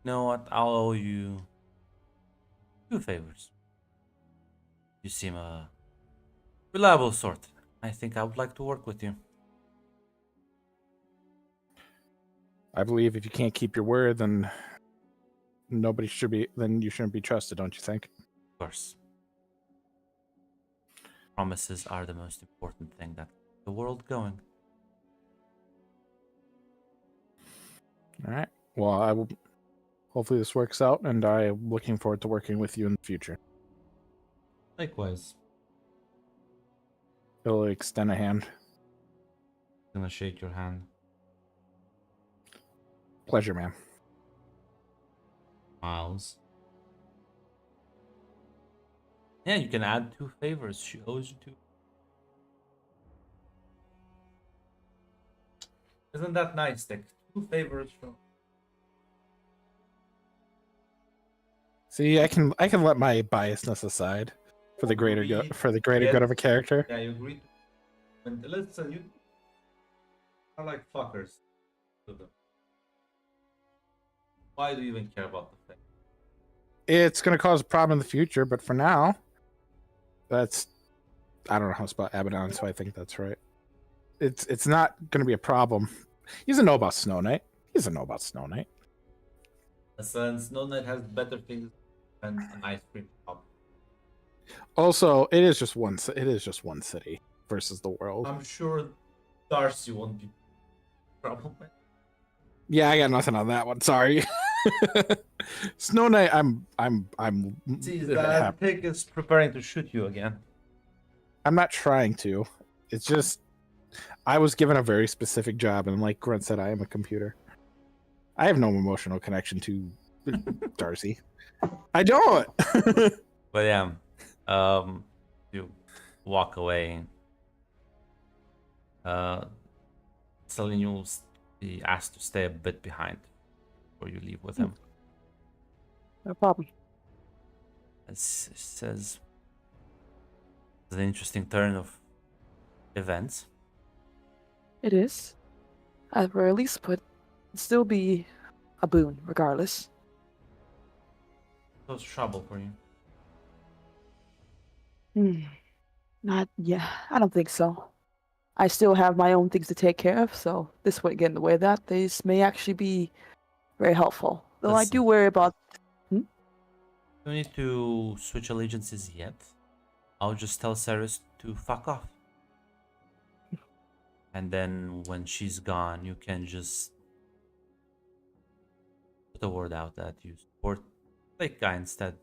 You know what? I'll owe you 2 favors. You seem a reliable sort. I think I would like to work with you. I believe if you can't keep your word, then nobody should be. Then you shouldn't be trusted, don't you think? Of course. Promises are the most important thing that keeps the world going. All right. Well, I will. Hopefully, this works out, and I'm looking forward to working with you in the future. Likewise. It'll extend a hand. Gonna shake your hand. Pleasure, man. Miles. Yeah, you can add 2 favors. She owes you 2. Isn't that nice? Like 2 favors from. See, I can let my biasness aside for the greater good good of a character. Yeah, you agreed. And listen, you are like fuckers to them. Why do you even care about the thing? It's going to cause a problem in the future, but for now, that's I don't know how to spell Abaddon, so I think that's right. It's not going to be a problem. He doesn't know about Snow Knight. He doesn't know about Snow Knight. Listen, Snow Knight has better things than an ice cream shop. Also, it is just one city versus the world. I'm sure Darcy won't be a problem. Yeah, I got nothing on that one. Sorry. Snow Knight, I'm See, happy. that pig is preparing to shoot you again. I'm not trying to. It's just I was given a very specific job, and like Grunt said, I am a computer. I have no emotional connection to Darcy. I don't. But yeah, you walk away. Celine, you'll be asked to stay a bit behind before you leave with him. No problem. As it says, it's an interesting turn of events. It is. At the very least, but it'd still be a boon, regardless. So it's trouble for you. Not, yeah, I don't think so. I still have my own things to take care of, so this wouldn't get in the way of that. This may actually be very helpful. Though I Listen. do worry about. You don't need to switch allegiances yet. I'll just tell Ceres to fuck off. And then when she's gone, you can just put a word out that you support Lake Guy instead.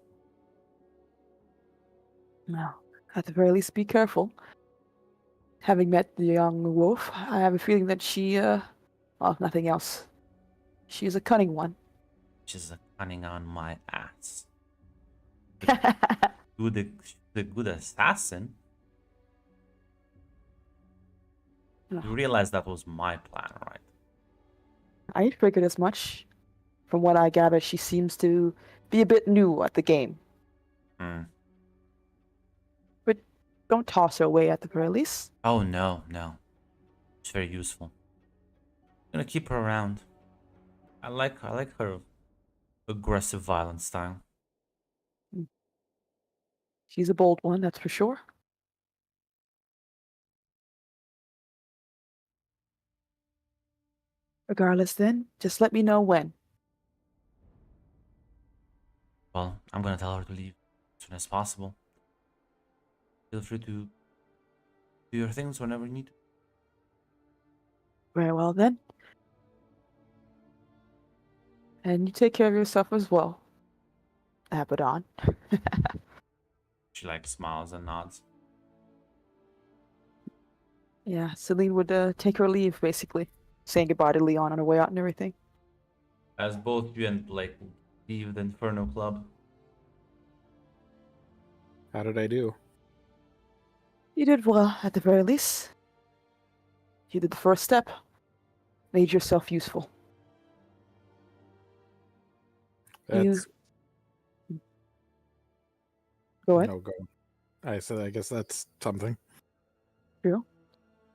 No, at the very least, be careful. Having met the young wolf, I have a feeling that she, well, nothing else. She's a cunning one. She's a cunning on my ass. The good assassin. You realize that was my plan, right? I figured as much. From what I gather, she seems to be a bit new at the game. But don't toss her away at the very least. Oh no. It's very useful. I'm gonna keep her around. I like her aggressive, violent style. She's a bold one, that's for sure. Regardless, then, just let me know when. Well, I'm gonna tell her to leave as soon as possible. Feel free to do your things whenever you need to. Very well, then. And you take care of yourself as well, Abaddon. She like smiles and nods. Yeah, Celine would take her leave, basically. Saying goodbye to Leon on her way out and everything. As both you and Blake leave the Inferno Club. How did I do? You did well, at the very least. You did the first step. made yourself useful. You That's go ahead. no go. I said I guess that's something. True.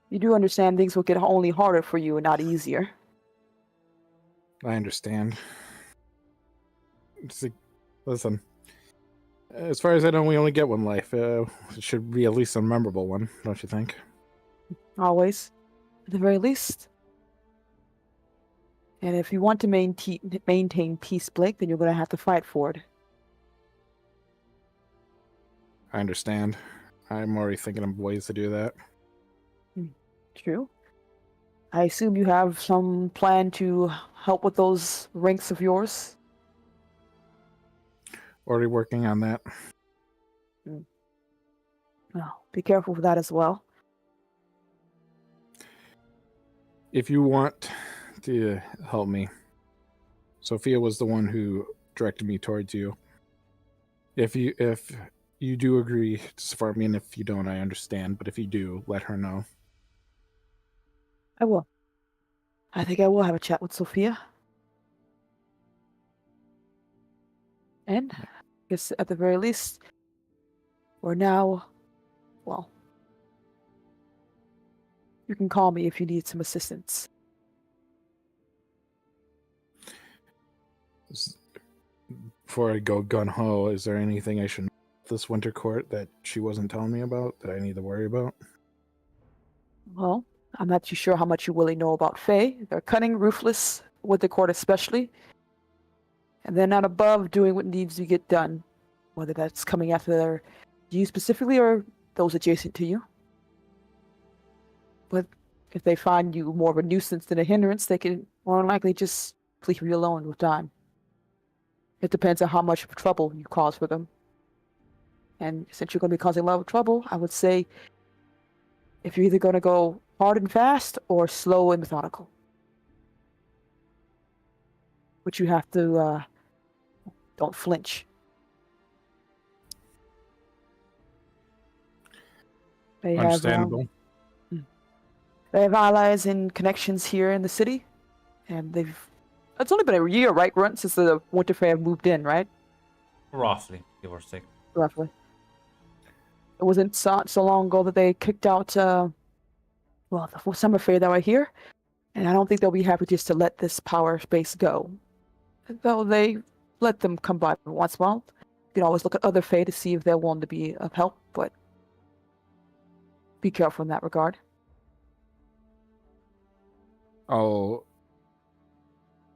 You do understand things will get only harder for you and not easier. I understand. See, listen, as far as I know, we only get one life. It should be at least a memorable one, don't you think? Always, at the very least. And if you want to maintain peace, Blake, then you're going to have to fight for it. I understand. I'm already thinking of ways to do that. True. I assume you have some plan to help with those ranks of yours? Already working on that. Well, be careful with that as well. If you want to help me, Sophia was the one who directed me towards you. If you do agree to support me, and if you don't, I understand. But if you do, let her know. I will. I think I will have a chat with Sophia. And I guess at the very least, we're now, well, you can call me if you need some assistance. Before I go gun ho, is there anything I should know about this winter court that she wasn't telling me about that I need to worry about? Well, I'm not too sure how much you really know about Fae. They're cunning, ruthless, with the court especially. And they're not above doing what needs to get done, whether that's coming after you specifically or those adjacent to you. But if they find you more of a nuisance than a hindrance, they can more than likely just leave you alone with time. It depends on how much trouble you cause for them. And since you're going to be causing a lot of trouble, I would say if you're either going to go hard and fast or slow and methodical. But you have to, don't flinch. They have, Understandable. they have allies and connections here in the city, and it's only been a year, right, Grunt, since the Winter Fair moved in, right? Roughly, give or take. Roughly. It wasn't so long ago that they kicked out, the Summer Fair that were here, and I don't think they'll be happy just to let this power space go. Though they let them come by once in a while. You can always look at other Fae to see if they're willing to be of help, but be careful in that regard. I'll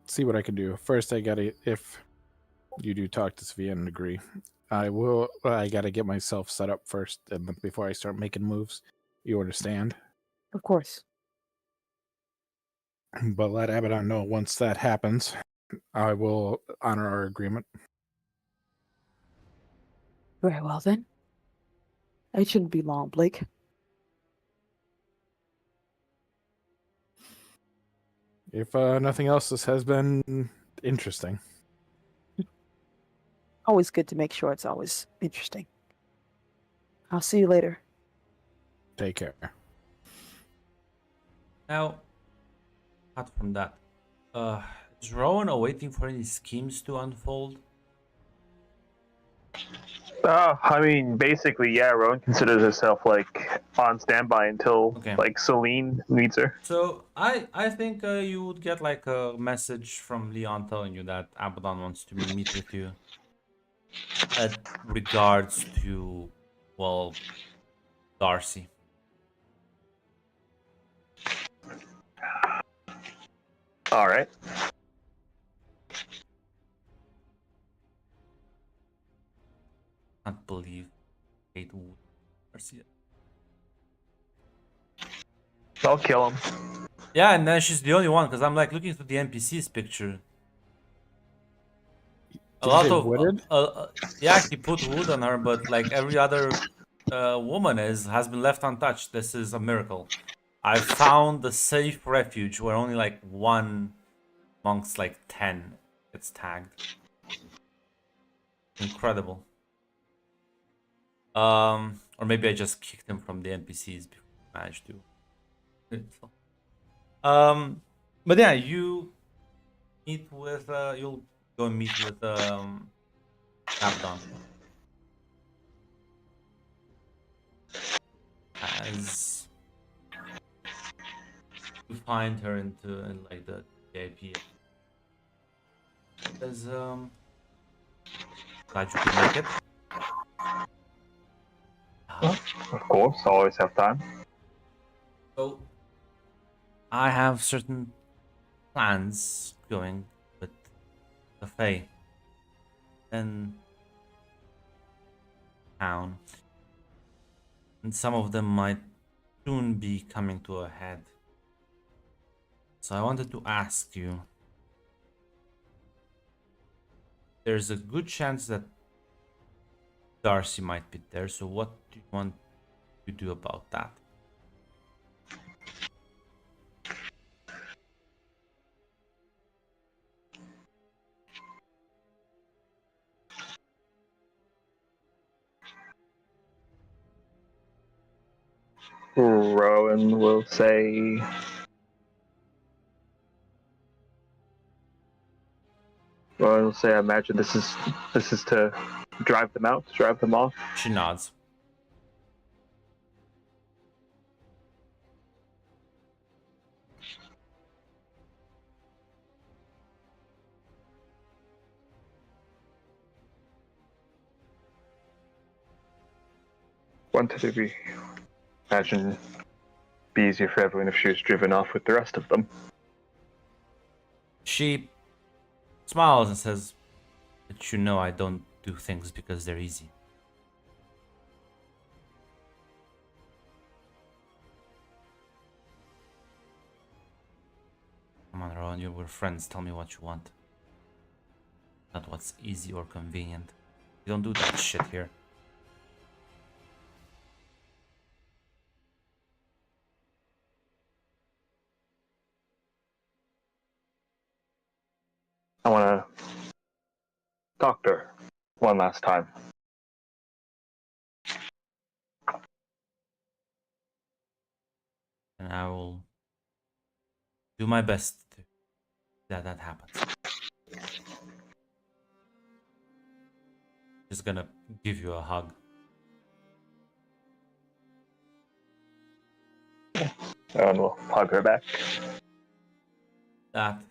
see what I can do. First, if you do talk to Sophia and agree, I gotta get myself set up first, and before I start making moves. You understand? Of course. But let Abaddon know once that happens. I will honor our agreement. Very well then. It shouldn't be long, Blake. If nothing else, this has been interesting. Always good to make sure it's always interesting. I'll see you later. Take care. Now, apart from that, is Rowan awaiting for any schemes to unfold? I mean, basically, yeah. Rowan considers herself like on standby until Okay. like Celine needs her. So I think you would get like a message from Leon telling you that Abaddon wants to meet with you. At regards to, well, Darcy. All right. Can't believe Kate would Darcy. I'll kill him. Yeah, and then she's the only one because I'm like looking through the NPC's picture. A lot of wooded? yeah, he put wood on her, but like every other woman has been left untouched. This is a miracle. I found the safe refuge where only like one amongst like 10 gets tagged. Incredible. Or maybe I just kicked him from the NPCs before I managed to. But yeah, you meet with you'll go and meet with Abaddon. As you find her in like the VIP. As glad you could make it. Of course, always have time. So I have certain plans going with the Fae in town, and some of them might soon be coming to a head. So I wanted to ask you. There's a good chance that Darcy might be there, so what do you want to do about that? Rowan will say, I imagine this is to drive them out, drive them off. She nods. Wanted to be, imagine, be easier for everyone if she was driven off with the rest of them. She smiles and says, "But you know I don't do things because they're easy." Come on, Rowan, we're friends. Tell me what you want. Not what's easy or convenient. You don't do that shit here. I want to talk to her one last time. And I will do my best to that happens. Just gonna give you a hug. And we'll hug her back. That